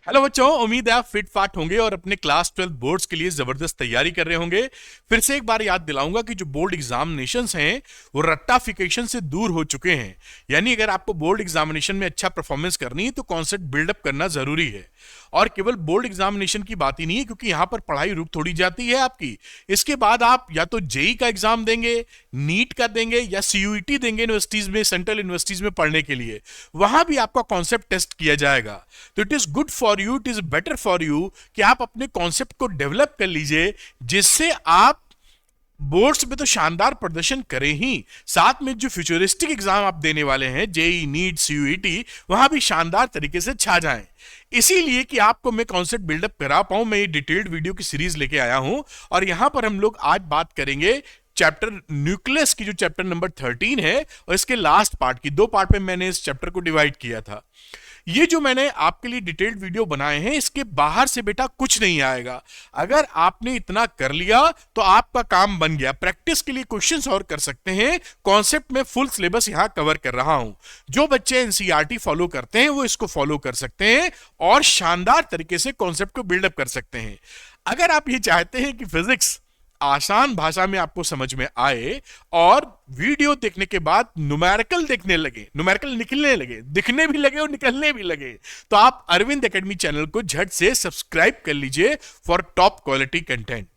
Hello बच्चों, उम्मीद है आप फिट फाट होंगे और अपने क्लास 12 बोर्ड्स के लिए जबरदस्त तैयारी कर रहे होंगे। फिर से एक बार याद दिलाऊंगा कि जो बोर्ड एग्जामिनेशंस हैं वो रट्टाफिकेशन से दूर हो चुके हैं। यानी अगर आपको बोर्ड एग्जामिनेशन में अच्छा परफॉर्मेंस करनी है तो कॉन्सेप्ट बिल्डअप करना जरूरी है। और केवल बोर्ड एग्जामिनेशन की बात ही नहीं है, क्योंकि यहां पर पढ़ाई रुक थोड़ी जाती है आपकी। इसके बाद आप या तो जेई का एग्जाम देंगे, नीट का देंगे या सीयूईटी देंगे यूनिवर्सिटीज में, सेंट्रल यूनिवर्सिटीज में पढ़ने के लिए। वहां भी आपका कॉन्सेप्ट टेस्ट किया जाएगा। तो it is good for you, it is better for you कि आप अपने कॉन्सेप्ट को डेवलप कर लीजिए, जिससे आप बोर्ड्स में तो शानदार प्रदर्शन करें ही, साथ में जो फ्यूचरिस्टिक एग्जाम आप देने वाले हैं, जेई, नीट, सीयूईटी, वहां भी शानदार तरीके से छा जाएं। इसीलिए कि आपको मैं कॉन्सेप्ट बिल्डअप करा पाऊं, मैं ये डिटेल्ड वीडियो की सीरीज लेके आया हूं। और यहां पर हम लोग आज बात करेंगे चैप्टर न्यूक्लियस की, जो चैप्टर नंबर 13 है, और इसके लास्ट पार्ट की। 2 पार्ट में मैंने इस चैप्टर को डिवाइड किया था। ये जो मैंने आपके लिए डिटेल्ड वीडियो बनाए हैं, इसके बाहर से बेटा कुछ नहीं आएगा। अगर आपने इतना कर लिया तो आपका काम बन गया। प्रैक्टिस के लिए क्वेश्चंस और कर सकते हैं। कॉन्सेप्ट में फुल सिलेबस यहां कवर कर रहा हूं। जो बच्चे एनसीईआरटी फॉलो करते हैं वो इसको फॉलो कर सकते हैं और शानदार तरीके से कॉन्सेप्ट को बिल्डअप कर सकते हैं। अगर आप ये चाहते हैं कि फिजिक्स आसान भाषा में आपको समझ में आए और वीडियो देखने के बाद न्यूमेरिकल देखने लगे, न्यूमेरिकल निकलने लगे, दिखने भी लगे और निकलने भी लगे, तो आप अरविंद एकेडमी चैनल को झट से सब्सक्राइब कर लीजिए फॉर टॉप क्वालिटी कंटेंट।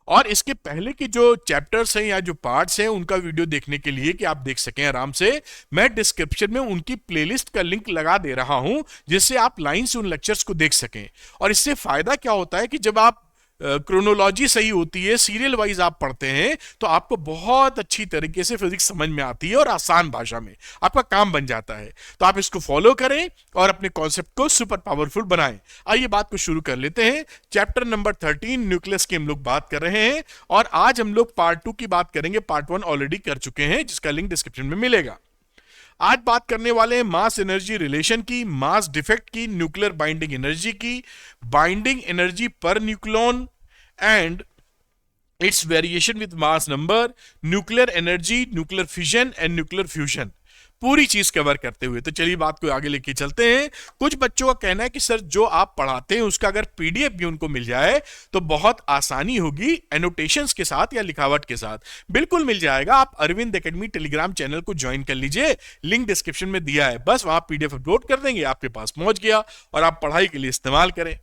और इसके पहले की जो चैप्टर्स हैं या जो पार्ट्स हैं, उनका वीडियो देखने के लिए कि आप देख सकें आराम से, मैं डिस्क्रिप्शन में उनकी प्लेलिस्ट का लिंक लगा दे रहा हूं, जिससे आप लाइन से उन लेक्चर्स को देख सकें। और इससे फायदा क्या होता है कि जब आप क्रोनोलॉजी सही होती है, सीरियल वाइज आप पढ़ते हैं, तो आपको बहुत अच्छी तरीके से फिजिक्स समझ में आती है और आसान भाषा में आपका काम बन जाता है। तो आप इसको फॉलो करें और अपने कॉन्सेप्ट को सुपर पावरफुल बनाएं। आइए बात को शुरू कर लेते हैं। चैप्टर नंबर 13 न्यूक्लियस की हम लोग बात कर रहे हैं और आज हम लोग पार्ट 2 की बात करेंगे। पार्ट 1 ऑलरेडी कर चुके हैं, जिसका लिंक डिस्क्रिप्शन में मिलेगा। आज बात करने वाले हैं मास एनर्जी रिलेशन की, मास डिफेक्ट की, न्यूक्लियर बाइंडिंग एनर्जी की, binding energy per nucleon and it's variation with mass number, nuclear energy, nuclear fission and nuclear fusion, पूरी चीज कवर करते हुए। तो चलिए बात को आगे लेके चलते हैं। कुछ बच्चों का कहना है कि सर जो आप पढ़ाते हैं उसका अगर पीडीएफ भी उनको मिल जाए तो बहुत आसानी होगी, एनोटेशंस के साथ या लिखावट के साथ। बिल्कुल मिल जाएगा। आप अरविंद एकेडमी टेलीग्राम चैनल को ज्वाइन कर लीजिए, लिंक डिस्क्रिप्शन में दिया है। बस वहां पीडीएफ अपलोड कर देंगे, आपके पास पहुंच गया और आप पढ़ाई के लिए इस्तेमाल करें।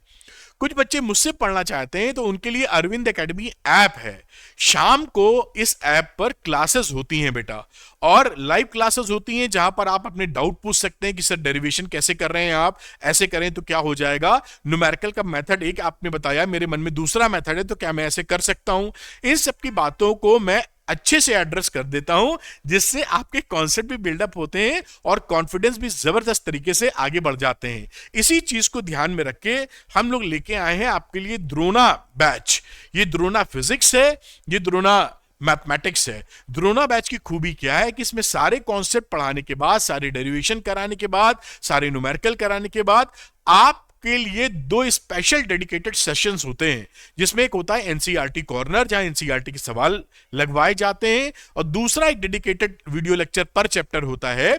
कुछ बच्चे मुझसे पढ़ना चाहते हैं तो उनके लिए अरविंद एकेडमी ऐप है। शाम को इस ऐप पर क्लासेस होती हैं बेटा, और लाइव क्लासेस होती हैं जहां पर आप अपने डाउट पूछ सकते हैं कि सर डेरिवेशन कैसे कर रहे हैं आप, ऐसे करें तो क्या हो जाएगा। न्यूमेरिकल का मेथड एक आपने बताया, मेरे मन में दूसरा मेथड है, तो क्या मैं ऐसे कर सकता हूं। इन सब की बातों को मैं अच्छे से एड्रेस कर देता हूं, जिससे आपके कॉन्सेप्ट भी बिल्डअप होते हैं और कॉन्फिडेंस भी जबरदस्त तरीके से आगे बढ़ जाते हैं। इसी चीज को ध्यान में रख के हम लोग लेके आए हैं आपके लिए द्रोणा बैच। ये द्रोणा फिजिक्स है, ये द्रोणा मैथमेटिक्स है। द्रोणा बैच की खूबी क्या है कि इसमें सारे कॉन्सेप्ट पढ़ाने के बाद, सारे डेरिवेशन कराने के बाद, सारे न्यूमेरिकल कराने के बाद आप के लिए 2 स्पेशल डेडिकेटेड सेशंस होते हैं, जिसमें एक होता है एनसीईआरटी कॉर्नर, जहां एनसीईआरटी के सवाल लगवाए जाते हैं, और दूसरा एक डेडिकेटेड वीडियो लेक्चर पर चैप्टर होता है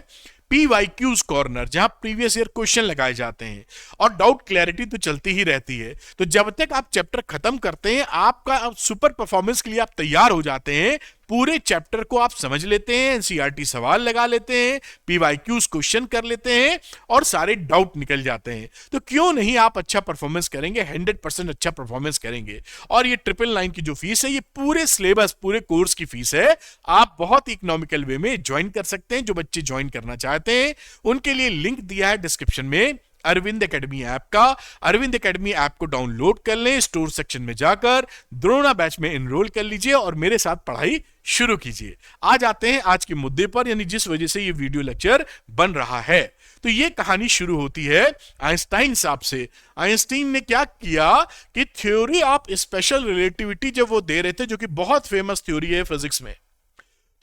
PYQs कॉर्नर, जहां प्रीवियस ईयर क्वेश्चन लगाए जाते हैं। और डाउट क्लैरिटी तो चलती ही रहती है। तो जब तक आप चैप्टर खत्म करते हैं, आपका सुपर परफॉर्मेंस के लिए आप तैयार हो जाते हैं, पूरे चैप्टर को आप समझ लेते हैं, एनसीईआरटी सवाल लगा लेते हैं, PYQs क्वेश्चन कर लेते हैं और सारे डाउट निकल जाते हैं, तो क्यों नहीं आप अच्छा परफॉर्मेंस करेंगे, 100% अच्छा परफॉर्मेंस करेंगे। और ये 999 की जो फीस है, ये पूरे सिलेबस, पूरे कोर्स की फीस है। आप बहुत इकोनॉमिकल वे में ज्वाइन कर सकते हैं। जो बच्चे ज्वाइन करना चाहते हैं उनके लिए लिंक दिया है डिस्क्रिप्शन में अरविंद एकेडमी ऐप का। अरविंद एकेडमी ऐप को डाउनलोड कर लें, स्टोर सेक्शन में जाकर द्रोणा बैच में एनरोल कर लीजिए और मेरे साथ पढ़ाई शुरू कीजिए। आ जाते हैं आज के मुद्दे पर, यानी जिस वजह से ये वीडियो लेक्चर बन रहा है। तो ये कहानी शुरू होती है आइंस्टाइन साहब से। आइंस्टाइन ने क्या किया कि थ्योरी ऑफ स्पेशल रिलेटिविटी जब वो दे रहे थे, जो कि बहुत फेमस थ्योरी है फिजिक्स में,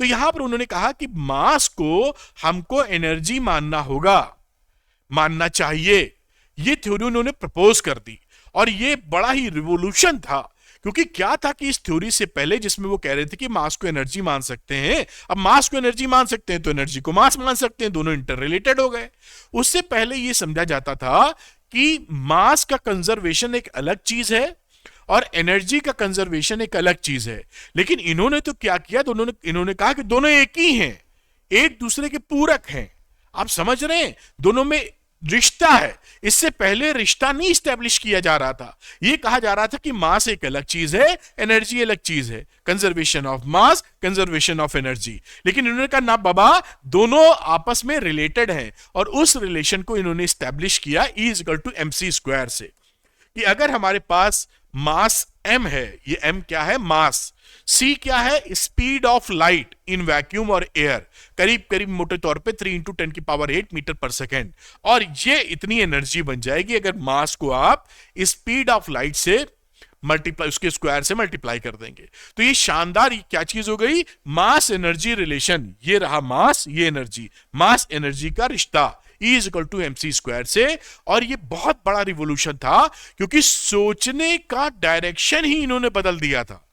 तो यहां पर उन्होंने कहा कि मास को हमको एनर्जी मानना होगा, मानना चाहिए। ये थ्योरी उन्होंने प्रपोज कर दी और ये बड़ा ही रिवॉल्यूशन था। क्योंकि क्या था कि इस थ्योरी से पहले, जिसमें वो कह रहे थे कि मास को एनर्जी मान सकते हैं, अब मास को एनर्जी मान सकते हैं तो एनर्जी को मास मान सकते हैं, दोनों इंटर रिलेटेड हो गए। उससे पहले ये समझा जाता था कि मास का कंजर्वेशन एक अलग चीज है और एनर्जी का कंजर्वेशन एक अलग चीज है। लेकिन इन्होंने तो क्या किया, इन्होंने कहा कि दोनों एक ही हैं, एक दूसरे के पूरक हैं। आप समझ रहे हैं, दोनों में रिश्ता है। इससे पहले रिश्ता नहीं स्टैब्लिश किया जा रहा था, यह कहा जा रहा था कि मास एक अलग चीज है, एनर्जी अलग चीज है, conservation of mass, conservation of energy. लेकिन इन्होंने कहा ना बाबा, दोनों आपस में रिलेटेड हैं, और उस रिलेशन को इन्होंने स्टैब्लिश किया E is equal to mc square से, कि अगर हमारे पास मास m है, ये m क्या है, मास, c क्या है, speed of light in vacuum और एयर, करीब करीब मोटे तौर पे 3 × 10⁸ मीटर पर सेकेंड, और ये इतनी एनर्जी बन जाएगी अगर मास को आप स्पीड ऑफ लाइट से मल्टीप्लाई, उसके स्क्वायर से मल्टीप्लाई कर देंगे। तो ये शानदार क्या चीज हो गई, मास एनर्जी रिलेशन। ये रहा मास, ये एनर्जी, मास एनर्जी का रिश्ता E is equal to mc square से। और ये बहुत बड़ा रिवोल्यूशन था, क्योंकि सोचने का डायरेक्शन ही इन्होंने बदल दिया था।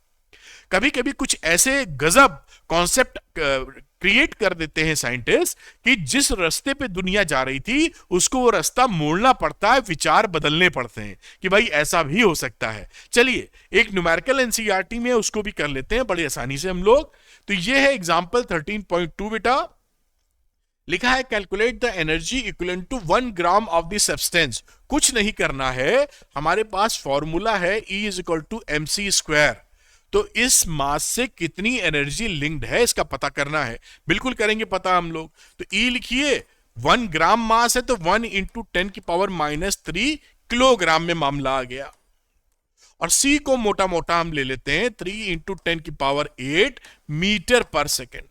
कभी कभी कुछ ऐसे गजब कॉन्सेप्ट क्रिएट कर देते हैं साइंटिस्ट कि जिस रास्ते पे दुनिया जा रही थी उसको वो रास्ता मोड़ना पड़ता है, विचार बदलने पड़ते हैं कि भाई ऐसा भी हो सकता है। चलिए एक न्यूमेरिकल एनसीईआरटी में उसको भी कर लेते हैं बड़ी आसानी से हम लोग। तो ये है एग्जांपल 13.2 बेटा, लिखा है calculate the energy equivalent to 1 gram of the substance. कुछ नहीं करना है, हमारे पास फॉर्मूला है E is equal to mc square. तो इस मास से कितनी एनर्जी लिंक्ड है इसका पता करना है, बिल्कुल करेंगे पता हम लोग। तो E लिखिए, 1 ग्राम मास है तो 1 × 10⁻³ किलोग्राम में मामला आ गया। और C को मोटा मोटा हम ले लेते हैं 3 × 10⁸ मीटर पर सेकेंड।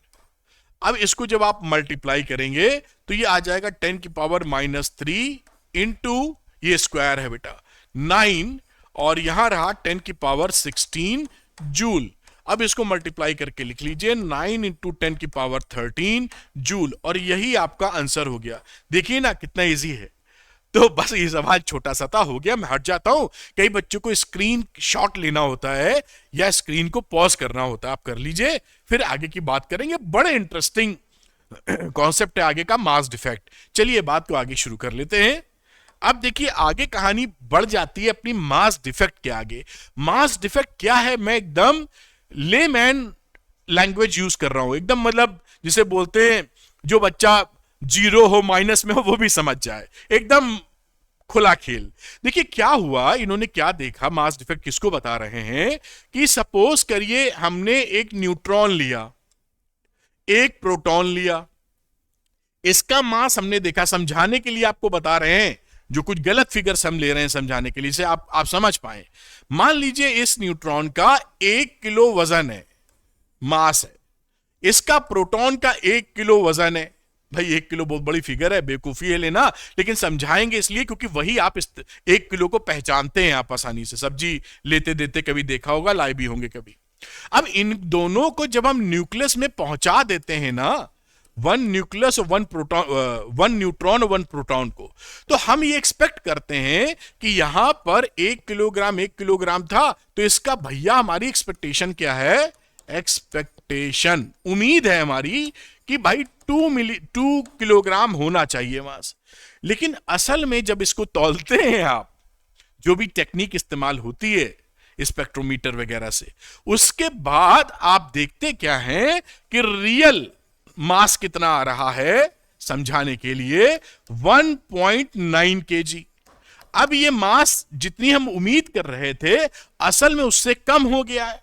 अब इसको जब आप मल्टीप्लाई करेंगे तो ये आ जाएगा 10⁻³ इंटू, ये स्क्वायर है बेटा, 9, और यहां रहा 10⁻16 जूल। अब इसको मल्टीप्लाई करके लिख लीजिए 9 × 10⁻13 जूल, और यही आपका आंसर हो गया। देखिए ना कितना इजी है। तो बस ये सवाल छोटा सा था, हो गया, मैं हट जाता हूं। कई बच्चों को स्क्रीन शॉट लेना होता है या स्क्रीन को पॉज करना होता है, आप कर लीजिए, फिर आगे की बात करेंगे। बड़े इंटरेस्टिंग कॉन्सेप्ट है आगे का, मास डिफेक्ट। चलिए बात को आगे शुरू कर लेते हैं। अब देखिए आगे कहानी बढ़ जाती है अपनी मास डिफेक्ट के आगे। मास डिफेक्ट क्या है, मैं एकदम लेमैन लैंग्वेज यूज कर रहा हूं, एकदम मतलब जिसे बोलते हैं जो बच्चा जीरो हो, माइनस में हो, वो भी समझ जाए, एकदम खुला खेल। देखिए क्या हुआ, इन्होंने क्या देखा, मास डिफेक्ट किसको बता रहे हैं कि सपोज करिए हमने एक न्यूट्रॉन लिया, एक प्रोटॉन लिया, इसका मास हमने देखा, समझाने के लिए आपको बता रहे हैं, जो कुछ गलत फिगर्स हम ले रहे हैं समझाने के लिए, इसे आप समझ पाए। मान लीजिए इस न्यूट्रॉन का 1 किलो वजन है, मास है, इसका प्रोटॉन का 1 किलो वजन है। भाई 1 किलो बहुत बड़ी फिगर है, बेवकूफी है लेना, लेकिन समझाएंगे इसलिए क्योंकि वही आप इस 1 किलो को पहचानते हैं आप आसानी से, सब्जी लेते देते कभी देखा होगा, लाए भी होंगे कभी। अब इन दोनों को जब हम न्यूक्लियस में पहुंचा देते हैं ना, 1 न्यूक्लियस और 1 प्रोटॉन, 1 न्यूट्रॉन और 1 प्रोटॉन को, तो हम ये एक्सपेक्ट करते हैं कि यहां पर 1 किलोग्राम था, तो इसका भैया हमारी एक्सपेक्टेशन क्या है, एक्सपेक्टेशन, उम्मीद है हमारी कि भाई 2 किलोग्राम होना चाहिए मास। लेकिन असल में जब इसको तौलते हैं आप, जो भी टेक्निक इस्तेमाल होती है स्पेक्ट्रोमीटर वगैरह से, उसके बाद आप देखते क्या है कि रियल मास कितना आ रहा है, समझाने के लिए 1.9 kg। अब ये मास जितनी हम उम्मीद कर रहे थे असल में उससे कम हो गया है।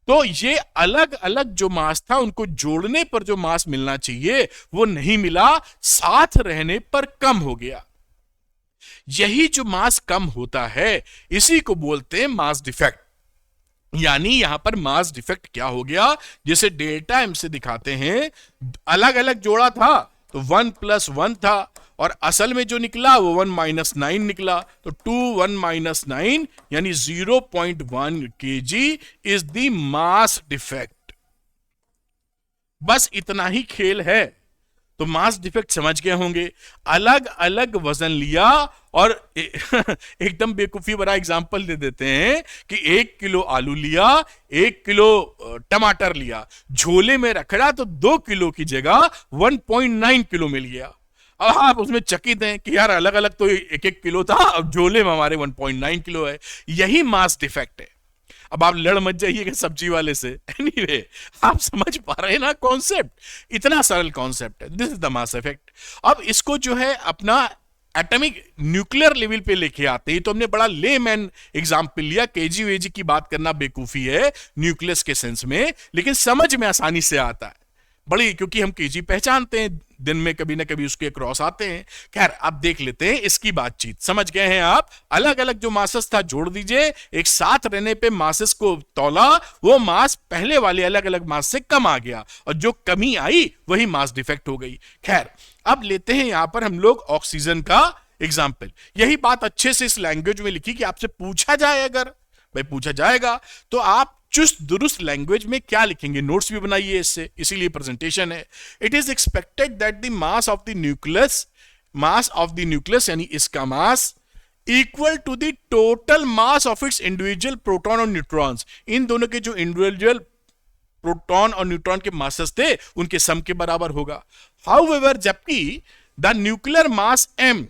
तो ये अलग अलग जो मास था उनको जोड़ने पर जो मास मिलना चाहिए वो नहीं मिला, साथ रहने पर कम हो गया। यही जो मास कम होता है इसी को बोलते हैं मास डिफेक्ट। यानी यहां पर मास डिफेक्ट क्या हो गया, जैसे डेल्टा एम से दिखाते हैं, अलग अलग जोड़ा था तो 1 + 1 था, और असल में जो निकला वो 1 - 9 निकला, तो 2 1 - 9 यानी 0.1 kg is the mass defect. बस इतना ही खेल है। तो मास डिफेक्ट समझ गए होंगे, अलग अलग वजन लिया, और एकदम बेवकूफी भरा एग्जांपल दे देते हैं कि 1 किलो आलू लिया, 1 किलो टमाटर लिया, झोले में रखड़ा तो 2 किलो की जगह 1.9 किलो मिल गया। अब आप उसमें चकित हैं कि यार अलग अलग तो 1-1 किलो था, अब झोले में हमारे 1.9 किलो है। यही मास डिफेक्ट है। अब आप लड़ मत जाइएगा सब्जी वाले से। एनीवे, आप समझ पा रहे हैं ना कॉन्सेप्ट? इतना सरल कॉन्सेप्ट है। This is the mass effect. अब इसको जो है अपना एटॉमिक न्यूक्लियर लेवल पे लेके आते हैं। तो हमने बड़ा लेमैन एग्जांपल लिया, केजी वेजी की बात करना बेवकूफी है न्यूक्लियस के सेंस में, लेकिन समझ में आसानी से आता है बड़ी, क्योंकि हम केजी पहचानते हैं, दिन में कभी ना कभी उसके क्रॉस आते हैं। खैर, अब देख लेते हैं इसकी बातचीत। समझ गए हैं आप? अलग अलग जो मासेस था जोड़ दीजिए, एक साथ रहने पे मासेस को तौला, वो मास पहले वाले अलग अलग मास से कम आ गया, और जो कमी आई वही मास डिफेक्ट हो गई। खैर, अब लेते हैं यहां पर हम लोग ऑक्सीजन का एग्जाम्पल। यही बात अच्छे से इस लैंग्वेज में लिखी कि आपसे पूछा जाए, अगर भाई पूछा जाएगा तो आप चुस्त दुरुस्त लैंग्वेज में क्या लिखेंगे, नोट्स भी बनाइए इससे, इसीलिए प्रेजेंटेशन है। It is expected that the mass of the nucleus यानी इसका mass equal to the total mass of its individual proton और न्यूट्रॉन्स। इन दोनों के जो इंडिविजुअल प्रोटॉन और न्यूट्रॉन के मासेस थे उनके सम के बराबर होगा। हाउएवर, जबकि the nuclear mass m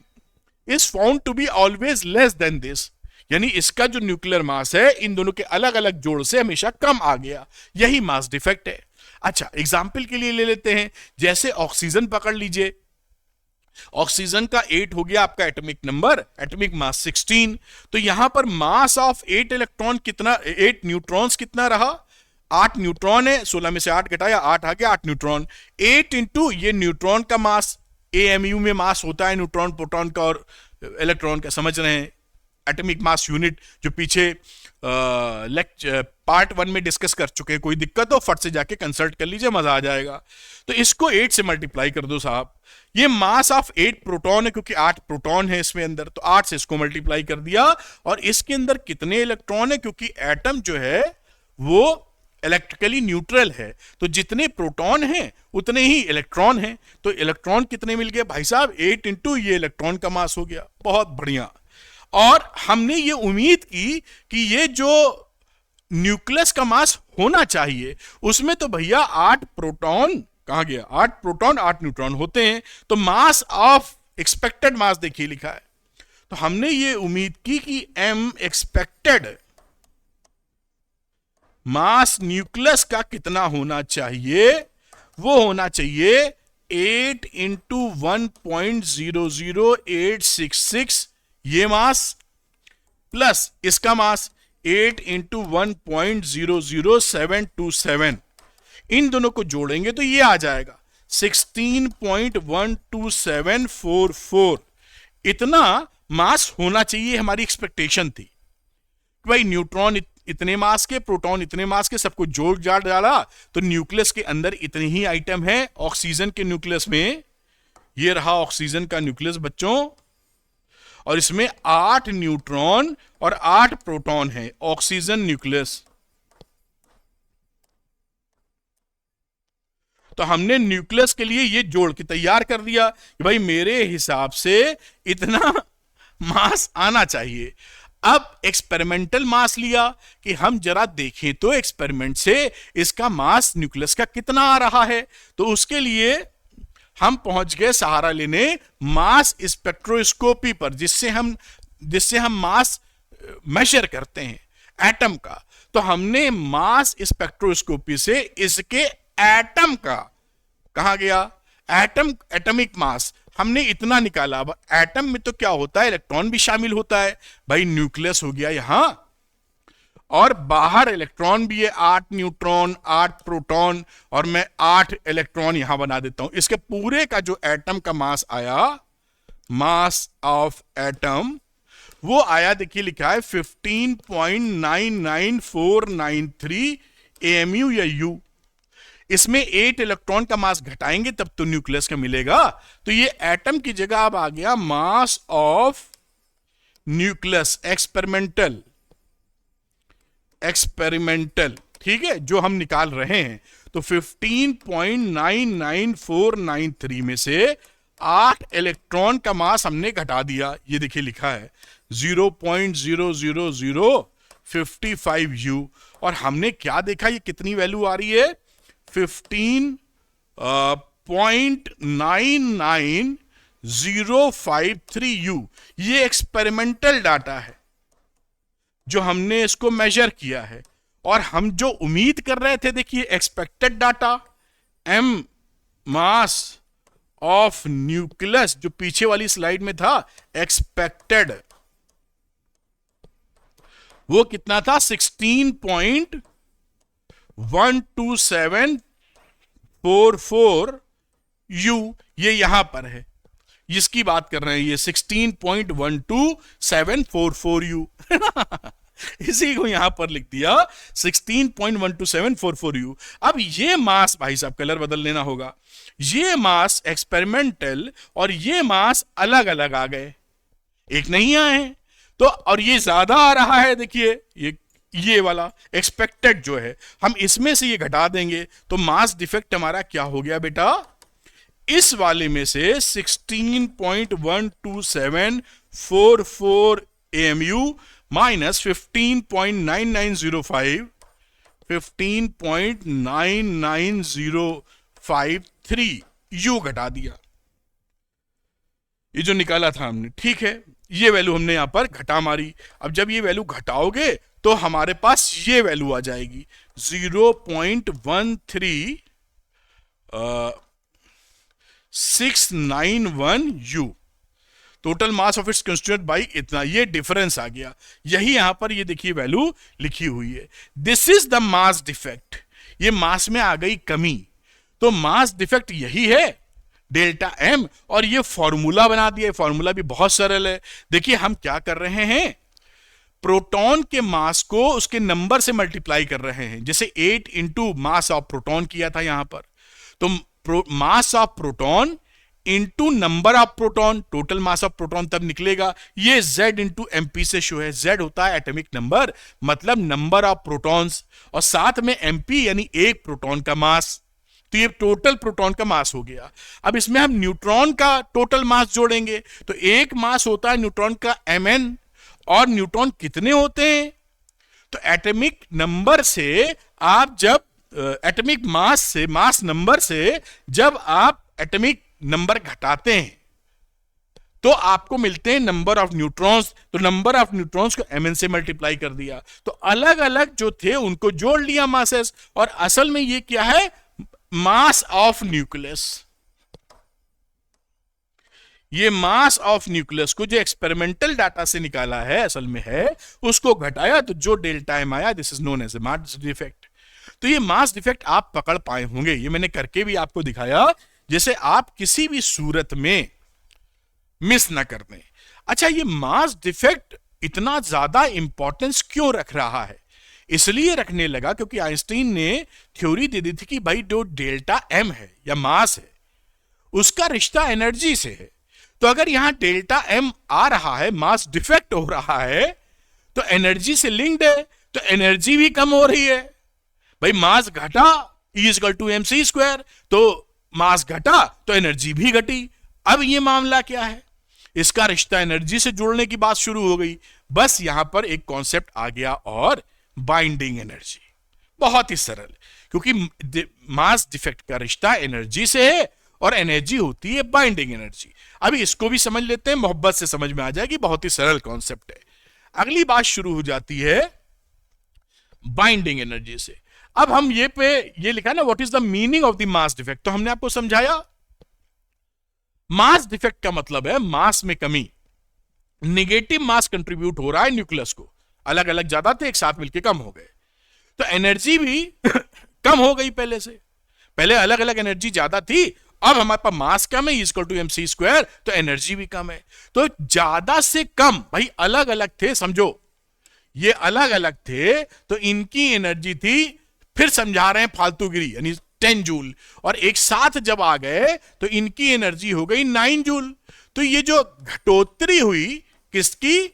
is found to be always less than this, यानी इसका जो न्यूक्लियर मास है इन दोनों के अलग अलग जोड़ से हमेशा कम आ गया। यही मास डिफेक्ट है। अच्छा, एग्जाम्पल के लिए ले लेते हैं, जैसे ऑक्सीजन पकड़ लीजिए। ऑक्सीजन का 8 हो गया आपका एटॉमिक नंबर, एटॉमिक मास 16। तो यहां पर मास ऑफ 8 इलेक्ट्रॉन कितना, 8 न्यूट्रॉन्स कितना रहा? 8 न्यूट्रॉन है, 16 में से 8 घटाया 8 आ गया, 8 न्यूट्रॉन। 8 इंटू ये न्यूट्रॉन का मास, एएमयू में मास होता है न्यूट्रॉन प्रोटॉन का और इलेक्ट्रॉन का, समझ रहे हैं? एटॉमिक मास यूनिट जो पीछे पार्ट 1 में डिस्कस कर चुके हैं। कोई दिक्कत हो फट से जाके कंसल्ट कर लीजिए, मजा आ जाएगा। तो इसको 8 से मल्टीप्लाई कर दो साहब। ये मास ऑफ 8 प्रोटॉन है, क्योंकि 8 प्रोटॉन है इसमें अंदर, तो 8 से इसको मल्टीप्लाई कर दिया। और इसके अंदर कितने इलेक्ट्रॉन है? क्योंकि एटम जो है वो इलेक्ट्रिकली न्यूट्रल है, तो जितने प्रोटॉन हैं उतने ही इलेक्ट्रॉन हैं। तो इलेक्ट्रॉन कितने मिल गए भाई साहब? 8 इंटू ये इलेक्ट्रॉन का मास हो गया। बहुत बढ़िया। और हमने ये उम्मीद की कि ये जो न्यूक्लियस का मास होना चाहिए उसमें तो भैया 8 प्रोटॉन कहां गया? 8 प्रोटॉन 8 न्यूट्रॉन होते हैं। तो मास ऑफ एक्सपेक्टेड मास देखिए लिखा है। तो हमने ये उम्मीद की कि m एक्सपेक्टेड मास न्यूक्लियस का कितना होना चाहिए? वो होना चाहिए 8 इंटू 1.00866 ये मास, प्लस इसका मास 8 इंटू 1.00727। इन दोनों को जोड़ेंगे तो ये आ जाएगा 16.12744। इतना मास होना चाहिए, हमारी एक्सपेक्टेशन थी। भाई न्यूट्रॉन इतने मास के, प्रोटॉन इतने मास के, सबको जोड़ जाड़ डाला तो न्यूक्लियस के अंदर इतने ही आइटम है। ऑक्सीजन के न्यूक्लियस में ये रहा ऑक्सीजन का न्यूक्लियस बच्चों, और इसमें 8 न्यूट्रॉन और 8 प्रोटॉन है, ऑक्सीजन न्यूक्लियस। तो हमने न्यूक्लियस के लिए ये जोड़ के तैयार कर दिया कि भाई मेरे हिसाब से इतना मास आना चाहिए। अब एक्सपेरिमेंटल मास लिया कि हम जरा देखें तो एक्सपेरिमेंट से इसका मास न्यूक्लियस का कितना आ रहा है। तो उसके लिए हम पहुंच गए सहारा लेने मास स्पेक्ट्रोस्कोपी पर, जिससे हम मास मेजर करते हैं एटम का। तो हमने मास स्पेक्ट्रोस्कोपी से इसके एटम का, कहां गया एटम, एटॉमिक मास हमने इतना निकाला। अब एटम में तो क्या होता है, इलेक्ट्रॉन भी शामिल होता है भाई। न्यूक्लियस हो गया यहां, और बाहर इलेक्ट्रॉन भी है, 8 न्यूट्रॉन 8 प्रोटॉन, और मैं 8 इलेक्ट्रॉन यहां बना देता हूं। इसके पूरे का जो एटम का मास आया, मास ऑफ एटम, वो आया, देखिए लिखा है 15.99493 AMU या U। इसमें 8 इलेक्ट्रॉन का मास घटाएंगे तब तो न्यूक्लियस का मिलेगा। तो ये एटम की जगह अब आ गया मास ऑफ न्यूक्लियस, एक्सपेरिमेंटल, ठीक है, जो हम निकाल रहे हैं। तो 15.99493 में से 8 इलेक्ट्रॉन का मास हमने घटा दिया। ये देखिए लिखा है 0.00055 U। और हमने क्या देखा, ये कितनी वैल्यू आ रही है, 15.99 053U। ये एक्सपेरिमेंटल डाटा है जो हमने इसको मेजर किया है, और हम जो उम्मीद कर रहे थे, देखिए expected data m mass of nucleus, जो पीछे वाली स्लाइड में था एक्सपेक्टेड, वो कितना था 16.12744 U। ये यहां पर है, जिसकी बात कर रहे हैं, ये 16.12744 U। इसी को यहां पर लिख दिया 16.12744 U। अब ये मास, भाई साहब कलर बदल लेना होगा, ये मास एक्सपेरिमेंटल और ये मास अलग अलग आ गए, एक नहीं आए। तो और ये ज्यादा आ रहा है, देखिए ये वाला एक्सपेक्टेड जो है, हम इसमें से ये घटा देंगे तो मास डिफेक्ट हमारा क्या हो गया बेटा, इस वाले में से 16.12744 AMU माइनस 15.9905 15.99053 U घटा दिया, ये जो निकाला था हमने, ठीक है, ये वैल्यू हमने यहां पर घटा मारी। अब जब ये वैल्यू घटाओगे तो हमारे पास ये वैल्यू आ जाएगी 0.13691 U। Total mass of it's constituent by इतना, ये डिफरेंस आ गया, यही यहां पर ये देखिए वैल्यू लिखी हुई है। This is the mass defect, ये मास में आ गई कमी, तो मास डिफेक्ट यही है डेल्टा एम, और ये फॉर्मूला बना दिया। फॉर्मूला भी बहुत सरल है, देखिए हम क्या कर रहे हैं, प्रोटॉन के मास को उसके नंबर से मल्टीप्लाई कर रहे हैं, जैसे 8 इंटू मास ऑफ प्रोटॉन किया था यहां पर, तो mass of proton into number of proton, total mass of proton तब निकलेगा, ये Z इंटू MP से शो है। Z होता है एटॉमिक नंबर, मतलब नंबर ऑफ प्रोटॉन्स, और साथ में MP यानी एक प्रोटॉन का मास, तो ये टोटल प्रोटॉन का मास हो गया। अब इसमें हम न्यूट्रॉन का टोटल मास जोड़ेंगे, तो एक मास होता है न्यूट्रॉन का Mn, और न्यूट्रॉन कितने होते हैं, तो एटॉमिक नंबर से आप जब एटॉमिक मास से, मास नंबर से जब आप एटॉमिक नंबर घटाते हैं तो आपको मिलते हैं नंबर ऑफ न्यूट्रॉन्स, तो नंबर ऑफ न्यूट्रॉन्स को Mn से मल्टीप्लाई कर दिया, तो अलग अलग जो थे उनको जोड़ लिया मासेस, और असल में ये क्या है, मास ऑफ न्यूक्लियस। ये मास ऑफ न्यूक्लियस को जो एक्सपेरिमेंटल डाटा से निकाला है असल में है, उसको घटाया तो जो डेल्टा एम आया, this is known as a mass defect. तो ये मास डिफेक्ट आप पकड़ पाए होंगे, ये मैंने करके भी आपको दिखाया, जैसे आप किसी भी सूरत में मिस ना कर दें। अच्छा, ये मास डिफेक्ट इतना ज्यादा इंपॉर्टेंस क्यों रख रहा है, इसलिए रखने लगा क्योंकि आइंस्टीन ने थ्योरी दे दी थी कि भाई जो डेल्टा एम है या मास है, उसका रिश्ता एनर्जी से है, तो अगर यहां डेल्टा एम आ रहा है, मास डिफेक्ट हो रहा है, तो एनर्जी से लिंक्ड है, तो एनर्जी भी कम हो रही है। भाई मास घटा E=mc², तो मास घटा तो एनर्जी भी घटी। अब ये मामला क्या है, इसका रिश्ता एनर्जी से जुड़ने की बात शुरू हो गई। बस यहां पर एक कॉन्सेप्ट आ गया, और बाइंडिंग एनर्जी। बहुत ही सरल, क्योंकि मास डिफेक्ट का रिश्ता एनर्जी से है, और एनर्जी होती है बाइंडिंग एनर्जी। अभी इसको भी समझ लेते हैं, मोहब्बत से समझ में आ जाएगी, बहुत ही सरल कॉन्सेप्ट है। अगली बात शुरू हो जाती है बाइंडिंग एनर्जी से। अब हम ये लिखा ना, what is the meaning of the mass defect, तो हमने आपको समझाया मास डिफेक्ट का मतलब है मास में कमी, निगेटिव मास कंट्रीब्यूट हो रहा है न्यूक्लियस को, अलग अलग ज्यादा थे, एक साथ मिलकर कम हो गए, तो एनर्जी भी कम हो गई पहले से। पहले अलग अलग एनर्जी ज्यादा थी, अब हमारे पास मास कम है, E=mc², तो एनर्जी भी कम है। तो ज्यादा से कम, भाई अलग अलग थे, समझो ये अलग अलग थे, तो इनकी एनर्जी थी, फिर समझा रहे हैं फालतूगिरी, यानी 10 जूल, और एक साथ जब आ गए तो इनकी एनर्जी हो गई 9 जूल। तो ये जो घटोतरी हुई किसकी,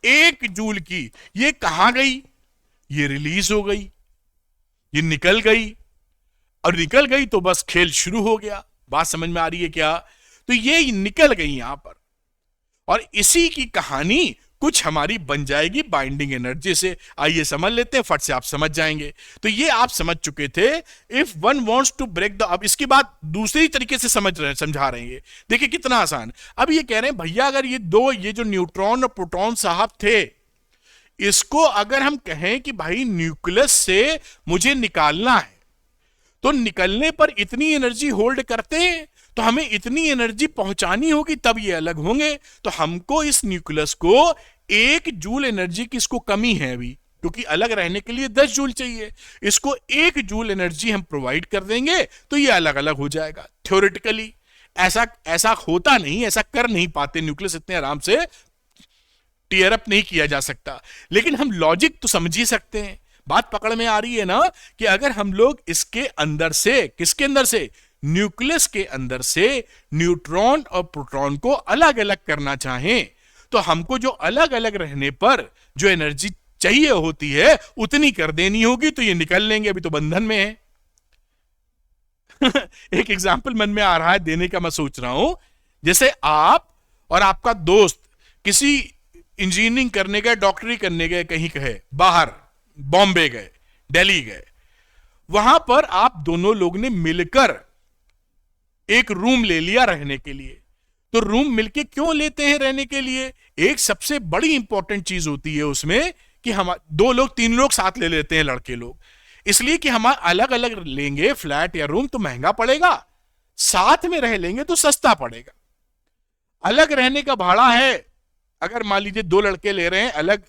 1 जूल की, ये कहां गई, ये रिलीज हो गई, ये निकल गई, और निकल गई तो बस खेल शुरू हो गया। बात समझ में आ रही है क्या, तो ये निकल गई यहां पर, और इसी की कहानी कुछ हमारी बन जाएगी बाइंडिंग एनर्जी से। आइए समझ लेते हैं, फट से आप समझ जाएंगे। तो ये आप समझ चुके थे, if one wants to break the, अब इसकी बात दूसरी तरीके से समझा रहे हैं। देखिए कितना आसान। अब ये कह रहे हैं भैया अगर ये जो न्यूट्रॉन और प्रोटॉन साहब थे, इसको अगर हम कहें कि भाई न्यूक्लियस से मुझे निकालना है, तो निकलने पर इतनी एनर्जी होल्ड करते हैं, तो हमें इतनी एनर्जी पहुंचानी होगी तब ये अलग होंगे। तो हमको इस न्यूक्लियस को 1 जूल एनर्जी की इसको कमी है अभी, क्योंकि अलग रहने के लिए 10 जूल चाहिए। इसको 1 जूल एनर्जी हम प्रोवाइड कर देंगे तो ये अलग अलग हो जाएगा। थ्योरेटिकली ऐसा होता नहीं, ऐसा कर नहीं पाते न्यूक्लियस इतने आराम से टीयर अप नहीं किया जा सकता, लेकिन हम लॉजिक तो समझ ही सकते हैं। बात पकड़ में आ रही है ना कि अगर हम लोग इसके अंदर से, किसके अंदर से, न्यूक्लियस के अंदर से न्यूट्रॉन और प्रोटॉन को अलग अलग करना चाहें, तो हमको जो अलग अलग रहने पर जो एनर्जी चाहिए होती है उतनी कर देनी होगी, तो ये निकल लेंगे। अभी तो बंधन में है। एक एग्जाम्पल मन में आ रहा है देने का, मैं सोच रहा हूं, जैसे आप और आपका दोस्त किसी इंजीनियरिंग करने गए, डॉक्टरी करने गए, कहीं कहे बाहर, बॉम्बे गए, दिल्ली गए, वहां पर आप दोनों लोग ने मिलकर एक रूम ले लिया रहने के लिए। तो रूम मिलके क्यों लेते हैं रहने के लिए? एक सबसे बड़ी इंपॉर्टेंट चीज होती है उसमें कि हम 2 लोग 3 लोग साथ ले लेते हैं लड़के लोग, इसलिए कि हम अलग अलग लेंगे फ्लैट या रूम तो महंगा पड़ेगा, साथ में रह लेंगे तो सस्ता पड़ेगा। अलग रहने का भाड़ा है, अगर मान लीजिए 2 लड़के ले रहे हैं, अलग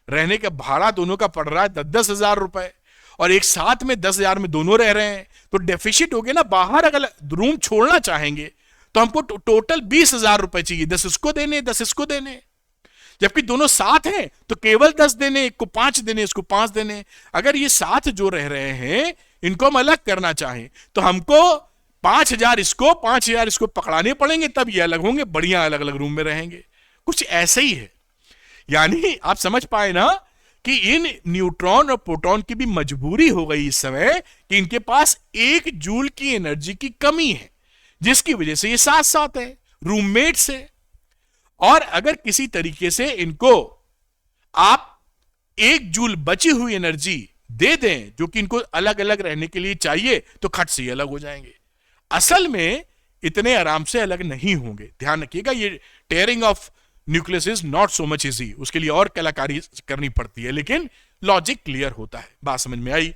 रहने का भाड़ा दोनों का पड़ रहा है 10-10 हजार रुपए, और एक साथ में 10 हजार में दोनों रह रहे हैं, तो डेफिसिट हो गया ना। बाहर अगर रूम छोड़ना चाहेंगे तो हमको टोटल 20 हजार रुपए चाहिए, 10 इसको देने, 10 इसको देने। जबकि दोनों साथ हैं तो केवल 10 देने, एक को 5 देने, इसको 5 देने। अगर ये साथ जो रह रहे हैं इनको हम अलग करना चाहें तो हमको 5,000 इसको, 5,000 इसको पकड़ाने पड़ेंगे, तब ये अलग होंगे, बढ़िया अलग अलग रूम में रहेंगे। कुछ ऐसा ही है। यानी आप समझ पाए ना कि इन न्यूट्रॉन और प्रोटॉन की भी मजबूरी हो गई इस समय कि इनके पास 1 जूल की एनर्जी की कमी है, जिसकी वजह से ये साथ साथ है, रूममेट्स है। और अगर किसी तरीके से इनको आप 1 जूल बची हुई एनर्जी दे दें जो कि इनको अलग अलग रहने के लिए चाहिए, तो खट से अलग हो जाएंगे। असल में इतने आराम से अलग नहीं होंगे। ध्यान रखिएगा, ये tearing of nucleus is not so much easy, उसके लिए और कलाकारी करनी पड़ती है, लेकिन लॉजिक क्लियर होता है। बात समझ में आई?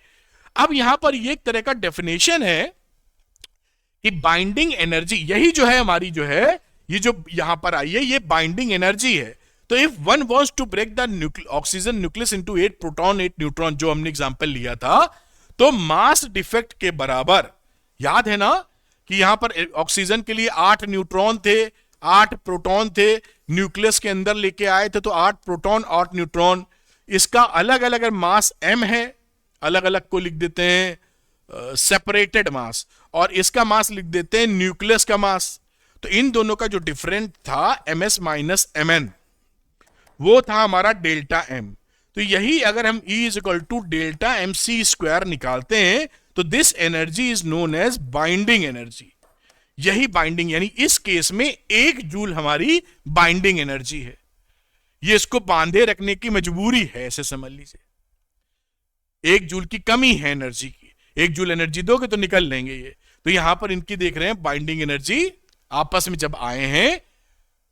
अब यहां पर ये एक तरह का डेफिनेशन है कि बाइंडिंग एनर्जी, यही जो है हमारी जो है, ये जो यहां पर आई है, ये बाइंडिंग एनर्जी है। तो if one wants to break the oxygen nucleus into 8 proton 8 neutron, जो हमने एग्जांपल लिया था, तो मास डिफेक्ट के बराबर, याद है ना कि यहां पर ऑक्सीजन के लिए 8 न्यूट्रॉन थे, 8 प्रोटॉन थे, न्यूक्लियस के अंदर लेके आए थे तो 8 प्रोटॉन 8 न्यूट्रॉन। इसका अलग अलग मास m है, अलग अलग को लिख देते हैं सेपरेटेड मास, और इसका मास लिख देते हैं न्यूक्लियस का मास। तो इन दोनों का जो डिफरेंट था ms माइनस mn, वो था हमारा डेल्टा m। तो यही अगर हम E is equal to delta mc square निकालते हैं तो this energy is known as binding energy. यही बाइंडिंग, यानी इस केस में 1 जूल हमारी बाइंडिंग एनर्जी है। ये इसको बांधे रखने की मजबूरी है, ऐसे समझ लीजिए। 1 जूल की कमी है एनर्जी की, 1 जूल एनर्जी दोगे तो निकल लेंगे ये। तो यहां पर इनकी देख रहे हैं बाइंडिंग एनर्जी आपस में जब आए हैं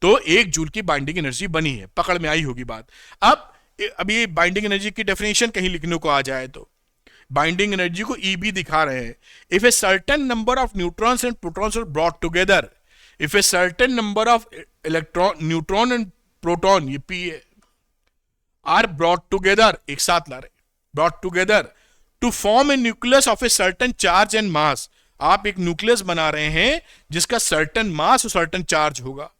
तो 1 जूल की बाइंडिंग एनर्जी बनी है। पकड़ में आई होगी बात। अब ये बाइंडिंग एनर्जी की डेफिनेशन कहीं लिखने को आ जाए तो बाइंडिंग एनर्जी को EB दिखा रहे हैं। If a certain number of neutrons and protons are brought together, if a certain number of neutron and proton, ये P आर ब्रॉट टुगेदर, एक साथ ला रहे, brought together to form a nucleus of a certain charge and mass. आप एक nucleus बना रहे हैं जिसका सर्टेन मास और सर्टेन चार्ज होगा।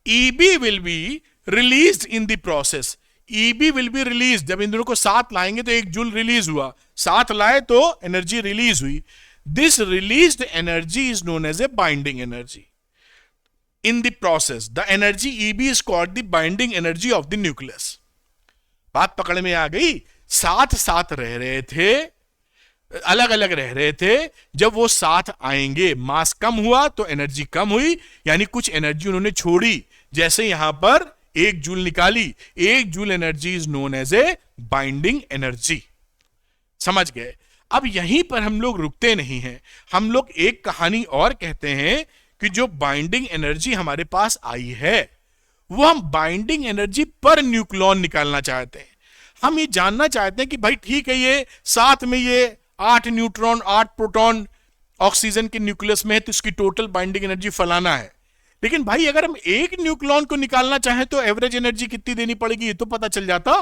EB will be released in the process. EB will be release, जब इन दोनों को साथ लाएंगे तो 1 जूल रिलीज हुआ, साथ लाए तो एनर्जी रिलीज हुई। This released energy is known as a binding energy. In the process the energy EB is called the binding energy of the nucleus. बात पकड़ में आ गई? साथ साथ रह रहे थे, अलग अलग रह रहे थे, जब वो साथ आएंगे मास कम हुआ तो एनर्जी कम हुई, यानी कुछ एनर्जी उन्होंने छोड़ी। जैसे यहां पर 1 जूल निकाली। 1 joule energy is known as a binding energy. समझ गए? अब यहीं पर हम लोग रुकते नहीं हैं, हम लोग एक कहानी और कहते हैं कि जो बाइंडिंग एनर्जी हमारे पास आई है वो हम बाइंडिंग एनर्जी पर न्यूक्लियॉन निकालना चाहते हैं। हम ये जानना चाहते हैं कि भाई ठीक है, ये साथ में ये 8 न्यूट्रॉन 8 प्रोटॉन ऑक्सीजन के न्यूक्लियस में है तो इसकी टोटल बाइंडिंग एनर्जी फलाना है। लेकिन भाई अगर हम एक न्यूक्लियॉन को निकालना चाहें तो एवरेज एनर्जी कितनी देनी पड़ेगी ये तो पता चल जाता।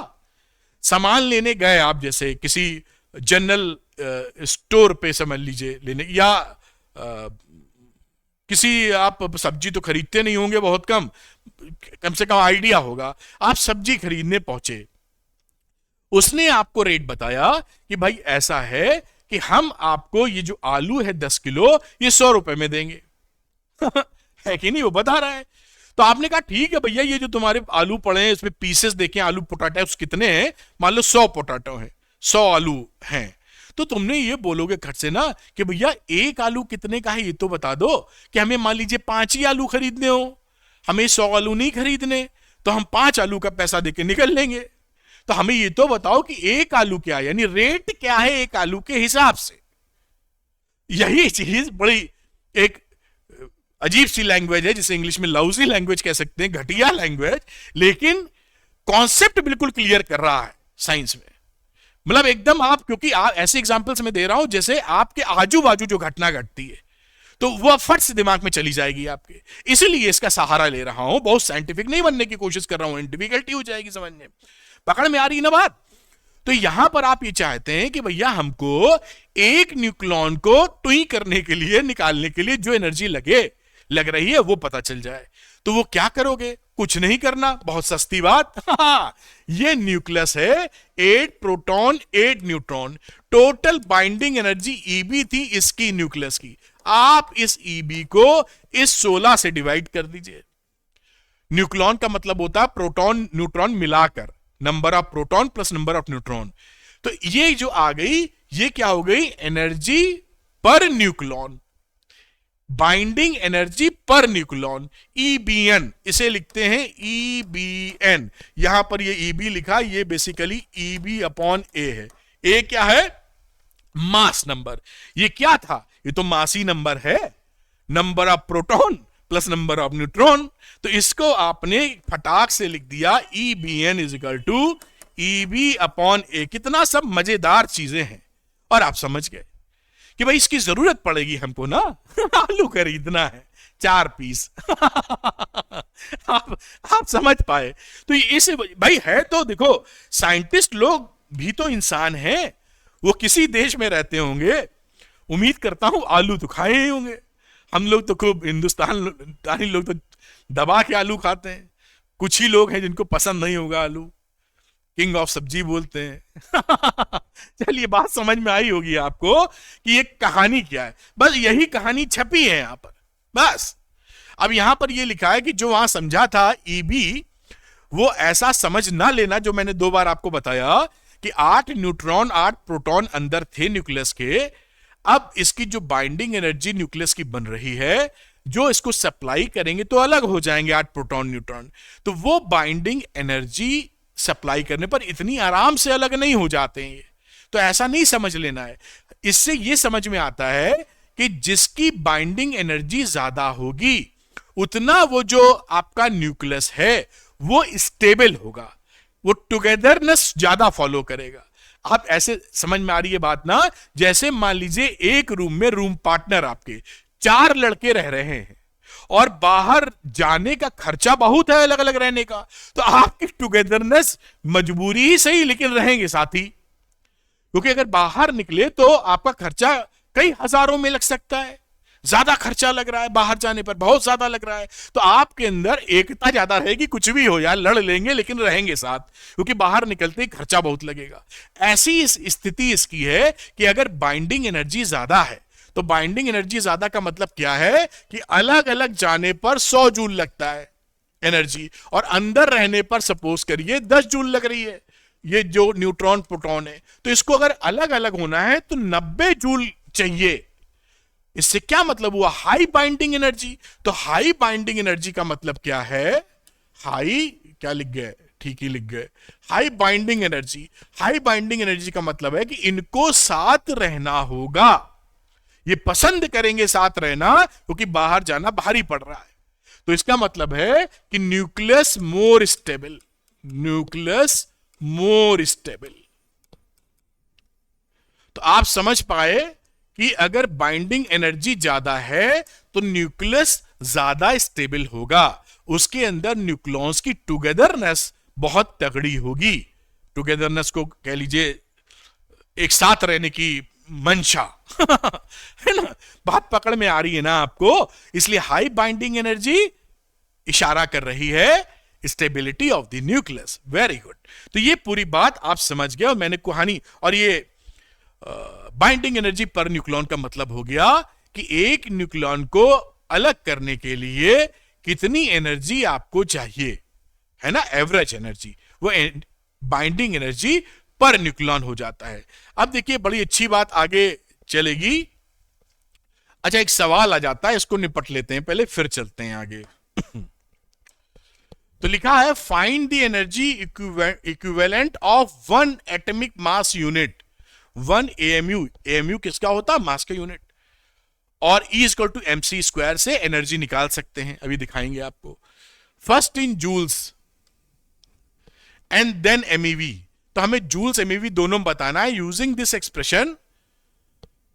सामान लेने गए आप, जैसे किसी जनरल स्टोर पे समझ लीजिए लेने, या किसी आप सब्जी तो खरीदते नहीं होंगे, बहुत कम से कम आइडिया होगा। आप सब्जी खरीदने पहुंचे, उसने आपको रेट बताया कि भाई ऐसा है कि हम आपको ये जो आलू है 10 किलो ये 100 रुपए में देंगे। है कि नहीं? वो बता रहा है। तो आपने कहा ठीक है भैया, ये जो तुम्हारे आलू पड़े हैं इसमें पीसेस देखें, आलू पोटैटोस कितने हैं, मान लो 100 पोटैटो हैं, 100 आलू हैं। तो तुमने ये बोलोगे खट से ना कि भैया एक आलू कितने का है ये तो बता दो, कि हमें मान लीजिए 5 ही आलू खरीदने हो, हमें 100 आलू नहीं खरीदने, तो हम 5 आलू का पैसा देके निकल लेंगे। तो हमें ये तो बताओ कि एक आलू क्या है, यानी रेट क्या है एक आलू के हिसाब से। यही चीज बड़ी एक अजीब सी लैंग्वेज है, जिसे इंग्लिश में लाउजी लैंग्वेज कह सकते हैं, घटिया लैंग्वेज, लेकिन कॉन्सेप्ट बिल्कुल क्लियर कर रहा है साइंस में। मतलब एकदम आप, क्योंकि ऐसे एग्जांपल्स में दे रहा हूं जैसे आपके आजू बाजू जो घटना घटती है तो वह फट से दिमाग में चली जाएगी आपके, इसलिए इसका सहारा ले रहा हूं। बहुत साइंटिफिक नहीं बनने की कोशिश कर रहा हूं, डिफिकल्टी हो जाएगी समझने, पकड़ में आ रही ना बात। तो यहां पर आप ये चाहते हैं कि भैया हमको एक न्यूक्लियॉन को टुई करने के लिए, निकालने के लिए जो एनर्जी लग रही है वो पता चल जाए। तो वो क्या करोगे? कुछ नहीं करना, बहुत सस्ती बात। ये न्यूक्लियस है, 8 proton 8 neutron, total binding energy EB थी इसकी न्यूक्लियस की। आप इस ईबी को इस 16 से डिवाइड कर दीजिए। न्यूक्लियॉन का मतलब होता है प्रोटॉन न्यूट्रॉन मिलाकर, number of proton plus number of neutron. तो ये जो आ गई, ये क्या हो गई? एनर्जी पर न्यूक्लियॉन, बाइंडिंग एनर्जी पर न्यूक्लियॉन, ईबीएन इसे लिखते हैं, ईबीएन। यहां पर ये ईबी लिखा, ये बेसिकली ईबी अपॉन ए है। ए क्या है? Mass number. ये क्या था? ये तो मासी नंबर है, number of proton plus number of neutron. तो इसको आपने फटाक से लिख दिया, E B N is equal to E B upon A. कितना सब मजेदार चीजें हैं, और आप समझ गए कि भाई इसकी जरूरत पड़ेगी हमको ना, आलू खरीदना है 4 पीस। आप समझ पाए? तो इस भाई है तो देखो, साइंटिस्ट लोग भी तो इंसान हैं, वो किसी देश में रहते होंगे, उम्मीद करता हूं आलू तो खाए ही होंगे। हम लोग तो खूब हिंदुस्तानी लोग तो दबा के आलू खाते हैं, कुछ ही लोग हैं जिनको पसंद नहीं होगा आलू, किंग ऑफ सब्जी बोलते हैं। चलिए बात समझ में आई होगी आपको कि ये कहानी क्या है। बस यही कहानी छपी है यहां पर, बस। अब यहां पर ये लिखा है कि जो वहां समझा था ईबी, वो ऐसा समझ ना लेना जो मैंने 2 बार आपको बताया कि 8 न्यूट्रॉन 8 प्रोटॉन अंदर थे न्यूक्लियस के। अब इसकी जो बाइंडिंग एनर्जी न्यूक्लियस की बन रही है, जो इसको सप्लाई करेंगे तो अलग हो जाएंगे 8 प्रोटॉन न्यूट्रॉन, तो वो बाइंडिंग एनर्जी सप्लाई करने पर इतनी आराम से अलग नहीं हो जाते हैं। तो ऐसा नहीं समझ लेना है। इससे ये समझ में आता है कि जिसकी बाइंडिंग एनर्जी ज्यादा होगी उतना वो जो आपका न्यूक्लियस है वो स्टेबल होगा, वो टुगेदरनेस ज्यादा फॉलो करेगा। आप ऐसे समझ में आ रही है बात ना? जैसे मान लीजिए एक रूम में रूम पार्टनर आपके 4 लड़के रह रहे हैं और बाहर जाने का खर्चा बहुत है अलग अलग रहने का, तो आपकी टुगेदरनेस मजबूरी ही सही लेकिन रहेंगे साथ ही, क्योंकि अगर बाहर निकले तो आपका खर्चा कई हजारों में लग सकता है, ज्यादा खर्चा लग रहा है बाहर जाने पर, बहुत ज्यादा लग रहा है। तो आपके अंदर एकता ज्यादा रहेगी, कुछ भी हो जाए लड़ लेंगे लेकिन रहेंगे साथ, क्योंकि बाहर निकलते ही खर्चा बहुत लगेगा। ऐसी इस स्थिति इसकी है कि अगर बाइंडिंग एनर्जी ज्यादा है, तो बाइंडिंग एनर्जी ज्यादा का मतलब क्या है कि अलग अलग जाने पर 100 जूल लगता है एनर्जी, और अंदर रहने पर सपोज करिए 10 जूल लग रही है, ये जो न्यूट्रॉन प्रोटॉन है। तो इसको अगर अलग अलग होना है तो 90 जूल चाहिए। इससे क्या मतलब हुआ? High binding energy. तो हाई बाइंडिंग एनर्जी का मतलब क्या है? हाई क्या लिख गए, ठीक ही लिख गए। High binding energy, high binding energy का मतलब है कि इनको साथ रहना होगा, ये पसंद करेंगे साथ रहना क्योंकि बाहर जाना भारी पड़ रहा है। तो इसका मतलब है कि nucleus more stable, nucleus more stable. तो आप समझ पाए कि अगर बाइंडिंग एनर्जी ज्यादा है तो न्यूक्लियस ज्यादा स्टेबल होगा, उसके अंदर न्यूक्लॉन्स की टुगेदरनेस बहुत तगड़ी होगी। टुगेदरनेस को कह लीजिए एक साथ रहने की मंशा है ना, बात पकड़ में आ रही है ना आपको। इसलिए हाई बाइंडिंग एनर्जी इशारा कर रही है stability of the nucleus. Very good. तो ये पूरी बात आप समझ गए और मैंने कहानी, और ये बाइंडिंग एनर्जी पर न्यूक्लियन का मतलब हो गया कि एक न्यूक्लियन को अलग करने के लिए कितनी एनर्जी आपको चाहिए, है ना, एवरेज एनर्जी, वो बाइंडिंग एनर्जी पर न्यूक्लियन हो जाता है। अब देखिए बड़ी अच्छी बात आगे चलेगी। अच्छा, एक सवाल आ जाता है, इसको निपट लेते हैं पहले, फिर चलते हैं आगे। तो लिखा है find the energy equivalent of one atomic mass unit, one AMU. AMU किसका होता है, मास का यूनिट, और E equal to mc square से एनर्जी निकाल सकते हैं, अभी दिखाएंगे आपको। First in joules and then MeV। तो हमें जूल्स MeV दोनों बताना है। Using this expression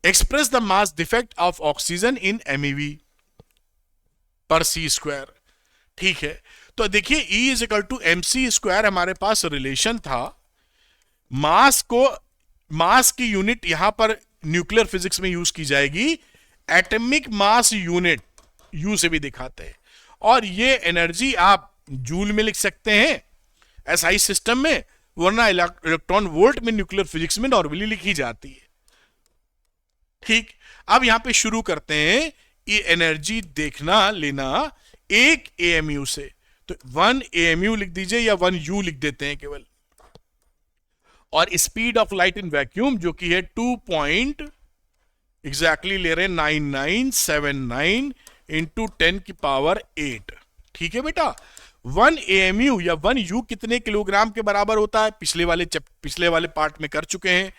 express the mass defect of oxygen in MeV पर C स्क्वायर। ठीक है, तो देखिए E is equal to mc square हमारे पास रिलेशन था। मास को, मास की यूनिट यहां पर न्यूक्लियर फिजिक्स में यूज की जाएगी एटॉमिक मास यूनिट, यू से भी दिखाते हैं, और ये एनर्जी आप जूल में लिख सकते हैं एसआई सिस्टम में, वरना इलेक्ट्रॉन वोल्ट में न्यूक्लियर फिजिक्स में नॉर्मली लिखी जाती है। ठीक, अब यहां पे शुरू करते हैं ये एनर्जी देखना लेना एक एएमयू से। तो 1 एएमयू लिख दीजिए या 1 यू लिख देते हैं केवल, और speed of light in vacuum जो कि है 2 पॉइंट एग्जैक्टली ले रहे हैं 9979 इंटू 10 की पावर 8। ठीक है बेटा, 1 एएमयू या 1 यू कितने किलोग्राम के बराबर होता है, पिछले वाले पार्ट में कर चुके हैं।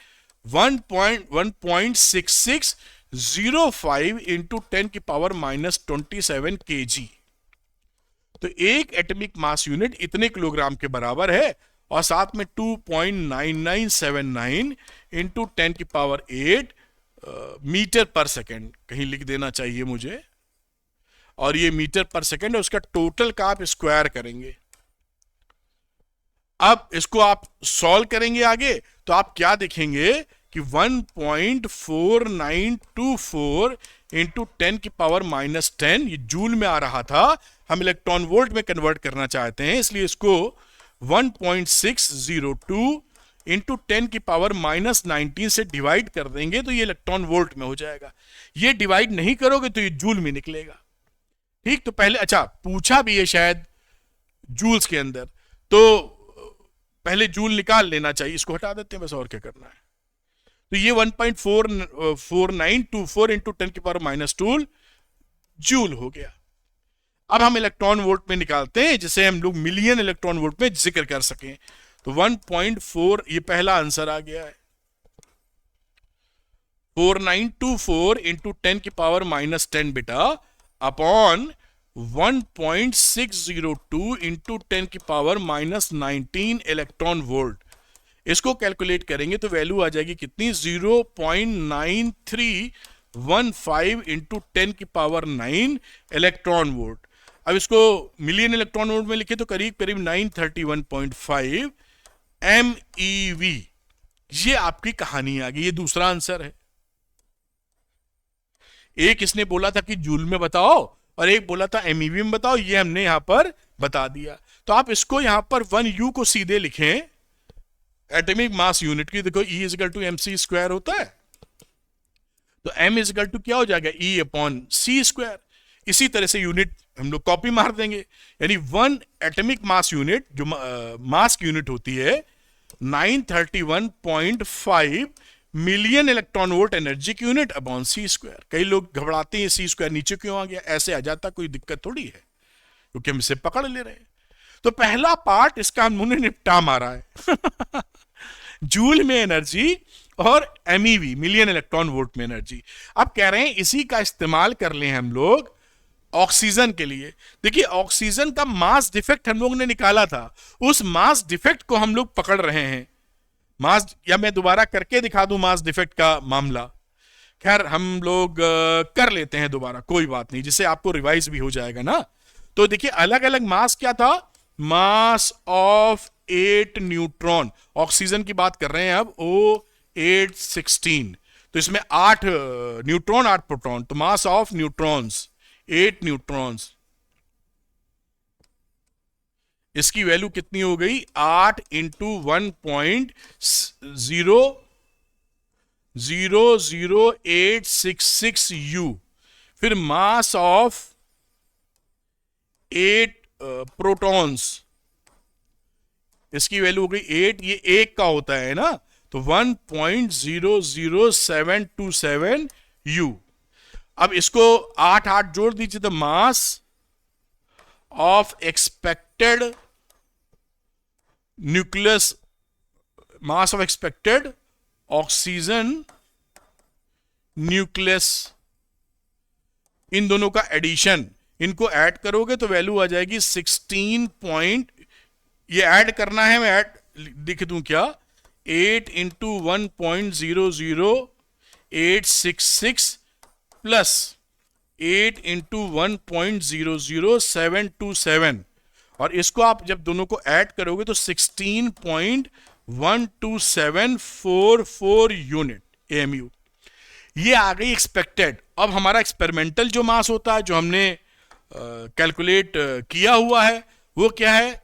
1.6605 इंटू 10 की पावर -27 kg। तो एक एटॉमिक मास यूनिट इतने किलोग्राम के बराबर है, और साथ में 2.9979 इंटू 10 की पावर 8 मीटर पर सेकेंड कहीं लिख देना चाहिए मुझे, और ये मीटर पर सेकेंड है, उसका टोटल का आप स्क्वायर करेंगे। अब इसको आप सॉल्व करेंगे आगे, तो आप क्या देखेंगे कि 1.4924 इंटू 10 की पावर -10, ये जूल में आ रहा था, हम इलेक्ट्रॉन वोल्ट में कन्वर्ट करना चाहते हैं, इसलिए इसको 1.602 इंटू 10 की पावर -19 से डिवाइड कर देंगे तो ये इलेक्ट्रॉन वोल्ट में हो जाएगा। ये डिवाइड नहीं करोगे तो ये जूल में निकलेगा। ठीक, तो पहले, अच्छा पूछा भी है शायद जूल्स के अंदर, तो पहले जूल निकाल लेना चाहिए, इसको हटा देते हैं बस, और क्या करना है। तो ये 1.4924 इंटू 10 की पावर -2 जूल हो गया। अब हम इलेक्ट्रॉन वोल्ट में निकालते हैं, जिसे हम लोग मिलियन इलेक्ट्रॉन वोल्ट में जिक्र कर सकें। तो 1.4, ये पहला आंसर आ गया है, 4924 इंटू 10 की पावर -10 बेटा, अपॉन 1.602 इंटू 10 की पावर -19 इलेक्ट्रॉन वोल्ट। इसको कैलकुलेट करेंगे तो वैल्यू आ जाएगी कितनी, 0.9315 इंटू 10 की पावर 9 इलेक्ट्रॉन वोल्ट। अब इसको मिलियन इलेक्ट्रॉन वोल्ट में लिखे तो करीब करीब 931.5 MeV। ये आपकी कहानी आ गई, ये दूसरा आंसर है। एक इसने बोला था कि जूल में बताओ, और एक बोला था MeV में बताओ, ये हमने यहां पर बता दिया। तो आप इसको यहां पर 1U को सीधे लिखें एटॉमिक मास यूनिट की। देखो E is equal to mc square होता है, तो M इज इक्वल टू क्या हो जाएगा, E अपॉन C स्क्वायर। इसी तरह से यूनिट हम लोग कॉपी मार देंगे, यानी 1 एटॉमिक मास यूनिट जो मास की यूनिट होती है 931.5 मिलियन इलेक्ट्रॉन वोल्ट एनर्जी की यूनिट अपॉन C स्क्वायर। कई लोग घबराते हैं C स्क्वायर नीचे क्यों आ गया, ऐसे आ जाता, कोई दिक्कत थोड़ी है, क्योंकि हम इसे पकड़ ले रहे हैं। तो पहला पार्ट इसका हमने निपटा मारा है जूल में एनर्जी और एमईवी मिलियन इलेक्ट्रॉन वोल्ट में एनर्जी। अब कह रहे हैं इसी का इस्तेमाल कर लें हम लोग ऑक्सीजन के लिए। देखिए ऑक्सीजन का मास डिफेक्ट हम लोग ने निकाला था, उस मास डिफेक्ट को हम लोग पकड़ रहे हैं। मास, या मैं दोबारा करके दिखा दूं मास डिफेक्ट का मामला। खैर हम लोग कर लेते हैं दोबारा, कोई बात नहीं, जिससे आपको रिवाइज भी हो जाएगा ना। तो देखिए अलग अलग मास क्या था, मास ऑफ 8 न्यूट्रॉन, ऑक्सीजन की बात कर रहे हैं अब, O816, तो इसमें 8 न्यूट्रॉन 8 प्रोटॉन, तो मास ऑफ न्यूट्रॉन्स 8 न्यूट्रॉन्स, इसकी वैल्यू कितनी हो गई, 8 इंटू 1.00866 U। फिर मास ऑफ 8 प्रोटॉन्स, इसकी वैल्यू हो गई 8, ये 1 का होता है ना, तो 1.00727 U। अब इसको 8 8 जोड़ दीजिए, तो mass of expected nucleus, mass of expected oxygen nucleus, इन दोनों का एडिशन, इनको ऐड करोगे तो वैल्यू आ जाएगी 16 पॉइंट, ये ऐड करना है, मैं ऐड लिख दूं क्या, 8 इंटू 1.00866 प्लस 8 इंटू 1.00727, और इसको आप जब दोनों को ऐड करोगे तो 16.12744 यूनिट AMU, ये आ गई एक्सपेक्टेड। अब हमारा एक्सपेरिमेंटल जो मास होता है, जो हमने कैलकुलेट किया हुआ है, वो क्या है,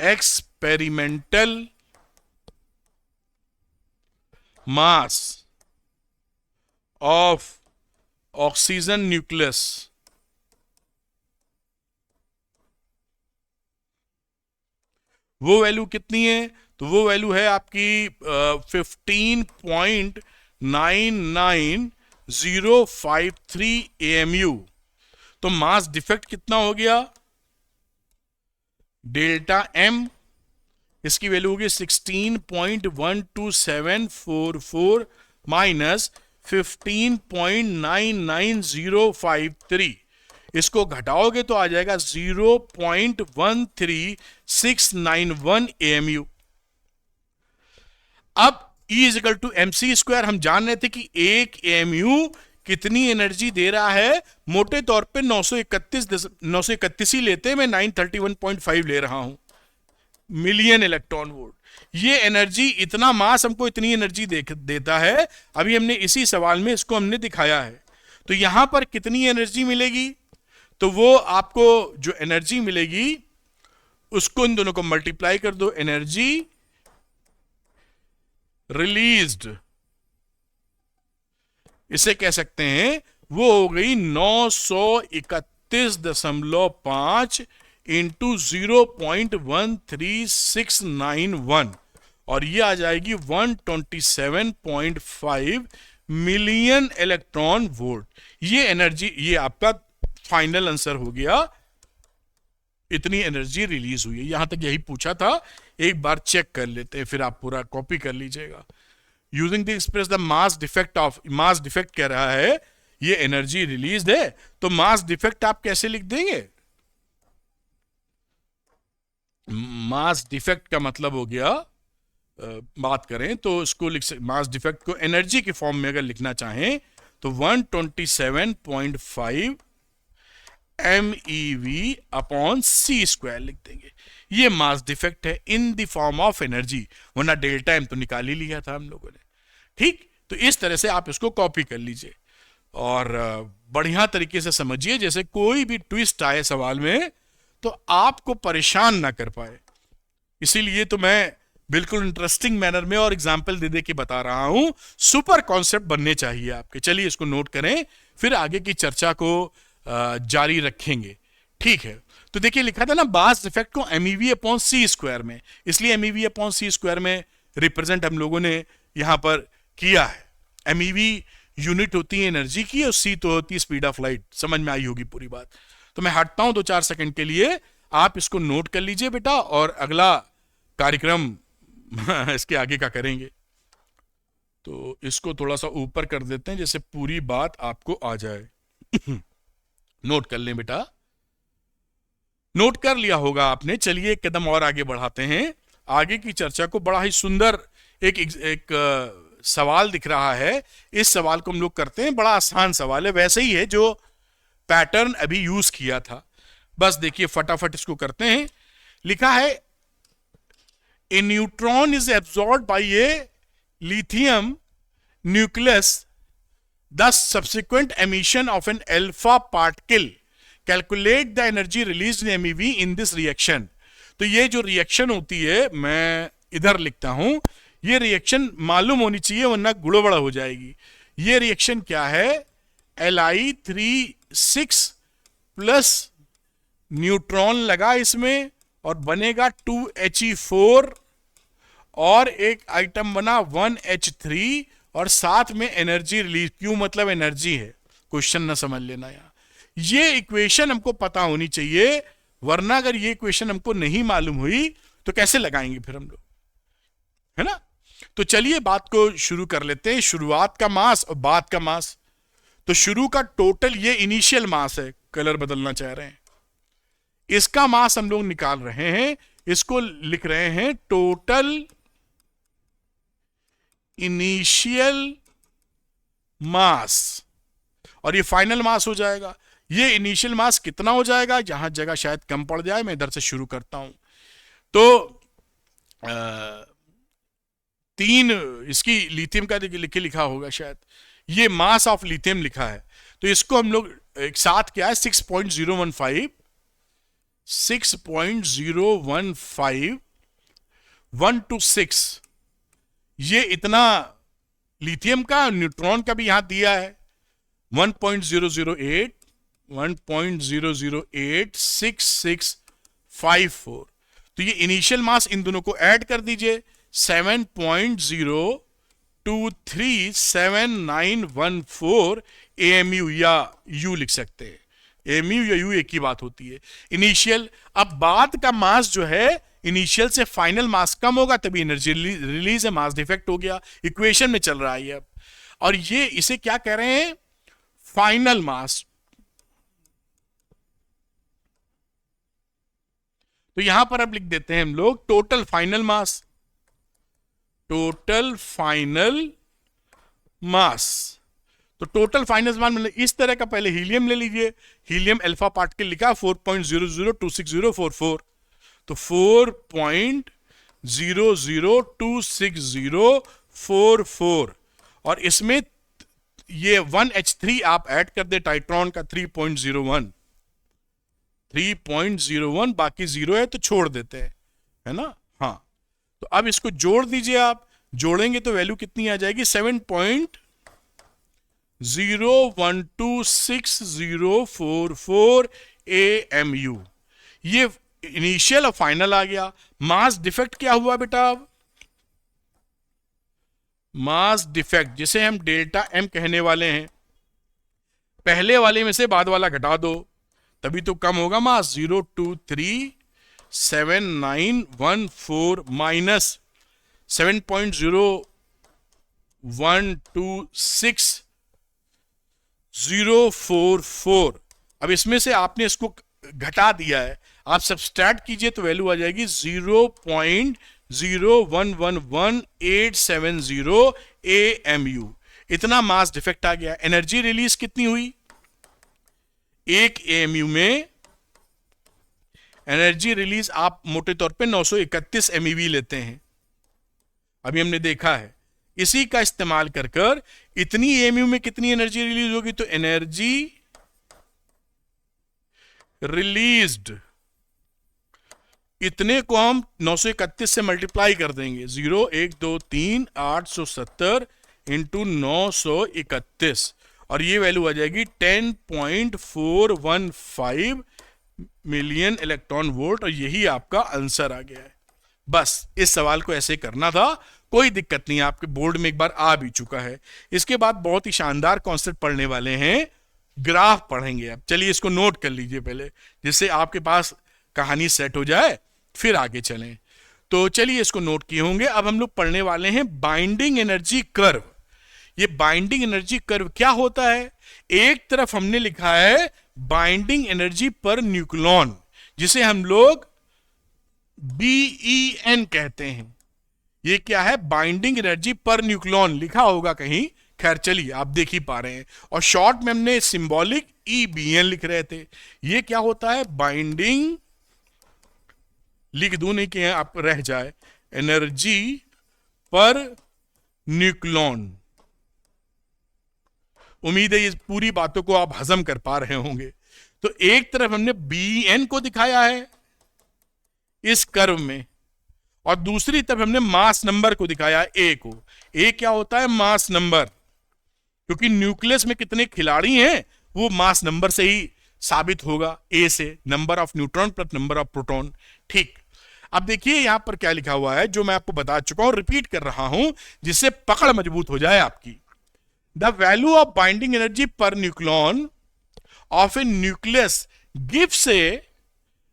experimental mass of oxygen nucleus, वो वैल्यू कितनी है, तो वो वैल्यू है आपकी 15.99053 AMU। तो मास डिफेक्ट कितना हो गया, डेल्टा M, इसकी वैल्यू होगी 16.12744 माइनस 15.99053, इसको घटाओगे तो आ जाएगा 0.13691 AMU। अब E is equal to MC square, हम जान रहे थे कि एक AMU कितनी एनर्जी दे रहा है, मोटे तौर पे 931 ही लेते हैं, मैं 931.5 ले रहा हूं मिलियन इलेक्ट्रॉन वोल्ट। ये एनर्जी, इतना मास हमको इतनी एनर्जी देता है। अभी हमने इसी सवाल में इसको हमने दिखाया है। तो यहां पर कितनी एनर्जी मिलेगी, तो वो आपको जो एनर्जी मिलेगी उसको इन दोनों को मल्टीप्लाई कर दो, एनर्जी रिलीज्ड, इसे कह सकते हैं, वो हो गई 931.5 इंटू 0.13691, और ये आ जाएगी 127.5 मिलियन इलेक्ट्रॉन वोल्ट। ये एनर्जी, ये आपका फाइनल आंसर हो गया, इतनी एनर्जी रिलीज हुई है। यहां तक यही पूछा था, एक बार चेक कर लेते हैं, फिर आप पूरा कॉपी कर लीजिएगा। Using the express the mass defect of, mass defect कह रहा है ये एनर्जी रिलीज है, तो मास डिफेक्ट आप कैसे लिख देंगे, मास डिफेक्ट का मतलब हो गया, बात करें तो इसको लिख सकते, मास डिफेक्ट को एनर्जी के फॉर्म में अगर लिखना चाहें तो 127.5 MeV अपॉन C स्क्वायर लिख देंगे। ये मास डिफेक्ट है in the form of energy, वरना डेल्टा M तो निकाल ही लिया था हम लोगों ने। ठीक, तो इस तरह से आप इसको कॉपी कर लीजिए और बढ़िया तरीके से समझिए, जैसे कोई भी ट्विस्ट आए सवाल में तो आपको परेशान ना कर पाए। इसीलिए तो मैं बिल्कुल इंटरेस्टिंग मैनर में और एग्जाम्पल दे दे के बता रहा हूं, सुपर कॉन्सेप्ट बनने चाहिए आपके। चलिए इसको नोट करें, फिर आगे की चर्चा को जारी रखेंगे। ठीक है, तो देखिए लिखा था ना मास डिफेक्ट को MeV अपॉन C स्क्वायर में, इसलिए MeV अपॉन C स्क्वायर में रिप्रेजेंट हम लोगों ने यहां पर किया है। MeV यूनिट होती है एनर्जी की और C तो होती है स्पीड ऑफ लाइट। समझ में आई होगी पूरी बात। तो मैं हटता हूं 2-4 सेकंड के लिए, आप इसको नोट कर लीजिए बेटा, और अगला कार्यक्रम इसके आगे का करेंगे। तो इसको थोड़ा सा ऊपर कर देते हैं जैसे पूरी बात आपको आ जाए। नोट कर लें बेटा, नोट कर लिया होगा आपने। चलिए एक कदम और आगे बढ़ाते हैं आगे की चर्चा को। बड़ा ही सुंदर एक सवाल दिख रहा है। इस सवाल को हम लोग करते हैं, बड़ा आसान सवाल है, वैसे ही है जो पैटर्न अभी यूज किया था। बस देखिए फटाफट इसको करते हैं। लिखा है a neutron is absorbed by a lithium nucleus, thus subsequent emission of an alpha particle, calculate the energy released in MeV in this reaction। तो ये जो रिएक्शन होती है, मैं इधर लिखता हूं, ये रिएक्शन मालूम होनी चाहिए वरना गुड़बड़ हो जाएगी। ये रिएक्शन क्या है? Li36 प्लस न्यूट्रॉन लगा इसमें और बनेगा 2He4 और एक आइटम बना 1H3 और साथ में एनर्जी रिलीज। क्यों मतलब एनर्जी है, क्वेश्चन ना समझ लेना यार। ये इक्वेशन हमको पता होनी चाहिए, वरना अगर ये इक्वेशन हमको नहीं मालूम हुई तो कैसे लगाएंगे फिर हम लोग, है ना। तो चलिए बात को शुरू कर लेते हैं। शुरुआत का मास और बाद का मास। तो शुरू का टोटल, ये इनिशियल मास है, कलर बदलना चाह रहे हैं, इसका मास हम लोग निकाल रहे हैं। इसको लिख रहे हैं टोटल इनिशियल मास, और ये फाइनल मास हो जाएगा। ये इनिशियल मास कितना हो जाएगा, जहां जगह शायद कम पड़ जाए, मैं इधर से शुरू करता हूं। तो 3 इसकी लिथियम का लिखा होगा शायद, ये मास ऑफ लिथियम लिखा है। तो इसको हम लोग एक साथ क्या है 6.015 1 to 6, ये इतना लिथियम का, न्यूट्रॉन का भी यहां दिया है 1.008 1.0086654। तो ये इनिशियल मास, इन दोनों को ऐड कर दीजिए 7.0237914 AMU, या U लिख सकते हैं। AMU या U एक ही बात होती है, इनिशियल। अब बाद का मास जो है, इनिशियल से फाइनल मास कम होगा तभी एनर्जी रिलीज है, मास डिफेक्ट हो गया, इक्वेशन में चल रहा है अब। और ये इसे क्या कह रहे हैं, फाइनल मास। तो यहां पर अब लिख देते हैं हम लोग टोटल फाइनल मास। टोटल फाइनल मास, तो टोटल फाइनल मास मतलब इस तरह का, पहले हीलियम ले लीजिए, हीलियम अल्फा पार्टिकल लिखा 4.0026044, तो 4.0026044, और इसमें ये 1H3 आप ऐड कर दे टाइट्रॉन का 3.01, बाकी 0 है तो छोड़ देते हैं, है ना। हाँ, तो अब इसको जोड़ दीजिए आप, जोड़ेंगे तो वैल्यू कितनी आ जाएगी 7.012604 AMU। ये इनिशियल और फाइनल आ गया। मास डिफेक्ट क्या हुआ बेटा, अब मास डिफेक्ट जिसे हम डेल्टा M कहने वाले हैं, पहले वाले में से बाद वाला घटा दो तभी तो कम होगा मास। 0237914 माइनस 7.0126044। अब इसमें से आपने इसको घटा दिया है, आप सब्सट्रैक्ट कीजिए तो वैल्यू आ जाएगी 0.0111870 AMU। इतना मास डिफेक्ट आ गया। एनर्जी रिलीज कितनी हुई, एक AMU में एनर्जी रिलीज आप मोटे तौर पे 931 MeV लेते हैं, अभी हमने देखा है। इसी का इस्तेमाल कर कर इतनी AMU में कितनी एनर्जी रिलीज होगी, तो एनर्जी रिलीज्ड इतने को हम 931 से मल्टीप्लाई कर देंगे, 0 1 2 3 870 इंटू 931, और ये वैल्यू आ जाएगी 10.415 मिलियन इलेक्ट्रॉन वोल्ट, और यही आपका आंसर आ गया है। बस इस सवाल को ऐसे करना था, कोई दिक्कत नहीं, आपके बोर्ड में एक बार आ भी चुका है। इसके बाद बहुत ही शानदार कॉन्सेप्ट पढ़ने वाले हैं, ग्राफ पढ़ेंगे। अब चलिए इसको नोट कर लीजिए पहले, जिससे आपके पास कहानी सेट हो जाए फिर आगे चलें। तो चलिए इसको नोट किए होंगे। अब हम लोग पढ़ने वाले हैं बाइंडिंग एनर्जी कर्व। ये बाइंडिंग एनर्जी कर्व क्या होता है? एक तरफ हमने लिखा है बाइंडिंग एनर्जी पर न्यूक्लियन, जिसे हम लोग BEN कहते हैं। ये क्या है? बाइंडिंग एनर्जी पर न्यूक्लियन लिखा होगा कहीं, खैर चलिए आप देख ही पा रहे हैं। और शॉर्ट में हमने सिंबॉलिक EBN लिख रहे थे। ये क्या होता है? बाइंडिंग, लिख दूं नहीं कि आप रह जाए, एनर्जी पर न्यूक्लियन। उम्मीद है ये पूरी बातों को आप हजम कर पा रहे होंगे। तो एक तरफ हमने BN को दिखाया है इस कर्व में, और दूसरी तरफ हमने मास नंबर को दिखाया है, A को। A क्या होता है? मास नंबर, क्योंकि न्यूक्लियस में कितने खिलाड़ी हैं वो मास नंबर से ही साबित होगा, A से, number of neutron plus number of proton. ठीक, अब देखिए यहां पर क्या लिखा हुआ है, जो मैं आपको बता चुका हूं, रिपीट कर रहा हूं जिससे पकड़ मजबूत हो जाए आपकी। The value of binding energy per nucleon of a nucleus gives A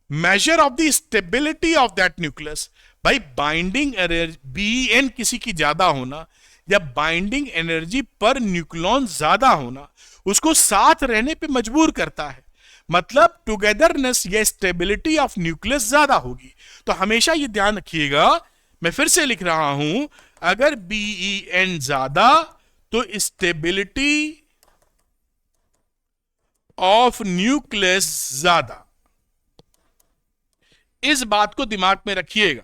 measure of the stability of that nucleus। भाई बाइंडिंग एनर्जी BN किसी की ज्यादा होना या बाइंडिंग एनर्जी पर न्यूक्लियन ज्यादा होना उसको साथ रहने पे मजबूर करता है, मतलब टुगेदरनेस या स्टेबिलिटी ऑफ न्यूक्लियस ज्यादा होगी। तो हमेशा ये ध्यान रखिएगा, मैं फिर से लिख रहा हूं, अगर BEN ज्यादा तो स्टेबिलिटी ऑफ न्यूक्लियस ज्यादा। इस बात को दिमाग में रखिएगा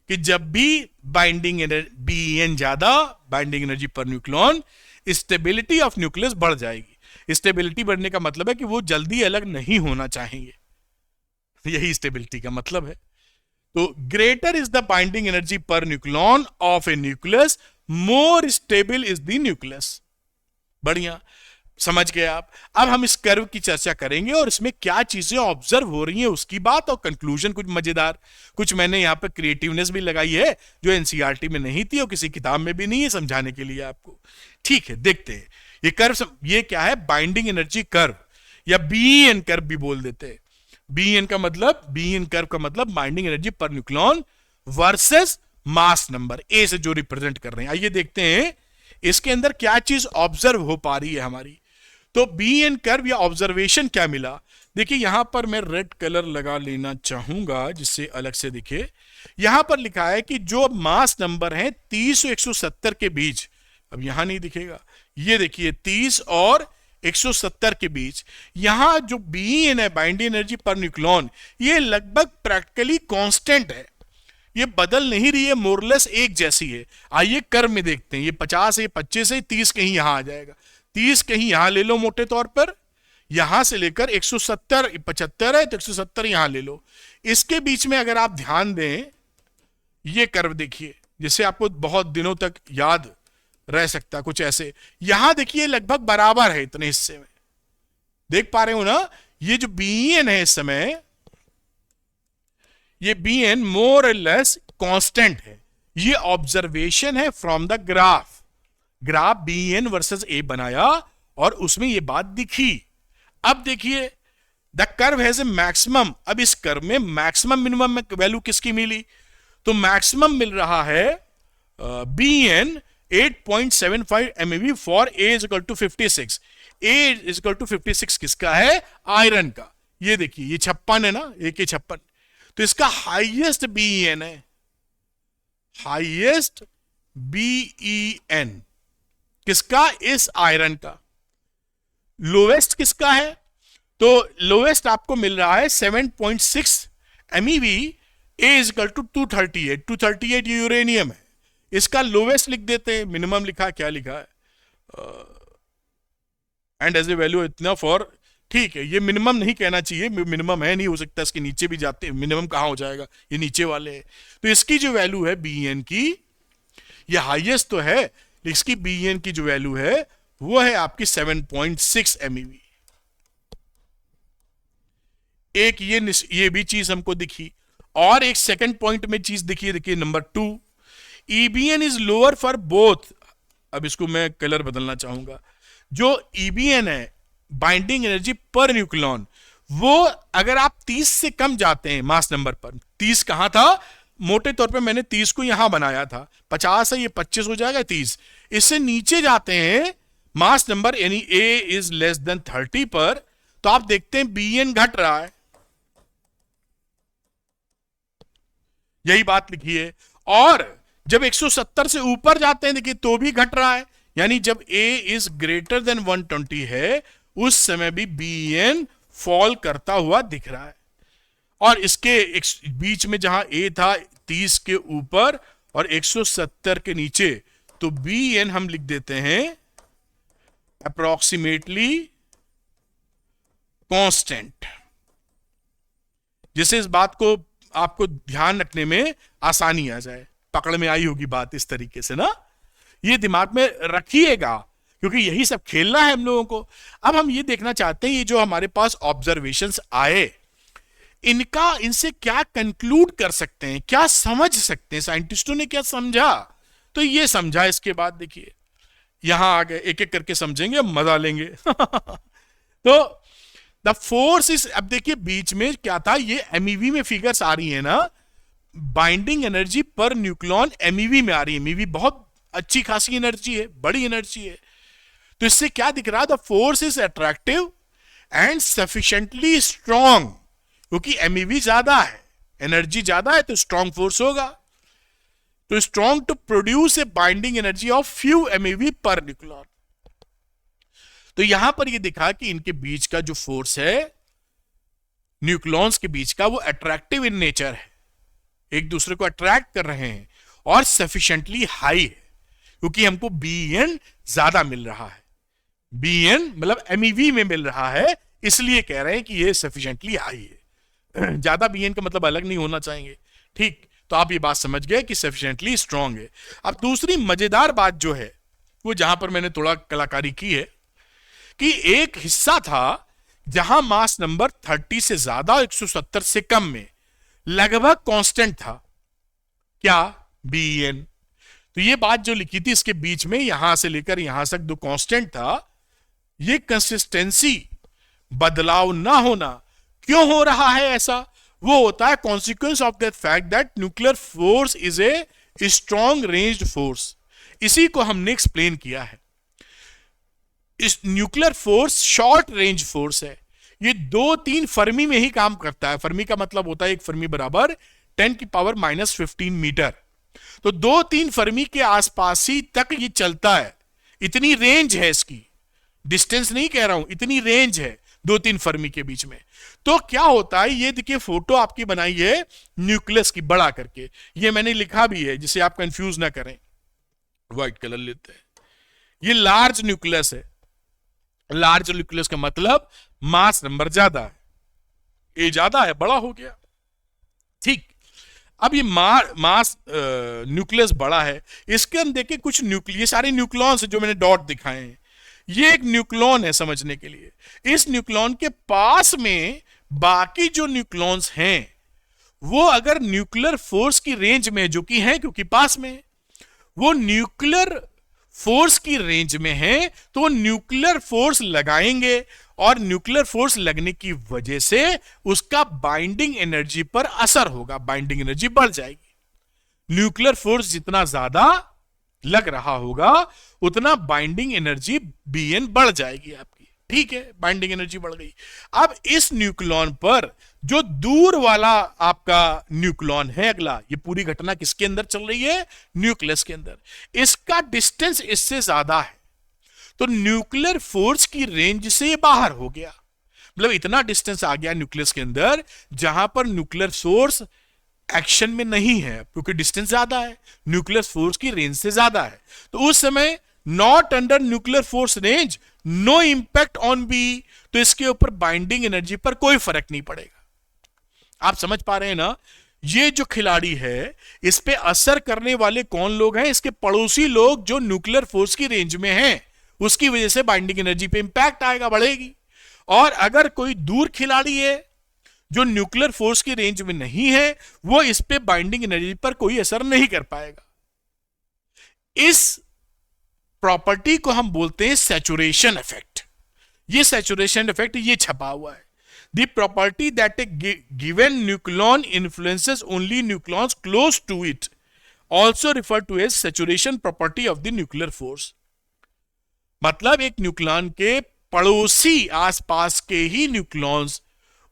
कि जब भी बाइंडिंग एनर्जी BEN ज्यादा, binding energy per nucleon, stability of nucleus बढ़ जाएगी। स्टेबिलिटी बढ़ने का मतलब है कि वो जल्दी अलग नहीं होना चाहेंगे, यही स्टेबिलिटी का मतलब है। तो greater is the binding energy per nucleon of a nucleus, more stable is the nucleus. बढ़िया, समझ गए आप। अब हम इस कर्व की चर्चा करेंगे और इसमें क्या चीजें ऑब्जर्व हो रही हैं उसकी बात, और कंक्लूजन कुछ मजेदार, कुछ मैंने यहां पर क्रिएटिवनेस भी लगाई है जो NCERT में नहीं थी और किसी किताब में भी नहीं है समझाने के लिए आपको। ठीक है, देखते हैं ये कर्व। ये क्या है? बाइंडिंग एनर्जी कर्व, या BEN कर्व भी बोल देते हैं। BEN कर्व का मतलब binding energy per nucleon versus mass number, A से जो रिप्रेजेंट कर रहे हैं। आइए देखते हैं इसके अंदर क्या चीज ऑब्जर्व हो पा रही है हमारी। तो BEN कर्व या ऑब्जर्वेशन क्या मिला? देखिए यहां पर मैं रेड कलर लगा लेना चाहूंगा जिससे अलग से दिखे। यहां पर लिखा है कि जो मास नंबर है 30 और 170 के बीच, अब यहां नहीं दिखेगा, ये देखिए 30 और 170 के बीच, यहां जो BEN है, बाइंडिंग एनर्जी पर न्यूक्लियन, ये लगभग प्रैक्टिकली कांस्टेंट है, ये बदल नहीं रही है, मोरलेस एक जैसी है। आइए कर्व में देखते हैं, ये 50 है, 25 है, 30 कहीं यहां आ जाएगा, 30 कहीं यहां ले लो मोटे तौर पर, यहां से लेकर 170, 75 है तो 170 यहां ले लो। इसके बीच में अगर आप ध्यान दें, ये कर्व देखिए, जिसे आपको बहुत दिनों तक याद रह सकता है, कुछ ऐसे। यहां देखिए लगभग बराबर है इतने हिस्से में, देख पा रहे हो ना? ये जो BEN है इस समय, ये BEN मोर और लेस कांस्टेंट है। ये ऑब्जर्वेशन है from the graph BEN versus A बनाया और उसमें ये बात दिखी। अब देखिए the curve has a maximum. अब इस कर्व में मैक्सिमम मिनिमम वैल्यू किसकी मिली? तो मैक्सिमम मिल रहा है BEN 8.75 MeV for A is equal to 56। A is equal to 56 किसका है? आयरन का। ये देखिए ये 56 है ना, 1 तो इसका हाईएस्ट BEN है, हाईएस्ट BEN किसका? इस आयरन का। लोवेस्ट किसका है? तो लोवेस्ट आपको मिल रहा है 7.6 MeV, A is equal to 238। 238 ये यूरेनियम है, इसका लोवेस्ट लिख देते हैं। मिनिमम लिखा, क्या लिखा है? एंड एज ए वैल्यू इतना फॉर, ठीक है, ये मिनिमम नहीं कहना चाहिए, मिनिमम है नहीं, हो सकता इसके नीचे भी जाते हैं, मिनिमम कहां हो जाएगा, ये नीचे वाले हैं। तो इसकी जो वैल्यू है BEN की, ये हाईएस्ट तो है, इसकी BEN की जो वैल्यू है वो है आपकी 7.6 MeV। एक ये भी चीज हमको दिखी, और एक सेकंड पॉइंट में चीज दिखी, देखिए number 2, EBN is lower for both. अब इसको मैं कलर बदलना चाहूंगा। जो EBN है, बाइंडिंग एनर्जी पर न्यूक्लियन, वो अगर आप 30 से कम जाते हैं मास नंबर पर, 30 कहां था, मोटे तौर पे मैंने 30 को यहां बनाया था, 50 है, ये 25 हो जाएगा, 30, इससे नीचे जाते हैं मास नंबर यानी ए इज लेस देन 30 पर, तो आप देखते हैं बीएन घट रहा है, यही बात लिखी है। और जब 170 से ऊपर जाते हैं देखिए तो भी घट रहा है, यानी जब ए इज ग्रेटर देन 120 है उस समय भी बीएन फॉल करता हुआ दिख रहा है। और इसके बीच में जहां ए था 30 के ऊपर और 170 के नीचे, तो बीएन हम लिख देते हैं अप्रोक्सीमेटली कांस्टेंट, जिससे इस बात को आपको ध्यान रखने में आसानी आ जाए, पकड़ में आई होगी बात इस तरीके से ना, ये दिमाग में रखिएगा क्योंकि यही सब खेलना है हम लोगों को। अब हम ये देखना चाहते हैं ये जो हमारे पास ऑब्जर्वेशंस आए, इनसे क्या कंक्लूड कर सकते हैं, क्या समझ सकते हैं, साइंटिस्टों ने क्या समझा, तो ये समझा। इसके बाद देखिए यहां आ गए, एक एक करके समझेंगे, मजा लेंगे। तो द फोर्स इज, अब देखिए बीच में क्या था, ये एमईवी में फिगर्स आ रही है ना, binding energy per nucleon MeV में आ रही है, एमईवी बहुत अच्छी खासी एनर्जी है, बड़ी एनर्जी है। तो इससे क्या दिख रहा है, the force is attractive and sufficiently strong, क्योंकि एमईवी ज्यादा है, एनर्जी ज्यादा है तो स्ट्रॉन्ग फोर्स होगा, तो strong to produce a binding energy of few MeV per nucleon. तो यहां पर ये दिखा कि इनके बीच का जो फोर्स है न्यूक्लियंस के बीच का, वो अट्रैक्टिव इन नेचर है, एक दूसरे को अट्रैक्ट कर रहे हैं और सफिशिएंटली हाई है, क्योंकि हमको बीएन ज्यादा मिल रहा है, बीएन मतलब एमईवी में मिल रहा है, इसलिए कह रहे हैं कि ये सफिशिएंटली हाई है। ज्यादा बीएन का मतलब अलग नहीं होना चाहिए, ठीक, तो आप ये बात समझ गए कि सफिशिएंटली स्ट्रांग है। अब दूसरी मजेदार बात जो है वो, जहां पर मैंने थोड़ा कलाकारी की है, कि एक हिस्सा था जहां मास नंबर 30 से ज्यादा 170 से कम में लगभग कांस्टेंट था, क्या, बीएन। तो ये बात जो लिखी थी इसके बीच में यहां से लेकर यहां तक जो कांस्टेंट था, ये कंसिस्टेंसी, बदलाव ना होना, क्यों हो रहा है ऐसा, वो होता है consequence of that fact that nuclear force is a strong ranged force. इसी को हमने एक्सप्लेन किया है। इस nuclear force short range force है, ये 2-3 फर्मी में ही काम करता है। फर्मी का मतलब होता है एक फर्मी बराबर 10⁻⁻15 मीटर, तो 2-3 फर्मी के आसपास ही तक ये चलता है, इतनी रेंज है इसकी, डिस्टेंस नहीं कह रहा हूं, इतनी रेंज है 2-3 फर्मी के बीच में। तो क्या होता है, ये देखिए फोटो आपकी बनाई है न्यूक्लियस की बड़ा करके, ये मैंने लिखा भी है जिसे आप कंफ्यूज ना करें, व्हाइट कलर लेते हैं, ये लार्ज न्यूक्लियस है। लार्ज न्यूक्लियस का मतलब मास नंबर ज्यादा है, ए ज्यादा है, बड़ा हो गया, ठीक। अब ये मास न्यूक्लियस बड़ा है, इसके अंदर देखिए कुछ न्यूक्लियस, सारे न्यूक्लियॉन्स जो मैंने डॉट दिखाए हैं, ये एक न्यूक्लियॉन है समझने के लिए। इस न्यूक्लियॉन के पास में बाकी जो न्यूक्लियॉन्स हैं वो अगर न्यूक्लियर फोर्स की रेंज में, जो कि है क्योंकि पास में, वो न्यूक्लियर फोर्स की रेंज में है, तो वो न्यूक्लियर फोर्स लगाएंगे और न्यूक्लियर फोर्स लगने की वजह से उसका बाइंडिंग एनर्जी पर असर होगा, बाइंडिंग एनर्जी बढ़ जाएगी। न्यूक्लियर फोर्स जितना ज्यादा लग रहा होगा उतना बाइंडिंग एनर्जी बीएन बढ़ जाएगी आपकी, ठीक है, बाइंडिंग एनर्जी बढ़ गई। अब इस न्यूक्लियॉन पर जो दूर वाला आपका न्यूक्लियॉन है अगला, ये पूरी घटना किसके अंदर चल रही है, न्यूक्लियस के अंदर, इसका डिस्टेंस इससे ज्यादा है, तो न्यूक्लियर फोर्स की रेंज से बाहर हो गया, मतलब इतना डिस्टेंस आ गया न्यूक्लियस के अंदर जहां पर न्यूक्लियर सोर्स एक्शन में नहीं है, क्योंकि डिस्टेंस ज्यादा है, न्यूक्लियर फोर्स की रेंज से ज्यादा है। तो उस समय not under nuclear force range, no impact on B, तो इसके ऊपर बाइंडिंग एनर्जी पर कोई फर्क नहीं पड़ेगा। आप समझ पा रहे हैं ना, ये जो खिलाड़ी है इस पे असर करने वाले कौन लोग हैं, इसके पड़ोसी लोग जो न्यूक्लियर फोर्स की रेंज में हैं, उसकी वजह से बाइंडिंग एनर्जी पे इंपैक्ट आएगा, बढ़ेगी। और अगर कोई दूर खिलाड़ी है जो न्यूक्लियर फोर्स की रेंज में नहीं है, वो इस पे बाइंडिंग एनर्जी पर कोई असर नहीं कर पाएगा। इस प्रॉपर्टी को हम बोलते हैं सैचुरेशन इफेक्ट। ये सैचुरेशन इफेक्ट ये छपा हुआ है, the property that a given nucleon influences only nucleons close to it also refer to as saturation property of the nuclear force. मतलब एक न्यूक्लियन के पड़ोसी आसपास के ही न्यूक्लियंस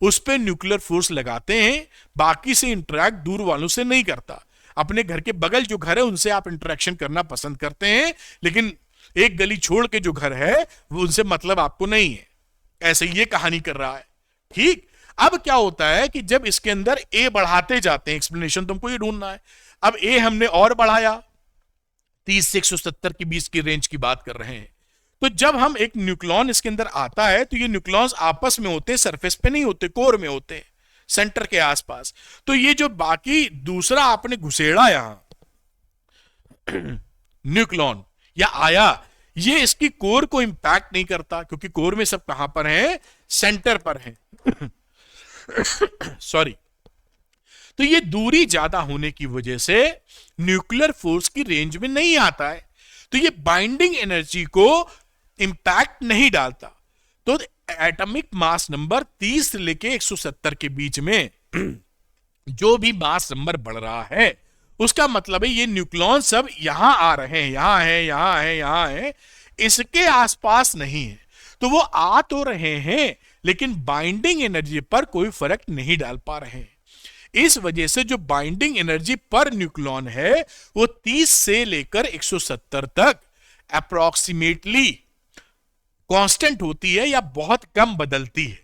उस पे न्यूक्लियर फोर्स लगाते हैं, बाकी से इंटरेक्ट दूर वालों से नहीं करता। अपने घर के बगल जो घर है उनसे आप इंटरेक्शन करना पसंद करते हैं, लेकिन एक गली छोड़ के जो घर है वो उनसे मतलब आपको नहीं है। ऐसे ये कहानी कर रहा है। ठीक, अब क्या होता है कि जब इसके अंदर ए बढ़ाते जाते हैं, एक्सप्लेनेशन तुमको ये ढूंढना है। अब ए हमने और बढ़ाया, 30 से 170 के बीच की रेंज की बात कर रहे हैं। तो जब हम एक न्यूक्लियन इसके अंदर आता है तो ये न्यूक्लियंस आपस में होते हैं, सरफेस पे नहीं होते, कोर में होते हैं, सेंटर के आसपास। तो ये जो बाकी दूसरा आपने घुसेड़ा यहां न्यूक्लियन या आया, ये इसकी कोर को इंपैक्ट नहीं करता, क्योंकि कोर में सब कहां पर है, सेंटर पर है। सॉरी। तो ये दूरी ज्यादा होने की वजह से न्यूक्लियर फोर्स की रेंज में नहीं आता है, तो ये बाइंडिंग एनर्जी को इंपैक्ट नहीं डालता। तो एटॉमिक मास नंबर 30 से लेके 170 के बीच में जो भी मास नंबर बढ़ रहा है, उसका मतलब है ये न्यूक्लियन सब यहां आ रहे हैं, यहां है, यहां है, यहां है, इसके आसपास नहीं है। तो वो आ तो रहे हैं, लेकिन बाइंडिंग एनर्जी पर कोई फर्क नहीं डाल पा रहे हैं। इस वजह से जो बाइंडिंग एनर्जी पर न्यूक्लियन है वो 30 से लेकर 170 तक अप्रोक्सीमेटली कांस्टेंट होती है या बहुत कम बदलती है।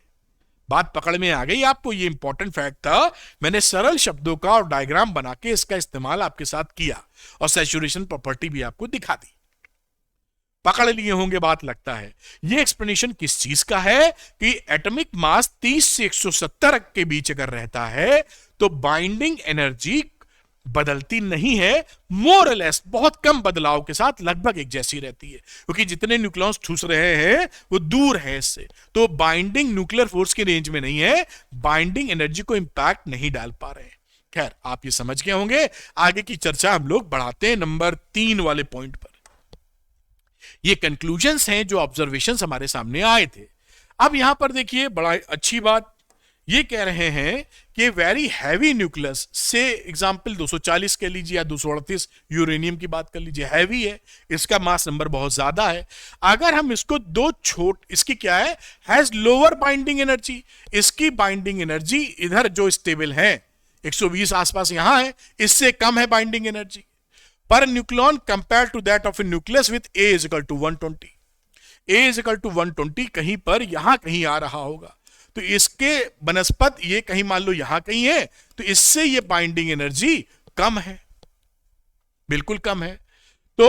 बात पकड़ में आ गई आपको? ये इंपॉर्टेंट फैक्ट था, मैंने सरल शब्दों का और डायग्राम बना के इसका इस्तेमाल आपके साथ किया और सैचुरेशन प्रॉपर्टी भी आपको दिखा दी। पकड़ लिए होंगे बात, लगता है। ये एक्सप्लेनेशन किस चीज का है कि एटॉमिक मास 30 से 170 के बीच अगर रहता है तो बाइंडिंग एनर्जी बदलती नहीं है, मोर लेस बहुत कम बदलाव के साथ लगभग एक जैसी रहती है, क्योंकि जितने न्यूक्लियंस ठूस रहे हैं वो दूर है इससे, तो बाइंडिंग न्यूक्लियर फोर्स की रेंज में नहीं है, बाइंडिंग एनर्जी को इंपैक्ट नहीं डाल पा रहे हैं। खैर, आप ये समझ गए होंगे। आगे की चर्चा हम लोग बढ़ाते हैं नंबर 3 वाले पॉइंट पर। ये कंक्लूजन्स हैं जो ऑब्जर्वेशंस हमारे सामने आए थे। अब यहां पर देखिए, बड़ा अच्छी बात ये कह रहे हैं कि वेरी हैवी न्यूक्लियस से एग्जांपल 240 कह लीजिए या 238 यूरेनियम की बात कर लीजिए, हैवी है, इसका मास नंबर बहुत ज्यादा है। अगर हम इसको इसकी क्या है, हैज लोअर बाइंडिंग एनर्जी, इसकी बाइंडिंग एनर्जी इधर जो स्टेबल है 120 आसपास यहां है, इससे कम है binding energy per nucleon compare to that of a nucleus with A is equal to 120। A is equal to 120 कहीं पर यहां कहीं आ रहा होगा, तो इसके बनस्पत ये कहीं मान लो यहां कहीं है, तो इससे ये बाइंडिंग एनर्जी कम है, बिल्कुल कम है। तो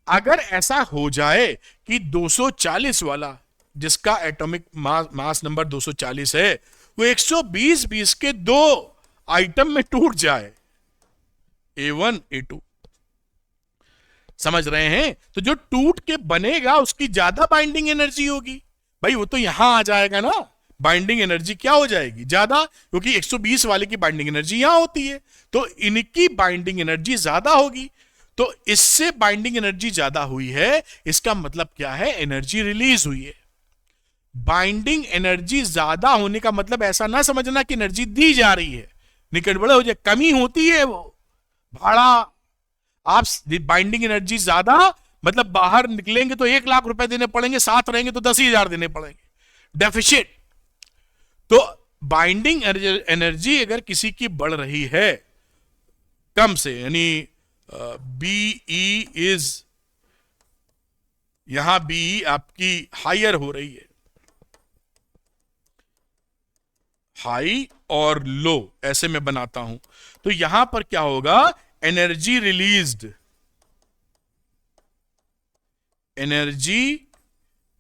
अगर ऐसा हो जाए कि 240 वाला जिसका एटॉमिक मास नंबर 240 है वो 120 के दो आइटम में टूट जाए, A1 A2, समझ रहे हैं? तो जो टूट के बनेगा उसकी ज्यादा बाइंडिंग एनर्जी होगी भाई, वो तो यहां आ जाएगा ना, बाइंडिंग एनर्जी क्या हो जाएगी, ज्यादा, क्योंकि 120 वाले की बाइंडिंग एनर्जी यहां होती है, तो इनकी बाइंडिंग एनर्जी ज्यादा होगी। तो इससे बाइंडिंग एनर्जी ज्यादा हुई है, इसका मतलब क्या है, एनर्जी रिलीज हुई है। बाइंडिंग एनर्जी ज्यादा होने का मतलब ऐसा ना समझना कि एनर्जी दी जा रही है, निकट बड़े हो जाए, कमी होती है वो भाड़ा। आप बाइंडिंग एनर्जी ज्यादा मतलब बाहर निकलेंगे तो 1 लाख रुपए देने पड़ेंगे, साथ रहेंगे तो 10,000 देने पड़ेंगे, डेफिशिट। तो बाइंडिंग एनर्जी अगर किसी की बढ़ रही है कम से, यानी BE इज, यहां BE आपकी हायर हो रही है, हाई और लो ऐसे मैं बनाता हूं, तो यहां पर क्या होगा, एनर्जी रिलीज्ड, एनर्जी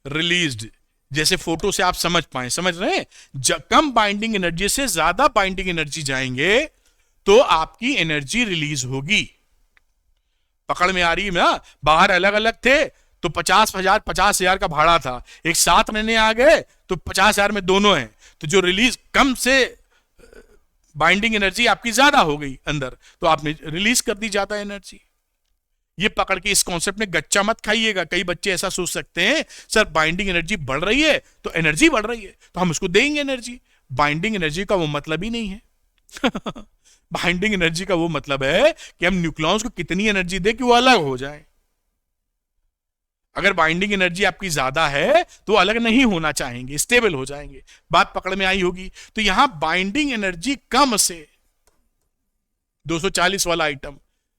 रिलीज्ड, जैसे फोटो से आप समझ पाए, समझ रहे हैं? कम बाइंडिंग एनर्जी से ज्यादा बाइंडिंग एनर्जी जाएंगे तो आपकी एनर्जी रिलीज होगी। पकड़ में आ रही है ना? बाहर अलग अलग थे तो 50,000 का भाड़ा था, एक साथ रहने आ गए तो 50,000 में दोनों हैं, तो जो रिलीज कम से बाइंडिंग एनर्जी आपकी ज्यादा हो गई अंदर, तो आपने रिलीज कर दी ज्यादा एनर्जी। ये पकड़ के इस कॉन्सेप्ट में गच्चा मत खाइएगा। कई बच्चे ऐसा सोच सकते हैं सर बाइंडिंग एनर्जी बढ़ रही है तो एनर्जी बढ़ रही है तो हम उसको देंगे एनर्जी। बाइंडिंग एनर्जी का वो मतलब ही नहीं है। बाइंडिंग एनर्जी का वो मतलब है कि हम न्यूक्लियॉन्स को कितनी एनर्जी दे कि वो अलग हो जाए। अगर बाइंडिंग एनर्जी आपकी ज्यादा है तो अलग नहीं होना चाहेंगे, स्टेबल हो जाएंगे। बात पकड़ में आई होगी। तो यहां बाइंडिंग एनर्जी कम से 240 वाला आइटम,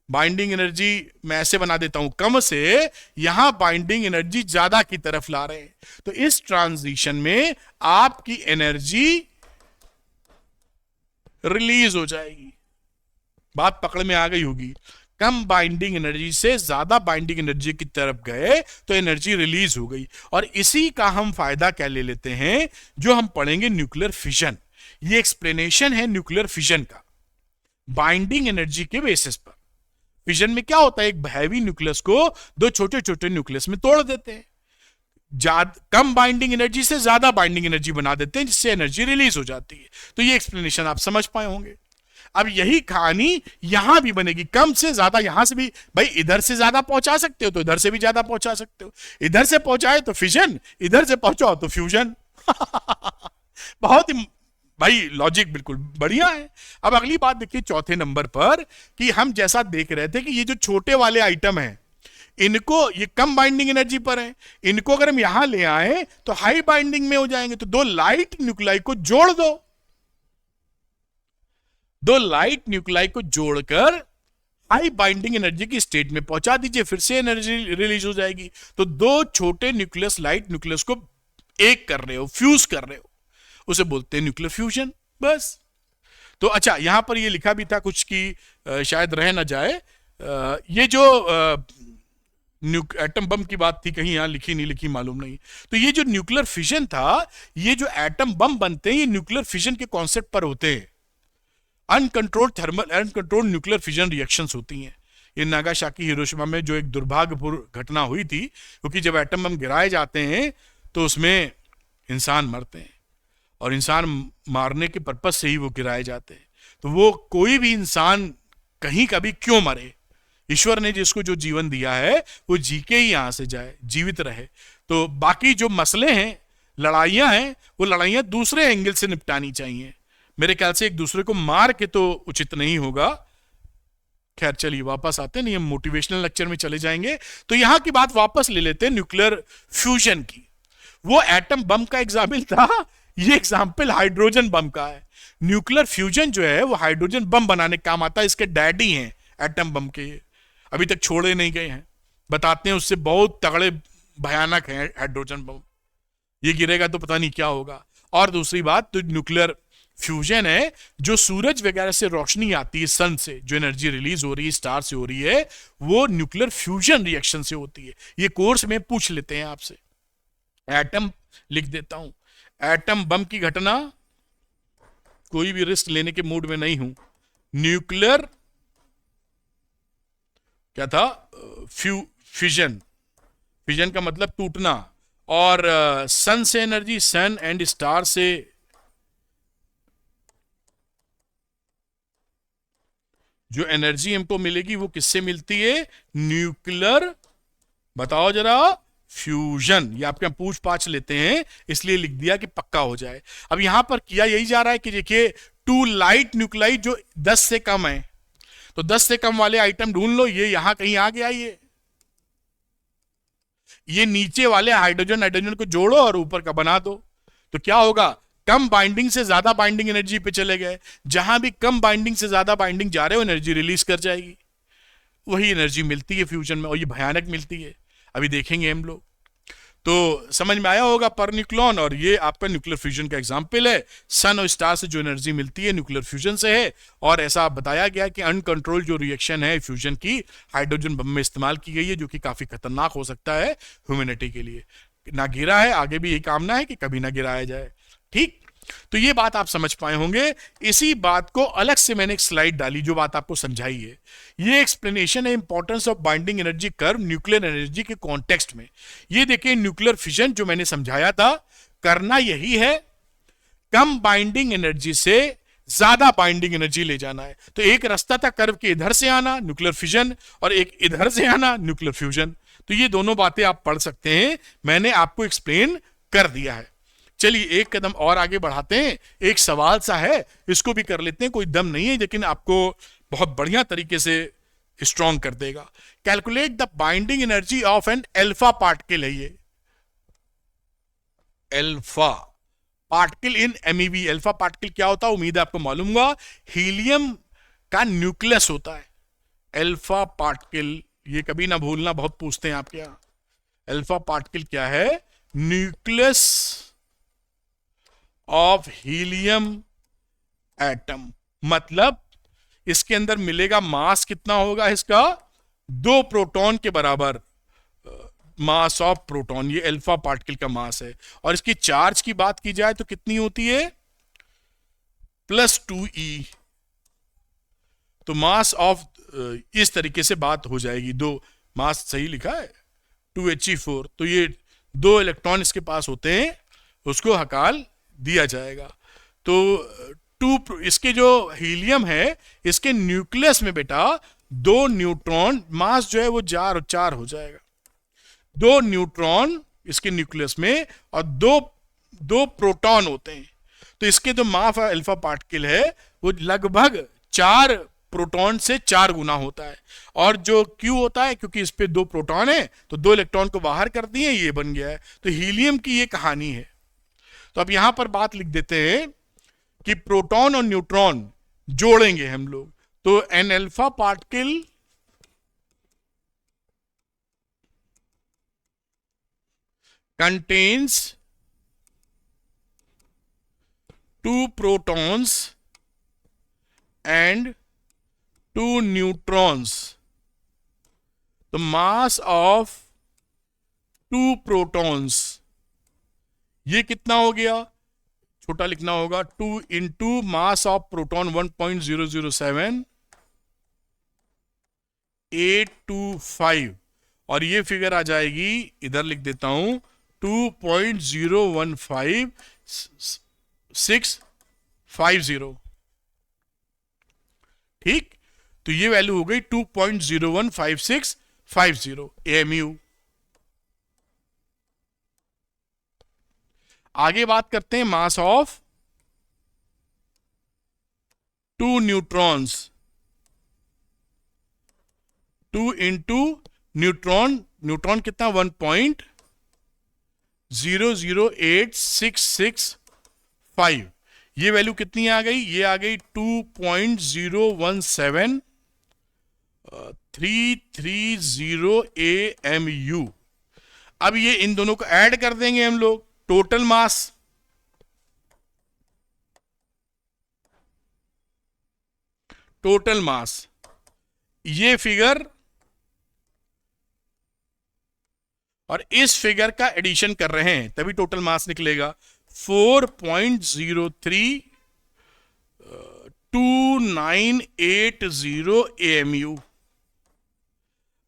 बाइंडिंग एनर्जी मैं ऐसे बना देता हूं कम से, यहां बाइंडिंग एनर्जी ज्यादा की तरफ ला रहे हैं। तो इस ट्रांजिशन में आपकी एनर्जी रिलीज हो जाएगी। बात पकड़ में आ गई होगी। कम बाइंडिंग एनर्जी से ज्यादा बाइंडिंग एनर्जी की तरफ गए तो एनर्जी रिलीज हो गई। और इसी का हम फायदा क्या ले लेते हैं, जो हम पढ़ेंगे न्यूक्लियर फिशन। ये एक्सप्लेनेशन है न्यूक्लियर फिशन का बाइंडिंग एनर्जी के बेसिस पर। फिशन में क्या होता है, एक हैवी न्यूक्लियस को दो छोटे छोटे न्यूक्लियस में तोड़ देते हैं, कम बाइंडिंग एनर्जी से ज्यादा बाइंडिंग एनर्जी बना देते हैं, जिससे एनर्जी रिलीज हो जाती है। तो ये एक्सप्लेनेशन आप समझ पाए होंगे। अब यही कहानी यहां भी बनेगी, कम से ज्यादा। यहां से भी भाई इधर से ज्यादा पहुंचा सकते हो तो इधर से भी ज्यादा पहुंचा सकते हो। इधर से पहुंचाए तो फिशन, इधर से पहुंचाओ तो फ्यूजन। बहुत ही भाई लॉजिक बिल्कुल बढ़िया है। अब अगली बात देखिए चौथे नंबर पर, कि हम जैसा देख रहे थे कि ये जो छोटे वाले आइटम हैं, इनको, ये कम बाइंडिंग एनर्जी पर है, इनको अगर हम यहां ले आए तो हाई बाइंडिंग में हो जाएंगे। तो दो लाइट न्यूक्लाई को जोड़ दो, दो लाइट न्यूक्लाई को जोड़कर हाई बाइंडिंग एनर्जी की स्टेट में पहुंचा दीजिए, फिर से एनर्जी रिलीज हो जाएगी। तो दो छोटे न्यूक्लियस लाइट न्यूक्लियस को एक कर रहे हो, फ्यूज कर रहे हो, उसे बोलते हैं न्यूक्लियर फ्यूजन। बस। तो अच्छा, यहां पर ये लिखा भी था कुछ कि शायद रह ना जाए, ये जो एटम बम की बात थी, कहीं यहां लिखी नहीं लिखी मालूम नहीं। तो ये जो न्यूक्लियर फिशन था, ये जो एटम बम बनते हैं ये न्यूक्लियर फिशन के कॉन्सेप्ट पर होते हैं। Uncontrolled thermal, uncontrolled nuclear fission reactions होती हैं। ये नागासाकी हिरोशिमा में जो एक दुर्भाग्यपूर्ण घटना हुई थी, क्योंकि जब एटम बम गिराए जाते हैं तो उसमें इंसान मरते हैं, और इंसान मारने के पर्पज से ही वो गिराए जाते हैं। तो वो कोई भी इंसान कहीं कभी क्यों मरे, ईश्वर ने जिसको जो जीवन दिया है वो जी के ही यहां से जाए, जीवित रहे। तो बाकी जो मसले हैं, लड़ाइयां हैं, वो लड़ाइयां दूसरे एंगल से निपटानी चाहिए। मेरे ख्याल से एक दूसरे को मार के तो उचित नहीं होगा। खैर चलिए वापस आते हैं, नहीं हम मोटिवेशनल लेक्चर में चले जाएंगे। तो यहां की बात वापस ले लेते हैं न्यूक्लियर फ्यूजन की। वो एटम बम का एग्जाम्पल था, ये एग्जाम्पल हाइड्रोजन बम का है। न्यूक्लियर फ्यूजन जो है वो हाइड्रोजन बम बनाने का काम आता है। इसके डैडी हैं एटम बम के, अभी तक छोड़े नहीं गए हैं। बताते हैं उससे बहुत तगड़े भयानक है हाइड्रोजन बम, ये गिरेगा तो पता नहीं क्या होगा। और दूसरी बात, तो न्यूक्लियर फ्यूजन है जो सूरज वगैरह से रोशनी आती है, सन से जो एनर्जी रिलीज हो रही है, स्टार से हो रही है, वो न्यूक्लियर फ्यूजन रिएक्शन से होती है। ये कोर्स में पूछ लेते हैं आपसे। एटम लिख देता हूं, एटम बम की घटना, कोई भी रिस्क लेने के मूड में नहीं हूं। न्यूक्लियर क्या था, फ्यूजन, फ्यूजन का मतलब टूटना, और सन से एनर्जी, सन एंड स्टार से जो एनर्जी हमको मिलेगी वो किससे मिलती है, न्यूक्लियर, बताओ जरा, फ्यूजन। ये आपके पूछ पाछ लेते हैं इसलिए लिख दिया कि पक्का हो जाए। अब यहां पर किया यही जा रहा है कि देखिए टू लाइट न्यूक्लाई जो 10 से कम है, तो 10 से कम वाले आइटम ढूंढ लो। ये यहां कहीं आ गया, ये नीचे वाले हाइड्रोजन हाइड्रोजन को जोड़ो और ऊपर का बना दो। तो क्या होगा, कम बाइंडिंग से ज्यादा बाइंडिंग एनर्जी पे चले गए। जहां भी कम बाइंडिंग से ज्यादा बाइंडिंग जा रहे हो, एनर्जी रिलीज कर जाएगी। वही एनर्जी मिलती है फ्यूजन में, और ये भयानक मिलती है, अभी देखेंगे हम लोग। तो समझ में आया होगा पर न्यूक्लॉन, और ये आपका न्यूक्लियर फ्यूजन का एग्जाम्पल है। सन और स्टार से जो एनर्जी मिलती है न्यूक्लियर फ्यूजन से है। और ऐसा बताया गया कि अनकंट्रोल जो रिएक्शन है फ्यूजन की, हाइड्रोजन बम में इस्तेमाल की गई है, जो कि काफी खतरनाक हो सकता है ह्यूमैनिटी के लिए। ना गिरा है, आगे भी यही कामना है कि कभी ना गिराया जाए। ठीक, तो ये बात आप समझ पाए होंगे। इसी बात को अलग से मैंने एक स्लाइड डाली, जो बात आपको समझाई है। ये एक्सप्लेनेशन है importance of binding energy curve nuclear energy के कॉन्टेक्स्ट में। ये देखिए न्यूक्लियर फिजन जो मैंने समझाया था, करना यही है, कम बाइंडिंग एनर्जी से ज्यादा बाइंडिंग एनर्जी ले जाना है। तो एक रास्ता था कर्व के इधर से आना न्यूक्लियर फिजन, और एक इधर से आना न्यूक्लियर फ्यूजन। तो ये दोनों बातें आप पढ़ सकते हैं, मैंने आपको एक्सप्लेन कर दिया है। चलिए एक कदम और आगे बढ़ाते हैं, एक सवाल सा है, इसको भी कर लेते हैं, कोई दम नहीं है लेकिन आपको बहुत बढ़िया तरीके से स्ट्रॉन्ग कर देगा। Calculate the binding energy of an alpha particle है ये, alpha particle in MeV. Alpha particle क्या होता है, उम्मीद है आपको मालूम होगा, हीलियम का न्यूक्लियस होता है एल्फा पार्टिकल। ये कभी ना भूलना, बहुत पूछते हैं आपके यहां। एल्फा पार्टिकल क्या है, न्यूक्लियस ऑफ हीलियम एटम। मतलब इसके अंदर मिलेगा मास कितना होगा इसका, 2 प्रोटॉन के बराबर मास ऑफ प्रोटॉन, ये अल्फा पार्टिकल का मास है। और इसकी चार्ज की बात की जाए तो कितनी होती है, +2e। तो मास ऑफ इस तरीके से बात हो जाएगी, 2 मास सही लिखा है 2He4, तो ये 2 इलेक्ट्रॉन इसके पास होते हैं, उसको हकाल दिया जाएगा। तो इसके जो हीलियम है इसके न्यूक्लियस में बेटा 2 न्यूट्रॉन, मास जो है वो 4 हो जाएगा, 2 न्यूट्रॉन इसके न्यूक्लियस में और 2 प्रोटॉन होते हैं। तो इसके जो मास अल्फा पार्टिकल है वो लगभग 4 प्रोटॉन से 4 गुना होता है। और जो क्यू होता है, क्योंकि इस पे 2 प्रोटॉन है तो 2 इलेक्ट्रॉन को बाहर कर दिए, ये बन गया है। तो हीलियम की ये कहानी है। तो अब यहां पर बात लिख देते हैं कि प्रोटॉन और न्यूट्रॉन जोड़ेंगे हम लोग, तो an alpha particle contains 2 protons and 2 neutrons. The mass of 2 protons, ये कितना हो गया, छोटा लिखना होगा, 2 इंटू मास ऑफ प्रोटॉन 1.007 825, और ये फिगर आ जाएगी, इधर लिख देता हूं 2.015650। ठीक, तो ये वैल्यू हो गई 2.015650 AMU। आगे बात करते हैं mass of 2 neutrons, 2 into neutron कितना 1.008665, ये वैल्यू कितनी आ गई, ये आ गई 2.017330 AMU। अब ये इन दोनों को ऐड कर देंगे हम लोग, टोटल मास, ये फिगर और इस फिगर का एडिशन कर रहे हैं तभी टोटल मास निकलेगा 4.03298 AMU।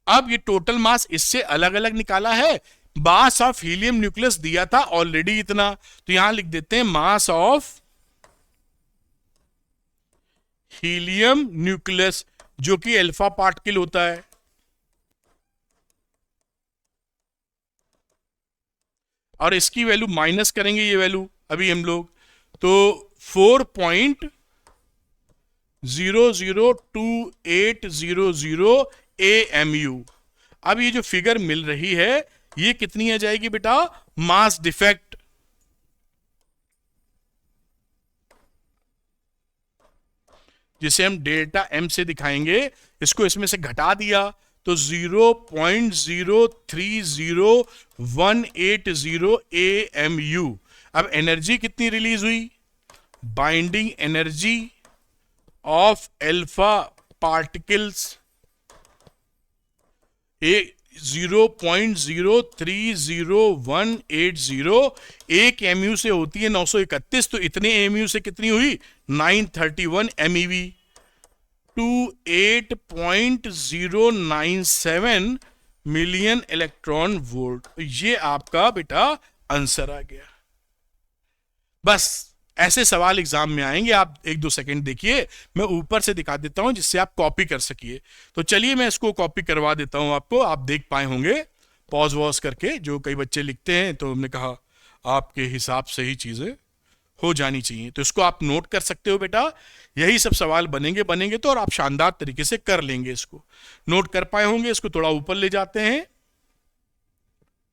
अब ये टोटल मास इससे अलग अलग निकाला है, मास ऑफ हीलियम न्यूक्लियस दिया था ऑलरेडी इतना, तो यहां लिख देते हैं मास ऑफ हीलियम न्यूक्लियस, जो कि अल्फा पार्टिकल होता है। और इसकी वैल्यू माइनस करेंगे, ये वैल्यू अभी हम लोग, तो 4.00280 AMU। अब ये जो फिगर मिल रही है ये कितनी आ जाएगी बेटा, मास डिफेक्ट, जिसे हम डेल्टा M से दिखाएंगे, इसको इसमें से घटा दिया तो 0.03018 AMU। अब एनर्जी कितनी रिलीज हुई, binding energy of alpha particles 0.03018, एक MU से होती है 931, तो इतने MU से कितनी हुई 931 MeV, 28.097 मिलियन इलेक्ट्रॉन वोल्ट। ये आपका बेटा आंसर आ गया। बस ऐसे सवाल एग्जाम में आएंगे। आप 1-2 सेकंड देखिए, मैं ऊपर से दिखा देता हूं जिससे आप कॉपी कर सकिए। तो चलिए मैं इसको कॉपी करवा देता हूं आपको, आप देख पाए होंगे पॉज वॉज करके। जो कई बच्चे लिखते हैं तो हमने कहा आपके हिसाब से ही चीजें हो जानी चाहिए, तो इसको आप नोट कर सकते हो बेटा। यही सब सवाल बनेंगे तो, और आप शानदार तरीके से कर लेंगे। इसको नोट कर पाए होंगे। इसको थोड़ा ऊपर ले जाते हैं,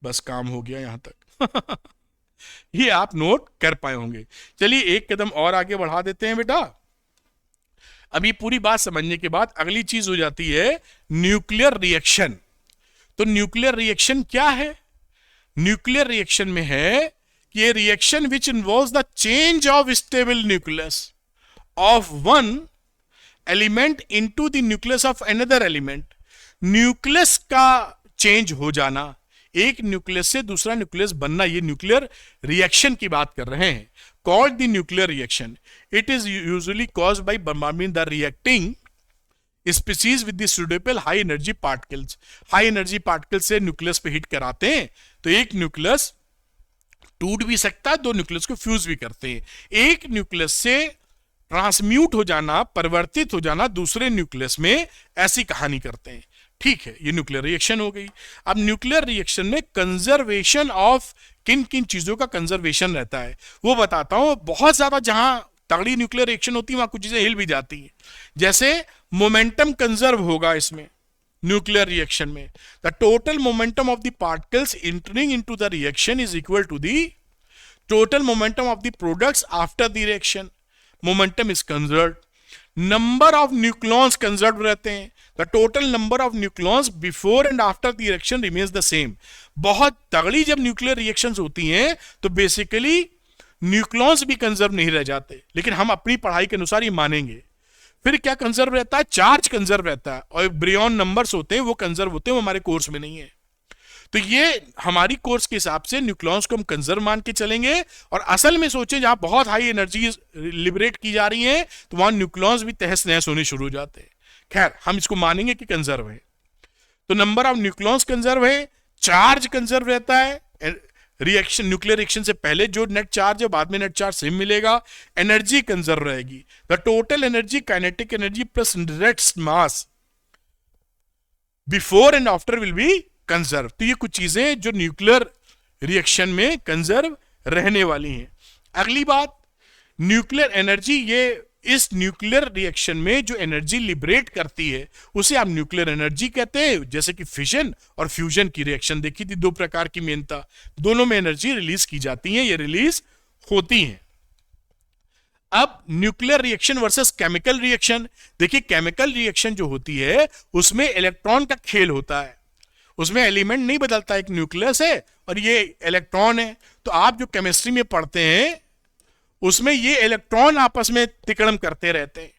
बस काम हो गया यहां तक। ये आप नोट कर पाए होंगे। चलिए एक कदम और आगे बढ़ा देते हैं बेटा। अभी पूरी बात समझने के बाद अगली चीज हो जाती है न्यूक्लियर रिएक्शन। तो न्यूक्लियर रिएक्शन क्या है? न्यूक्लियर रिएक्शन में है कि ये reaction which involves the change of stable nucleus of one element into the nucleus of another element. Nucleus का चेंज हो जाना, एक न्यूक्लियस से दूसरा न्यूक्लियस बनना, ये न्यूक्लियर रिएक्शन की बात कर रहे हैं। Called the nuclear reaction. It is usually caused by bombing the reacting species with the suitable high energy particles. High energy particle से न्यूक्लियस पे हिट कराते हैं तो एक न्यूक्लियस टूट भी सकता है, दो न्यूक्लियस को फ्यूज भी करते हैं। एक न्यूक्लियस से ट्रांसम्यूट हो जाना, परिवर्तित हो जाना दूसरे न्यूक्लियस में, ऐसी कहानी करते हैं। ठीक है, ये न्यूक्लियर रिएक्शन हो गई। अब न्यूक्लियर रिएक्शन में कंजर्वेशन ऑफ किन किन चीजों का कंजर्वेशन रहता है वो बताता हूं। बहुत ज्यादा जहां तगड़ी न्यूक्लियर रिएक्शन होती है वहां कुछ चीजें हिल भी जाती हैं। जैसे मोमेंटम कंजर्व होगा इसमें न्यूक्लियर रिएक्शन में। The total momentum of the particles entering into the reaction is equal to the total momentum of the products after the reaction. Momentum is conserved. Number of nucleons conserve रहते हैं। The total number of nucleons before and after the reaction remains the same. बहुत तगड़ी जब nuclear reactions होती हैं तो basically न्यूक्लॉन्स भी conserve नहीं रह जाते, लेकिन हम अपनी पढ़ाई के अनुसार ये मानेंगे। फिर क्या कंजर्व रहता है? चार्ज कंजर्व रहता है, और ब्रियॉन नंबर्स होते हैं वो कंजर्व होते हैं, वो हमारे कोर्स में नहीं है। तो ये हमारी कोर्स के हिसाब से न्यूक्लॉन्स को हम कंजर्व मान के चलेंगे। और असल में सोचें जहां बहुत हाई एनर्जी लिबरेट की जा रही है तो वहां न्यूक्लॉन्स भी तहस नहस होने शुरू हो जाते हैं। खैर हम इसको मानेंगे कि कंजर्व है। तो नंबर ऑफ न्यूक्लॉन्स कंजर्व है, चार्ज कंजर्व रहता है। रिएक्शन, न्यूक्लियर रिएक्शन से पहले जो नेट चार्ज है बाद में नेट चार्ज सेम मिलेगा। एनर्जी कंजर्व रहेगी। The total energy, kinetic energy plus net mass before and after will be conserve. तो ये कुछ चीजें जो न्यूक्लियर रिएक्शन में कंजर्व रहने वाली हैं। अगली बात, न्यूक्लियर एनर्जी, ये इस न्यूक्लियर रिएक्शन में जो एनर्जी लिबरेट करती है उसे आप न्यूक्लियर एनर्जी कहते हैं। जैसे कि फिशन और फ्यूजन की रिएक्शन देखी थी, दो प्रकार की मेनता, दोनों में एनर्जी रिलीज की जाती है, ये रिलीज होती है। अब nuclear reaction versus chemical reaction. देखिए केमिकल रिएक्शन जो होती है उसमें इलेक्ट्रॉन का खेल होता है, उसमें एलिमेंट नहीं बदलता, एक न्यूक्लियस है और ये इलेक्ट्रॉन है। तो आप जो केमिस्ट्री में पढ़ते हैं उसमें ये इलेक्ट्रॉन आपस में तिकड़म करते रहते हैं।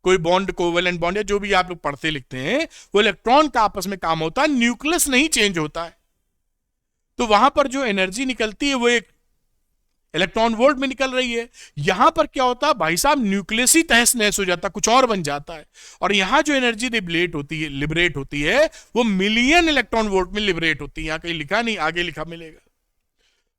कोई बॉन्ड, कोवेलेंट बॉन्ड या जो भी आप लोग पढ़ते लिखते हैं वो इलेक्ट्रॉन का आपस में काम होता है, न्यूक्लियस नहीं चेंज होता है। तो वहां पर जो एनर्जी निकलती है वो एक इलेक्ट्रॉन वोल्ट में निकल रही है। यहां पर क्या होता है भाई साहब, न्यूक्लियस ही तहस नहस हो जाता है, कुछ और बन जाता है। और यहां जो एनर्जी लिबरेट होती है वो मिलियन इलेक्ट्रॉन वोल्ट में लिबरेट होती है। यहां कहीं लिखा नहीं, आगे लिखा मिलेगा।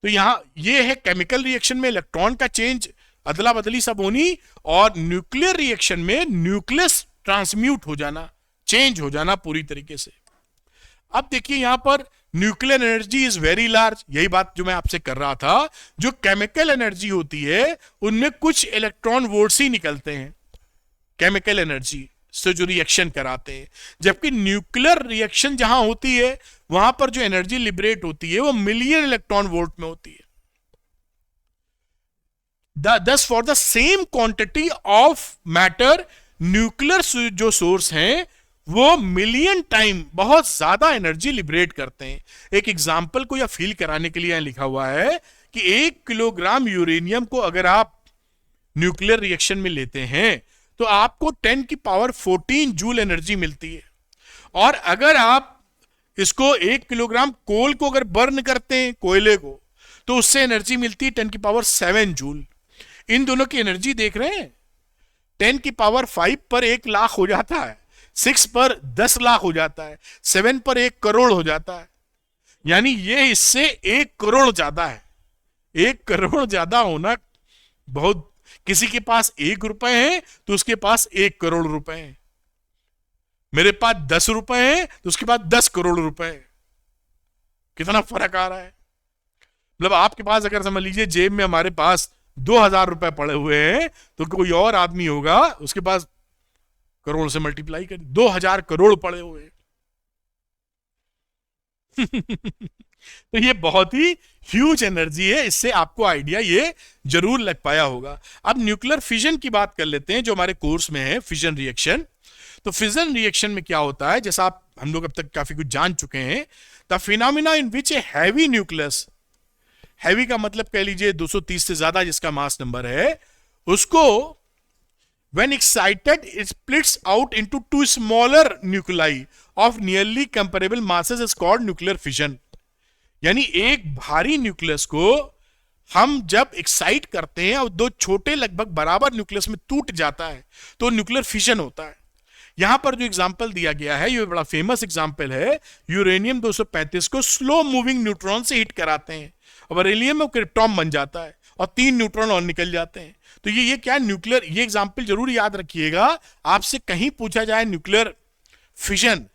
तो यहां ये है केमिकल रिएक्शन में इलेक्ट्रॉन का चेंज, अदला बदली सब होनी, और न्यूक्लियर रिएक्शन में न्यूक्लियस ट्रांसम्यूट हो जाना, चेंज हो जाना पूरी तरीके से। अब देखिए यहां पर nuclear energy is very large, यही बात जो मैं आपसे कर रहा था। जो केमिकल एनर्जी होती है उनमें कुछ इलेक्ट्रॉन वोल्ट्स ही निकलते हैं केमिकल एनर्जी से जो रिएक्शन कराते हैं, जबकि न्यूक्लियर रिएक्शन जहां होती है वहां पर जो एनर्जी लिबरेट होती है वो मिलियन इलेक्ट्रॉन वोल्ट में होती है। दस for the same quantity of matter, nuclear जो सोर्स हैं वो मिलियन टाइम बहुत ज्यादा एनर्जी लिबरेट करते हैं। एक एग्जाम्पल को या फील कराने के लिए यहां लिखा हुआ है कि 1 किलोग्राम यूरेनियम को अगर आप न्यूक्लियर रिएक्शन में लेते हैं तो आपको 10 की पावर 14 जूल एनर्जी मिलती है। और अगर आप इसको 1 किलोग्राम कोल को अगर बर्न करते हैं, कोयले को, तो उससे एनर्जी मिलती है 10 की पावर 7 जूल। इन दोनों की एनर्जी देख रहे हैं, 10 की पावर 5 पर 1 लाख हो जाता है, 6 पर 10 लाख हो जाता है, 7 पर 1 करोड़ हो जाता है। यानी ये इससे 1 करोड़ ज्यादा है। 1 करोड़ ज्यादा होना बहुत, किसी के पास 1 रुपए है तो उसके पास 1 करोड़ रुपए है, मेरे पास 10 रुपए है तो उसके पास 10 करोड़ रुपए है। कितना फर्क आ रहा है। मतलब आपके पास अगर समझ लीजिए जेब में हमारे पास 2,000 रुपए पड़े हुए हैं, तो कोई और आदमी होगा उसके पास करोड़ से मल्टीप्लाई कर 2,000 करोड़ पड़े हुए हैं। तो ये बहुत ही ह्यूज एनर्जी है, इससे आपको आइडिया ये जरूर लग पाया होगा। अब न्यूक्लियर फिजन की बात कर लेते हैं जो हमारे कोर्स में है, फिजन रिएक्शन। तो फिजन रिएक्शन में क्या होता है, जैसा आप हम लोग अब तक काफी कुछ जान चुके हैं, the phenomena in which A heavy nucleus, heavy का मतलब कह लीजिए 230 से ज्यादा जिसका मास नंबर है, उसको when excited it splits out into two smaller nuclei of nearly comparable masses is called nuclear fission। यानी एक भारी न्यूक्लियस को हम जब एक्साइट करते हैं और दो छोटे लगभग बराबर न्यूक्लियस में टूट जाता है तो न्यूक्लियर फिशन होता है। यहां पर जो एग्जांपल दिया गया है ये बड़ा फेमस एग्जांपल है, यूरेनियम 235 को स्लो मूविंग न्यूट्रॉन से हिट कराते हैं और बेरिलियम में क्रिप्टॉन बन जाता है और 3 न्यूट्रॉन और निकल जाते हैं। तो ये क्या न्यूक्लियर, ये एग्जांपल जरूर याद रखिएगा। आपसे कहीं पूछा जाए न्यूक्लियर फिशन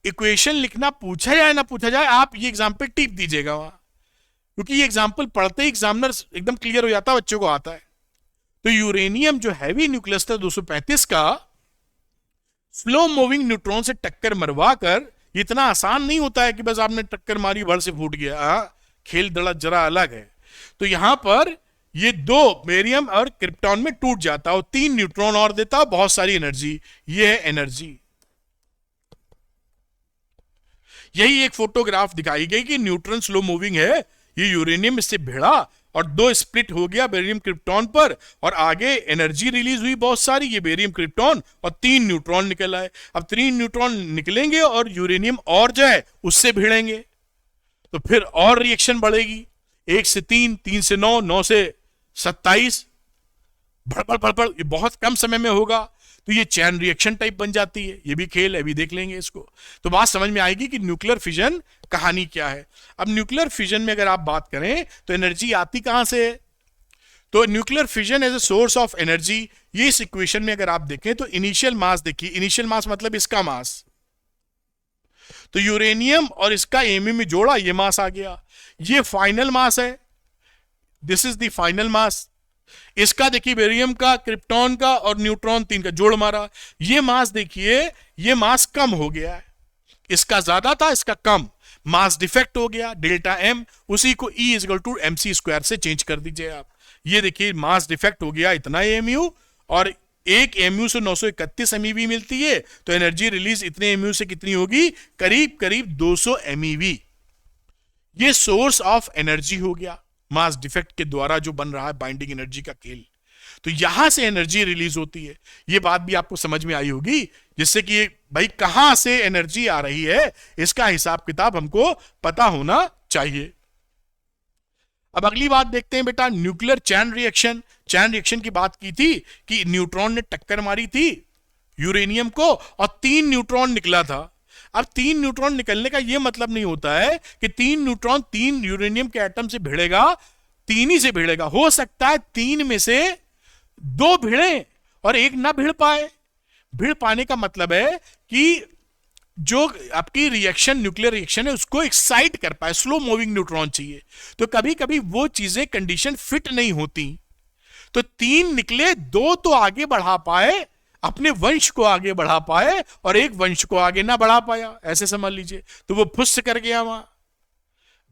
इक्वेशन लिखना, पूछा जाए ना पूछा जाए, आप ये एग्जांपल टिप दीजिएगा वहां, क्योंकि ये एग्जांपल पढ़ते ही एग्जामिनर एकदम क्लियर हो जाता है, बच्चों को आता है। तो यूरेनियम जो हैवी न्यूक्लियस था 235 का, स्लो मूविंग न्यूट्रॉन से टक्कर मरवा कर, इतना आसान नहीं होता है कि बस आपने टक्कर मारी भर से फूट गया, खेल दड़ा जरा अलग है। तो यहां पर ये 2 बेरियम और क्रिप्टॉन में टूट जाता है और 3 न्यूट्रॉन और देता है, बहुत सारी एनर्जी। ये है एनर्जी। यही एक फोटोग्राफ दिखाई गई कि न्यूट्रॉन स्लो मूविंग है, ये यूरेनियम इससे भिड़ा और 2 स्प्लिट हो गया बेरियम क्रिप्टॉन पर, और आगे एनर्जी रिलीज हुई बहुत सारी, ये बेरियम क्रिप्टॉन और 3 न्यूट्रॉन निकल आए। अब 3 न्यूट्रॉन निकलेंगे और यूरेनियम और जाए उससे भिड़ेंगे, तो फिर और रिएक्शन बढ़ेगी, 1 से 3, 3 से 9, 9 से 27, भड़बड़ भड़बड़, ये बहुत कम समय में होगा। तो ये चैन रिएक्शन टाइप बन जाती है। ये भी खेल है, अभी देख लेंगे इसको, तो बात समझ में आएगी कि न्यूक्लियर फिजन कहानी क्या है। अब न्यूक्लियर फिजन में अगर आप बात करें तो एनर्जी आती कहां से है, तो nuclear fission as a source of energy, ये इस इक्वेशन में अगर आप देखें तो इनिशियल मास देखिए, इनिशियल मास मतलब इसका मास, तो यूरेनियम और इसका एमयू में जोड़ा, ये मास आ गया। ये फाइनल मास है, दिस इज द फाइनल मास। इसका देखिए बेरियम का, क्रिप्टॉन का और न्यूट्रॉन 3 का जोड़ मारा, ये मास देखिए, ये मास कम हो गया है, इसका ज्यादा था इसका कम, मास डिफेक्ट हो गया, डेल्टा एम, उसी को E = mc² से चेंज कर दीजिए आप। ये देखिए मास डिफेक्ट हो गया इतना एमयू, और एक एमयू से 931 एमईवी मिलती है, तो एनर्जी रिलीज इतने एमयू से कितनी होगी, करीब करीब 200 एमईवी। ये सोर्स ऑफ एनर्जी हो गया, मास डिफेक्ट के द्वारा जो बन रहा है बाइंडिंग एनर्जी का खेल। तो यहां से एनर्जी रिलीज होती है, ये बात भी आपको समझ में आई होगी, जिससे कि भाई कहां से एनर्जी आ रही है इसका हिसाब किताब हमको पता होना चाहिए। अब अगली बात देखते हैं बेटा, nuclear chain reaction. Chain reaction की बात की थी कि न्यूट्रॉन ने टक्कर मारी थी यूरेनियम को और 3 न्यूट्रॉन निकला था। अब 3 न्यूट्रॉन निकलने का यह मतलब नहीं होता है कि 3 न्यूट्रॉन 3 यूरेनियम के एटम से भिड़ेगा, 3 ही से भिड़ेगा। हो सकता है 3 में से 2 भिड़े और 1 ना भिड़ पाए। भिड़ पाने का मतलब है कि जो आपकी रिएक्शन, न्यूक्लियर रिएक्शन है, उसको एक्साइट कर पाए, स्लो मूविंग न्यूट्रॉन चाहिए। तो कभी कभी वो चीजें कंडीशन फिट नहीं होती, तो 3 निकले, 2 तो आगे बढ़ा पाए, अपने वंश को आगे बढ़ा पाए, और 1 वंश को आगे ना बढ़ा पाया, ऐसे समझ लीजिए। तो वो फुस कर गया वहां।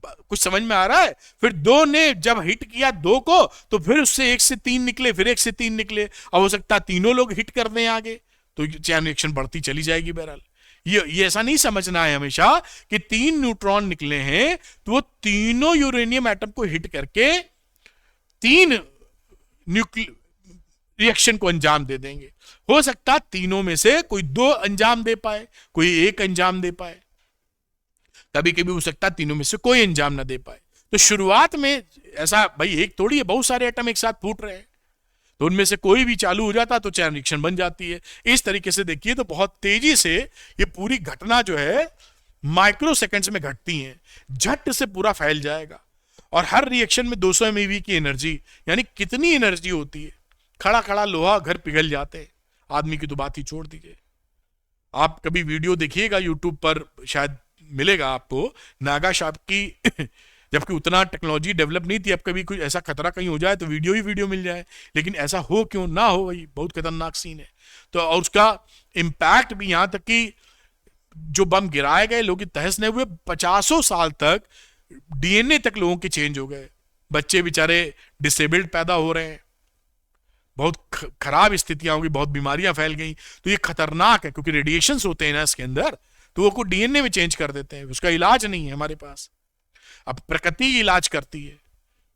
कुछ समझ में आ रहा है? फिर 2 ने जब हिट किया 2 को, तो फिर उससे 1 से 3 निकले, फिर 1 से 3 निकले, और हो सकता है तीनों लोग हिट कर दें आगे, तो चैन रिएक्शन बढ़ती चली जाएगी। बहरहाल ये ऐसा नहीं समझना है हमेशा कि 3 न्यूट्रॉन निकले हैं तो वो तीनों यूरेनियम एटम को हिट करके 3 रिएक्शन को अंजाम दे देंगे। हो सकता है तीनों में से कोई 2 अंजाम दे पाए, कोई 1 अंजाम दे पाए, कभी कभी हो सकता है तीनों में से कोई अंजाम ना दे पाए। तो शुरुआत में ऐसा, भाई एक थोड़ी है, बहुत सारे एटम एक साथ फूट रहे हैं, तो उनमें से कोई भी चालू हो जाता तो चैन रिएक्शन बन जाती है। इस तरीके से देखिए तो बहुत तेजी से ये पूरी घटना जो है माइक्रो सेकंड्स में घटती है, झट से पूरा फैल जाएगा। और हर रिएक्शन में 200 MeV की एनर्जी, यानी कितनी एनर्जी होती है। खड़ा खड़ा लोहा घर पिघल जाते हैं, आदमी की तो बात ही छोड़ दीजिए। आप कभी वीडियो देखिएगा यूट्यूब पर, शायद मिलेगा आपको, नागा साहब की जबकि उतना टेक्नोलॉजी डेवलप नहीं थी। अब कभी कुछ ऐसा खतरा कहीं हो जाए तो वीडियो ही वीडियो मिल जाए, लेकिन ऐसा हो क्यों ना हो, भाई बहुत खतरनाक सीन है। तो और उसका इम्पैक्ट भी, यहां तक कि जो बम गिराए गए लोग तहस नहीं हुए, 50 साल तक DNA तक लोगों के चेंज हो गए, बच्चे बेचारे डिसेबल्ड पैदा हो रहे हैं, बहुत खराब स्थितियां होगी, बहुत बीमारियां फैल गई। तो ये खतरनाक है, क्योंकि रेडिएशन होते हैं ना इसके अंदर, तो वो को DNA में चेंज कर देते हैं, उसका इलाज नहीं है हमारे पास। अब प्रकृति इलाज करती है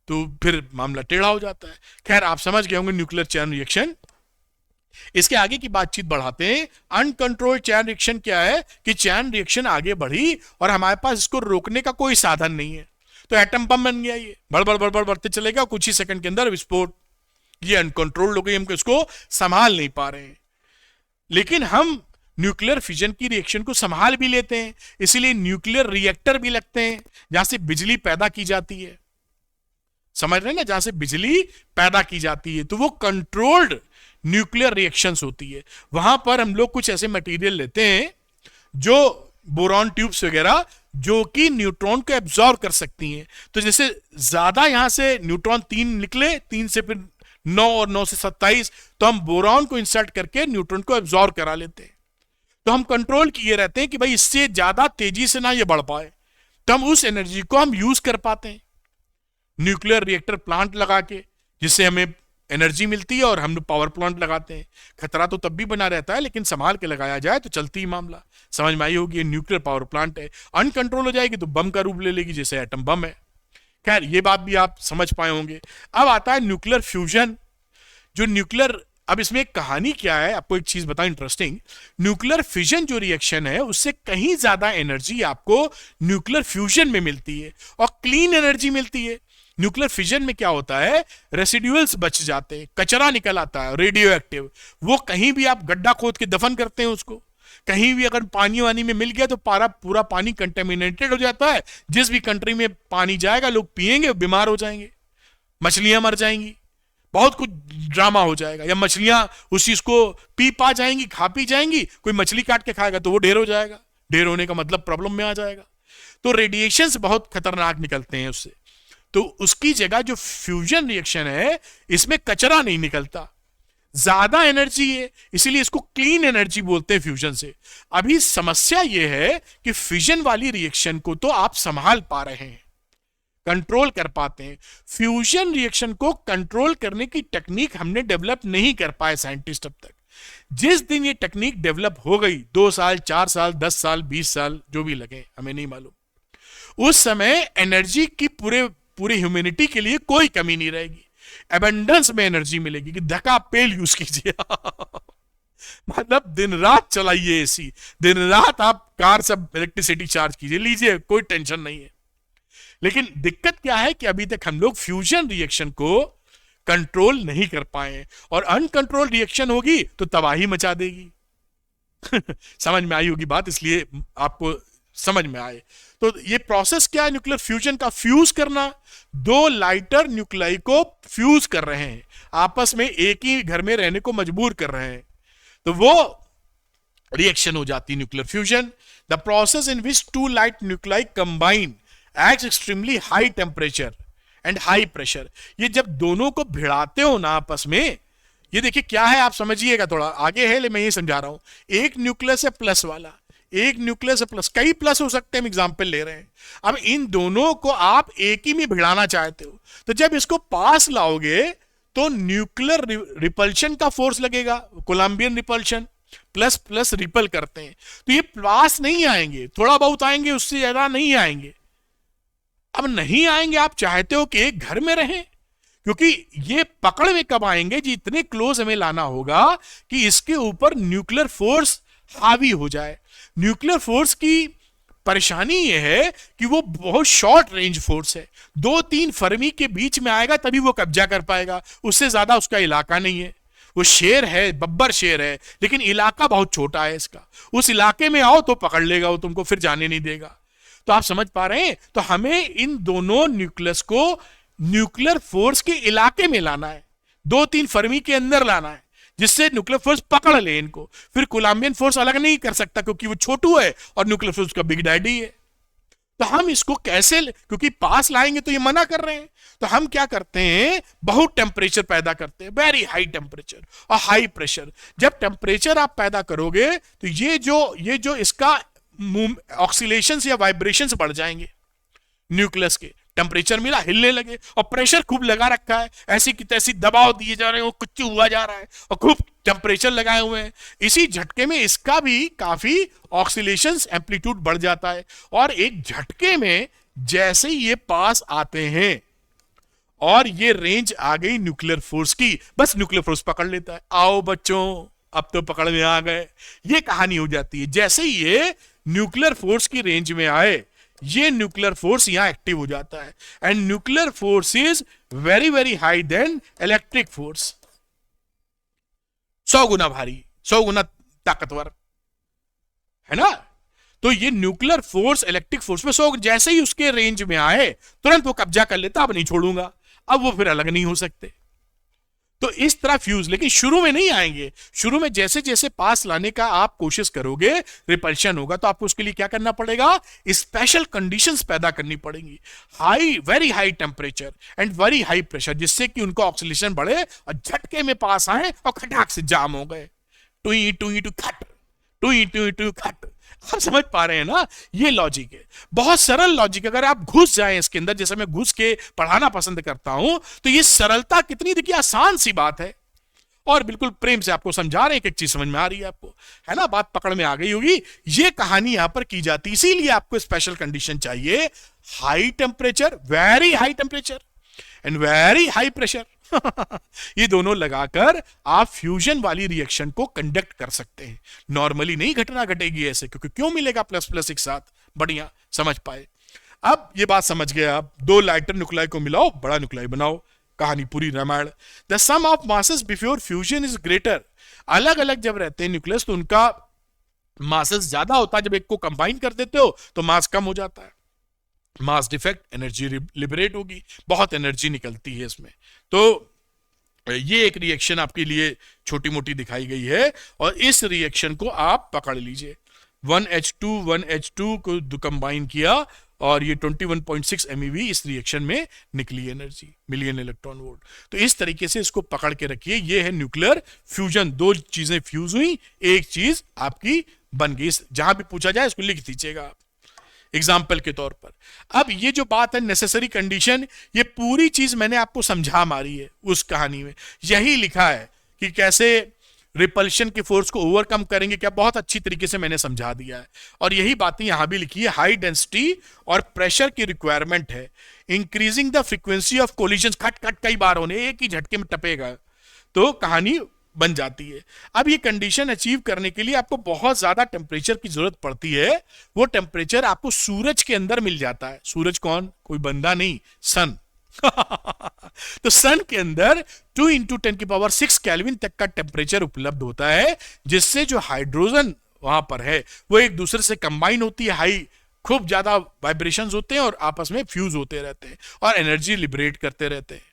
तो फिर मामला टेढ़ा हो जाता है। खैर आप समझ गए होंगे न्यूक्लियर चैन रिएक्शन। इसके आगे की बातचीत बढ़ाते हैं। अनकंट्रोल्ड चैन रिएक्शन क्या है कि चैन रिएक्शन आगे बढ़ी और हमारे पास इसको रोकने का कोई साधन नहीं है, तो एटम बम बन गया, ये बड़ बढ़ते चलेगा, कुछ ही सेकंड के अंदर विस्फोट। ये अनकंट्रोल्ड हो गई, हम इसको संभाल नहीं पा रहे हैं। लेकिन हम न्यूक्लियर फिजन की रिएक्शन को संभाल भी लेते हैं, इसीलिए न्यूक्लियर रिएक्टर भी लगते हैं जहां से बिजली पैदा की जाती है। समझ रहे हैं ना, जहां से बिजली पैदा की जाती है, तो वो कंट्रोल्ड न्यूक्लियर रिएक्शंस होती है। वहां पर हम लोग कुछ ऐसे मटेरियल लेते हैं जो बोरॉन ट्यूब्स वगैरह, जो कि न्यूट्रॉन को एब्जॉर्ब कर सकती हैं। तो जैसे ज्यादा यहां से न्यूट्रॉन 3 निकले, 3 से फिर 9 और 9 से 27, तो हम बोरॉन को इंसर्ट करके न्यूट्रॉन को एब्जॉर्ब करा लेते हैं। तो हम कंट्रोल किए रहते हैं कि भाई इससे ज्यादा तेजी से ना ये बढ़ पाए, तो हम उस एनर्जी को हम यूज कर पाते हैं न्यूक्लियर रिएक्टर प्लांट लगा के, जिससे हमें एनर्जी मिलती है, और हम पावर प्लांट लगाते हैं। खतरा तो तब भी बना रहता है, लेकिन संभाल के लगाया जाए तो चलती ही मामला। समझ में आई होगी, ये न्यूक्लियर पावर प्लांट है। अनकंट्रोल हो जाएगी तो बम का रूप ले लेगी, जैसे एटम बम है। खैर ये बात भी आप समझ पाए होंगे। अब आता है न्यूक्लियर फ्यूजन। जो न्यूक्लियर, अब इसमें एक कहानी क्या है, आपको एक चीज बताऊं इंटरेस्टिंग। न्यूक्लियर फिजन जो रिएक्शन है, उससे कहीं ज्यादा एनर्जी आपको न्यूक्लियर फ्यूजन में मिलती है, और क्लीन एनर्जी मिलती है। न्यूक्लियर फिजन में क्या होता है, रेसिड्यूल्स बच जाते हैं, कचरा निकल आता है रेडियो एक्टिव, वो कहीं भी आप गड्ढा खोद के दफन करते हैं उसको, कहीं भी अगर पानी वानी में मिल गया तो पूरा पानी कंटेमिनेटेड हो जाता है। जिस भी कंट्री में पानी जाएगा, लोग पिएंगे, बीमार हो जाएंगे, मछलियां मर जाएंगी, बहुत कुछ ड्रामा हो जाएगा। या मछलियां उस चीज को पी पा जाएंगी, खा पी जाएंगी, कोई मछली काट के खाएगा तो वो ढेर हो जाएगा, ढेर होने का मतलब प्रॉब्लम में आ जाएगा। तो रेडिएशंस बहुत खतरनाक निकलते हैं उससे। तो उसकी जगह जो फ्यूजन रिएक्शन है, इसमें कचरा नहीं निकलता, ज्यादा एनर्जी है, इसीलिए इसको क्लीन एनर्जी बोलते हैं फ्यूजन से। अभी समस्या यह है कि फ्यूजन वाली रिएक्शन को तो आप संभाल पा रहे हैं, कंट्रोल कर पाते हैं, फ्यूजन रिएक्शन को कंट्रोल करने की टेक्निक हमने डेवलप नहीं कर पाए साइंटिस्ट अब तक। जिस दिन ये टेक्निक डेवलप हो गई, 2 साल 4 साल 10 साल 20 साल जो भी लगे, हमें नहीं मालूम, उस समय एनर्जी की पूरे ह्यूमैनिटी के लिए कोई कमी नहीं रहेगी, एबंडेंस में एनर्जी मिलेगी कि धक्का पेल यूज कीजिए मतलब दिन रात चलाइए एसी, दिन रात आप कार से इलेक्ट्रिसिटी चार्ज कीजिए, लीजिए, कोई टेंशन नहीं है। लेकिन दिक्कत क्या है कि अभी तक हम लोग फ्यूजन रिएक्शन को कंट्रोल नहीं कर पाए, और अनकंट्रोल रिएक्शन होगी तो तबाही मचा देगी समझ में आई होगी बात, इसलिए आपको समझ में आए। तो ये प्रोसेस क्या है न्यूक्लियर फ्यूजन का, फ्यूज करना। 2 लाइटर न्यूक्लाई को फ्यूज कर रहे हैं, आपस में एक ही घर में रहने को मजबूर कर रहे हैं, तो वो रिएक्शन हो जाती है nuclear fusion. The process in which 2 light nuclei combine at extremely high temperature and high pressure. ये जब दोनों को भिड़ाते हो ना आपस में, ये देखिए क्या है, आप समझिएगा, थोड़ा आगे है, लेकिन मैं ये समझा रहा हूं। एक न्यूक्लियस है प्लस वाला, एक न्यूक्लियस है प्लस, कई प्लस हो सकते हैं, हम एग्जाम्पल ले रहे हैं। अब इन दोनों को आप एक ही में भिड़ाना चाहते हो, तो जब इसको पास लाओगे तो न्यूक्लियर रिपल्शन का फोर्स लगेगा, Coulombian repulsion, plus plus repel करते हैं, तो ये पास नहीं आएंगे, थोड़ा बहुत आएंगे, उससे ज्यादा नहीं आएंगे। अब नहीं आएंगे, आप चाहते हो कि एक घर में रहें, क्योंकि ये पकड़ में कब आएंगे जी, इतने क्लोज हमें लाना होगा कि इसके ऊपर न्यूक्लियर फोर्स हावी हो जाए। न्यूक्लियर फोर्स की परेशानी यह है कि वो बहुत शॉर्ट रेंज फोर्स है, 2-3 फर्मी के बीच में आएगा तभी वो कब्जा कर पाएगा, उससे ज्यादा उसका इलाका नहीं है। वो शेर है, बब्बर शेर है, लेकिन इलाका बहुत छोटा है इसका, उस इलाके में आओ तो पकड़ लेगा वो तुमको, फिर जाने नहीं देगा। तो आप समझ पा रहे हैं, तो हमें इन दोनों न्यूक्लियस को न्यूक्लियर फोर्स के इलाके में लाना है, 2-3 फर्मी के अंदर लाना है, जिससे न्यूक्लियर फोर्स पकड़ ले इनको। फिर कोलंबियन फोर्स अलग नहीं कर सकता क्योंकि वो छोटू है और न्यूक्लियर फोर्स का बिग डैडी है। तो हम इसको कैसे, क्योंकि पास लाएंगे तो ये मना कर रहे हैं, तो हम क्या करते हैं, बहुत टेम्परेचर पैदा करते हैं, वेरी हाई टेम्परेचर और हाई प्रेशर। जब टेम्परेचर आप पैदा करोगे तो ये जो इसका ऑक्सीलेशंस या वाइब्रेशंस बढ़ जाएंगे, न्यूक्लियस के टेम्परेचर मिला, हिलने लगे, और प्रेशर खूब लगा रखा है, ऐसी की तैसी दबाव दिए जा रहे हैं, कुछ हुआ जा रहा है और खूब टेम्परेचर लगाए हुए हैं। इसी झटके में इसका भी काफी ऑक्सीलेशंस एम्पलीट्यूड बढ़ जाता है, और एक झटके में जैसे ये पास आते हैं और ये रेंज आ गई न्यूक्लियर फोर्स की, बस न्यूक्लियर फोर्स पकड़ लेता है, आओ बच्चों अब तो पकड़ में आ गए, ये कहानी हो जाती है। जैसे ही ये न्यूक्लियर फोर्स की रेंज में आए, ये न्यूक्लियर फोर्स यहां एक्टिव हो जाता है, and nuclear force is very very high then electric force, 100 गुना भारी, 100 गुना ताकतवर, है ना। तो ये न्यूक्लियर फोर्स इलेक्ट्रिक फोर्स में 100, जैसे ही उसके रेंज में आए तुरंत वो कब्जा कर लेता, अब नहीं छोड़ूंगा, अब वो फिर अलग नहीं हो सकते। तो इस तरह फ्यूज, लेकिन शुरू में नहीं आएंगे, शुरू में जैसे जैसे पास लाने का आप कोशिश करोगे रिपल्शन होगा, तो आपको उसके लिए क्या करना पड़ेगा, स्पेशल कंडीशंस पैदा करनी पड़ेंगी, high, very high temperature and very high pressure, जिससे कि उनको ऑक्सीलेशन बढ़े और झटके में पास आए और खटाक से जाम हो गए, टुई टुई टू खट, टुई टुई टू खट। आप समझ पा रहे हैं ना, ये लॉजिक है, बहुत सरल लॉजिक। अगर आप घुस जाएं इसके अंदर, जैसे मैं घुस के पढ़ाना पसंद करता हूं, तो ये सरलता कितनी, देखिए आसान सी बात है, और बिल्कुल प्रेम से आपको समझा रहे हैं, एक चीज समझ में आ रही है आपको, है ना, बात पकड़ में आ गई होगी। ये कहानी यहां पर की जाती, इसीलिए आपको स्पेशल कंडीशन चाहिए, high temperature, very high temperature and very high pressure ये दोनों लगाकर आप फ्यूजन वाली रिएक्शन को कंडक्ट कर सकते हैं। नॉर्मली नहीं घटना घटेगी ऐसे, क्योंकि क्यों मिलेगा प्लस प्लस एक साथ, बढ़िया समझ पाए। अब ये बात समझ गए आप, 2 लाइटर न्यूक्लियाई को मिलाओ, बड़ा न्यूक्लियाई बनाओ, कहानी पूरी Ramayana. The sum of masses before fusion is greater, अलग अलग जब रहते हैं न्यूक्लियस तो उनका मासेस ज्यादा होता है, जब एक को कंबाइन कर देते हो तो मास कम हो जाता है, मास डिफेक्ट, एनर्जी लिबरेट होगी, बहुत एनर्जी निकलती है इसमें। तो ये एक रिएक्शन आपके लिए छोटी मोटी दिखाई गई है, और इस रिएक्शन को आप पकड़ लीजिए, 1H2 को कंबाइन किया और ये 21.6 MeV इस रिएक्शन में निकली एनर्जी, मिलियन इलेक्ट्रॉन वोल्ट। तो इस तरीके से इसको पकड़ के रखिए, ये है न्यूक्लियर फ्यूजन, 2 चीजें फ्यूज हुई, एक चीज आपकी बन गई। जहां भी पूछा जाए इसको लिख दीजिएगा आप एग्जाम्पल के तौर पर। अब ये जो बात है नेसेसरी कंडीशन, ये पूरी चीज मैंने आपको समझा मारी है उस कहानी में, यही लिखा है कि कैसे रिपल्शन की फोर्स को ओवरकम करेंगे, क्या बहुत अच्छी तरीके से मैंने समझा दिया है। और यही बातें यहां भी लिखी है, हाई डेंसिटी और प्रेशर की रिक्वायरमेंट है, increasing the frequency of collision, खट खट कई बार होने, एक ही झटके में टपेगा, तो कहानी बन जाती है। अब ये कंडीशन अचीव करने के लिए आपको बहुत ज्यादा टेम्परेचर की जरूरत पड़ती है, वो टेम्परेचर आपको सूरज के अंदर मिल जाता है। सूरज कौन, कोई बंदा नहीं, सन तो सन के अंदर 2 × 10⁶ केल्विन तक का टेम्परेचर उपलब्ध होता है, जिससे जो हाइड्रोजन वहां पर है वो एक दूसरे से कंबाइन होती है, हाई, खूब ज्यादा वाइब्रेशंस होते हैं और आपस में फ्यूज होते रहते हैं और एनर्जी लिबरेट करते रहते हैं।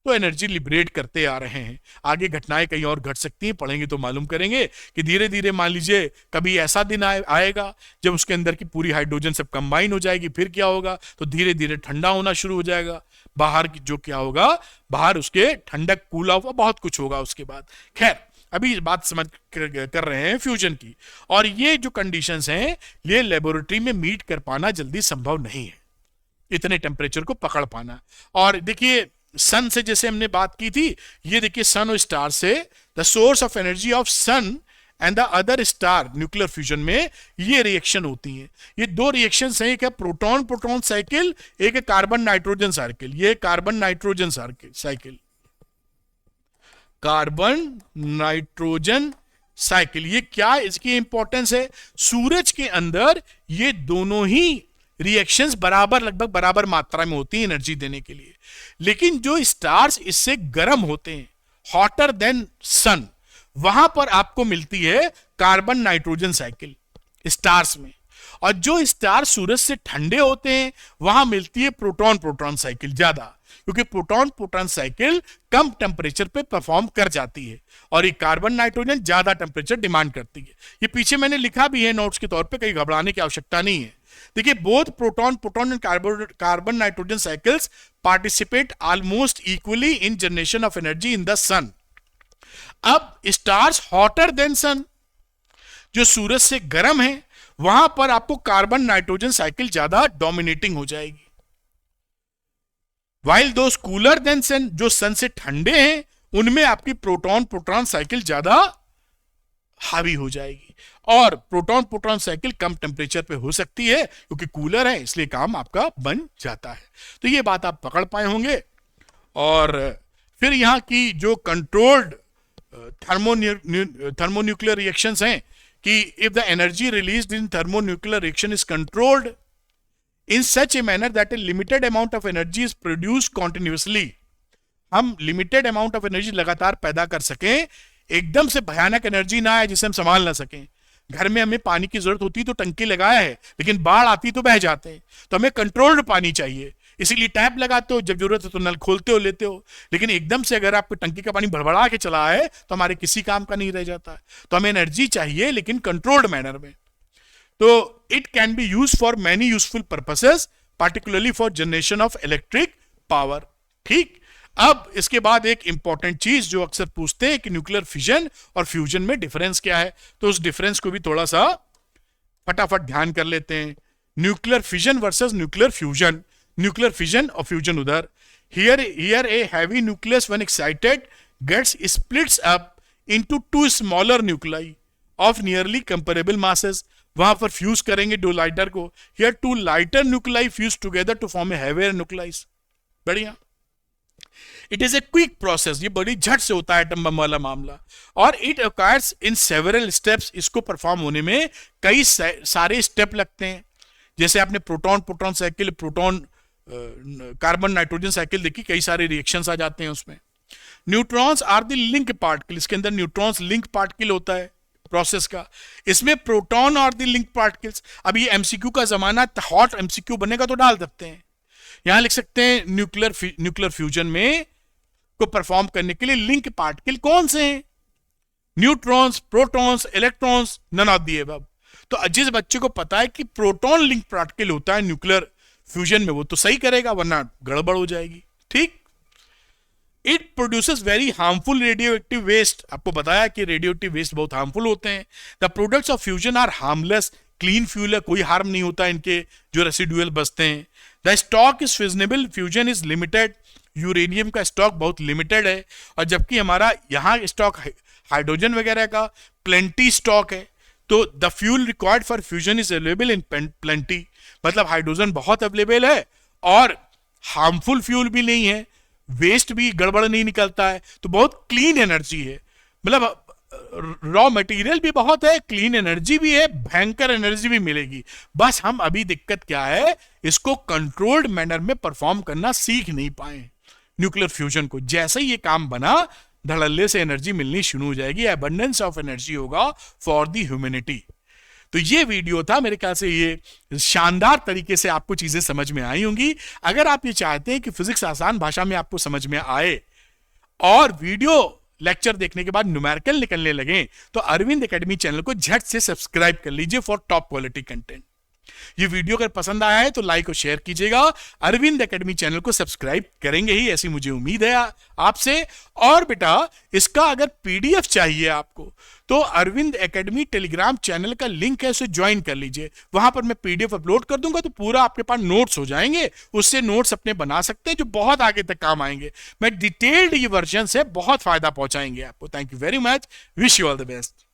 तो एनर्जी लिबरेट करते आ रहे हैं, आगे घटनाएं कहीं और घट सकती हैं, पढ़ेंगे तो मालूम करेंगे कि धीरे धीरे मान लीजिए कभी ऐसा दिन आएगा जब उसके अंदर की पूरी हाइड्रोजन सब कंबाइन हो जाएगी, फिर क्या होगा, तो धीरे धीरे ठंडा होना शुरू हो जाएगा, बाहर की जो क्या होगा, बाहर उसके ठंडक, कूल ऑफ, बहुत कुछ होगा उसके बाद। खैर अभी बात समझ कर रहे हैं फ्यूजन की, और ये जो कंडीशंस हैं ये लेबोरेटरी में मीट कर पाना जल्दी संभव नहीं है, इतने टेम्परेचर को पकड़ पाना। और देखिए सन से जैसे हमने बात की थी, ये देखिए सन और स्टार से, the source of energy of sun and the other star, nuclear fusion में ये रिएक्शन होती हैं। ये 2 रिएक्शन हैं, एक है प्रोटॉन प्रोटॉन साइकिल, एक है कार्बन नाइट्रोजन साइकिल। ये carbon nitrogen cycle, carbon nitrogen cycle, ये क्या इसकी इंपॉर्टेंस है, सूरज के अंदर ये दोनों ही रिएक्शंस बराबर, लगभग बराबर मात्रा में होती है एनर्जी देने के लिए, लेकिन जो स्टार्स इससे गर्म होते हैं, हॉटर देन सन, वहां पर आपको मिलती है कार्बन नाइट्रोजन साइकिल स्टार्स में। और जो स्टार सूरज से ठंडे होते हैं वहां मिलती है प्रोटॉन प्रोटॉन साइकिल ज्यादा, क्योंकि प्रोटॉन प्रोटॉन साइकिल कम टेम्परेचर पे परफॉर्म कर जाती है और ये कार्बन नाइट्रोजन ज्यादा टेम्परेचर डिमांड करती है। ये पीछे मैंने लिखा भी है नोट्स के तौर पे, कहीं घबराने की आवश्यकता नहीं है। देखिए both proton proton and carbon nitrogen cycles participate almost equally in generation of energy in the sun. अब स्टार्स हॉटर देन सन, जो सूरज से गर्म है, वहां पर आपको कार्बन नाइट्रोजन साइकिल ज्यादा डोमिनेटिंग हो जाएगी। वाइल दोस कूलर देन सन, जो सन से ठंडे हैं, उनमें आपकी प्रोटॉन प्रोटॉन साइकिल ज्यादा हावी हो जाएगी। और प्रोटॉन प्रोटॉन साइकिल कम टेम्परेचर पे हो सकती है क्योंकि कूलर है, इसलिए काम आपका बन जाता है। तो ये बात आप पकड़ पाए होंगे। और फिर यहां की जो कंट्रोल्ड थर्मोन्यूक्लियर रिएक्शंस हैं कि if the energy released in thermonuclear reaction is controlled in such a manner that a limited amount of energy is produced continuously, हम लिमिटेड अमाउंट ऑफ एनर्जी लगातार पैदा कर सकें, एकदम से भयानक एनर्जी ना आए जिसे हम संभाल ना सकें। घर में हमें पानी की जरूरत होती तो टंकी लगाया है, लेकिन बाढ़ आती तो बह जाते हैं, तो हमें कंट्रोल्ड पानी चाहिए, इसीलिए टैप लगाते हो, जब जरूरत है तो नल खोलते हो लेते हो। लेकिन एकदम से अगर आपको टंकी का पानी भड़बड़ा के चला है तो हमारे किसी काम का नहीं रह जाता है। तो हमें एनर्जी चाहिए लेकिन कंट्रोल्ड मैनर में। तो it can be use for many useful purposes, particularly for generation of electric power. ठीक, अब इसके बाद एक इंपॉर्टेंट चीज जो अक्सर पूछते हैं कि न्यूक्लियर फिजन और फ्यूजन में डिफरेंस क्या है, तो उस डिफरेंस को भी थोड़ा सा फटाफट ध्यान कर लेते हैं। Nuclear fission versus nuclear fusion. Nuclear fission और फ्यूजन उधर। Here a heavy nucleus when excited gets splits up into two smaller nuclei of nearly comparable masses, वहां पर फ्यूज करेंगे दो लाइटर को। Here two lighter nuclei fuse together to form a heavier nucleus. बढ़िया, it is a quick process, ये बड़ी झट से होता है एटम बम वाला मामला, और it occurs in several steps. इसको परफॉर्म होने में कई सारे स्टेप लगते हैं। जैसे आपने proton proton cycle, proton carbon nitrogen cycle देखी, कई सारे रिएक्शंस आ जाते हैं उसमें। Neutrons are the link particle, इसके अंदर न्यूट्रॉन्स लिंक पार्टिकल होता है प्रोसेस का। इसमें प्रोटॉन और द लिंक पार्टिकल्स। अब ये एमसीक्यू का जमाना, हॉट एमसीक्यू बनेगा तो डाल सकते हैं। यहां लिख सकते हैं न्यूक्लियर फ्यूजन में को परफॉर्म करने के लिए लिंक पार्टिकल कौन से हैं? Neutrons, protons, electrons, none of the above. तो जिस बच्चे को पता है कि प्रोटॉन लिंक पार्टिकल होता है न्यूक्लियर फ्यूजन में, वो तो सही करेगा, वरना गड़बड़ हो जाएगी। ठीक, it produces very harmful radioactive waste. आपको बताया कि रेडियो एक्टिव वेस्ट बहुत हार्मफुल होते हैं। The products of fusion are harmless, clean fuel है, कोई हार्म नहीं होता इनके जो रेसिडुअल बचते हैं। The stock is फिजनेबल, fusion is limited, uranium का स्टॉक बहुत लिमिटेड है, और जबकि हमारा यहाँ स्टॉक हाइड्रोजन वगैरह का प्लेंटी स्टॉक है। तो the fuel required for fusion is available in plenty, मतलब हाइड्रोजन बहुत अवेलेबल है और हार्मफुल फ्यूल भी नहीं है, वेस्ट भी गड़बड़ नहीं निकलता है, तो बहुत क्लीन एनर्जी है। मतलब रॉ मटेरियल भी बहुत है, क्लीन एनर्जी भी है, भयंकर एनर्जी भी मिलेगी। बस हम अभी दिक्कत क्या है, इसको कंट्रोल्ड मैनर में परफॉर्म करना सीख नहीं पाए न्यूक्लियर फ्यूजन को। जैसे ही ये काम बना, धड़ल्ले से एनर्जी मिलनी शुरू हो जाएगी, एबंडेंस ऑफ एनर्जी होगा फॉर द ह्यूमैनिटी। तो ये वीडियो था, मेरे ख्याल से ये शानदार तरीके से आपको चीजें समझ में आई होंगी। अगर आप ये चाहते हैं कि फिजिक्स आसान भाषा में आपको समझ में आए और वीडियो लेक्चर देखने के बाद न्यूमेरिकल निकलने लगे, तो अरविंद एकेडमी चैनल को झट से सब्सक्राइब कर लीजिए फॉर टॉप क्वालिटी कंटेंट। ये वीडियो अगर पसंद आया है तो लाइक और शेयर कीजिएगा। अरविंद एकेडमी चैनल को सब्सक्राइब करेंगे ही, ऐसी मुझे उम्मीद है आपसे। और बेटा, इसका अगर पीडीएफ चाहिए आपको, तो अरविंद एकेडमी टेलीग्राम चैनल का लिंक है, उसे ज्वाइन कर लीजिए। वहां पर मैं पीडीएफ अपलोड कर दूंगा, तो पूरा आपके पास नोट्स हो जाएंगे, उससे नोट्स अपने बना सकते हैं जो बहुत आगे तक काम आएंगे। मैं डिटेल्ड ये वर्जन से बहुत फायदा पहुंचाएंगे आपको। Thank you very much, wish you all the best.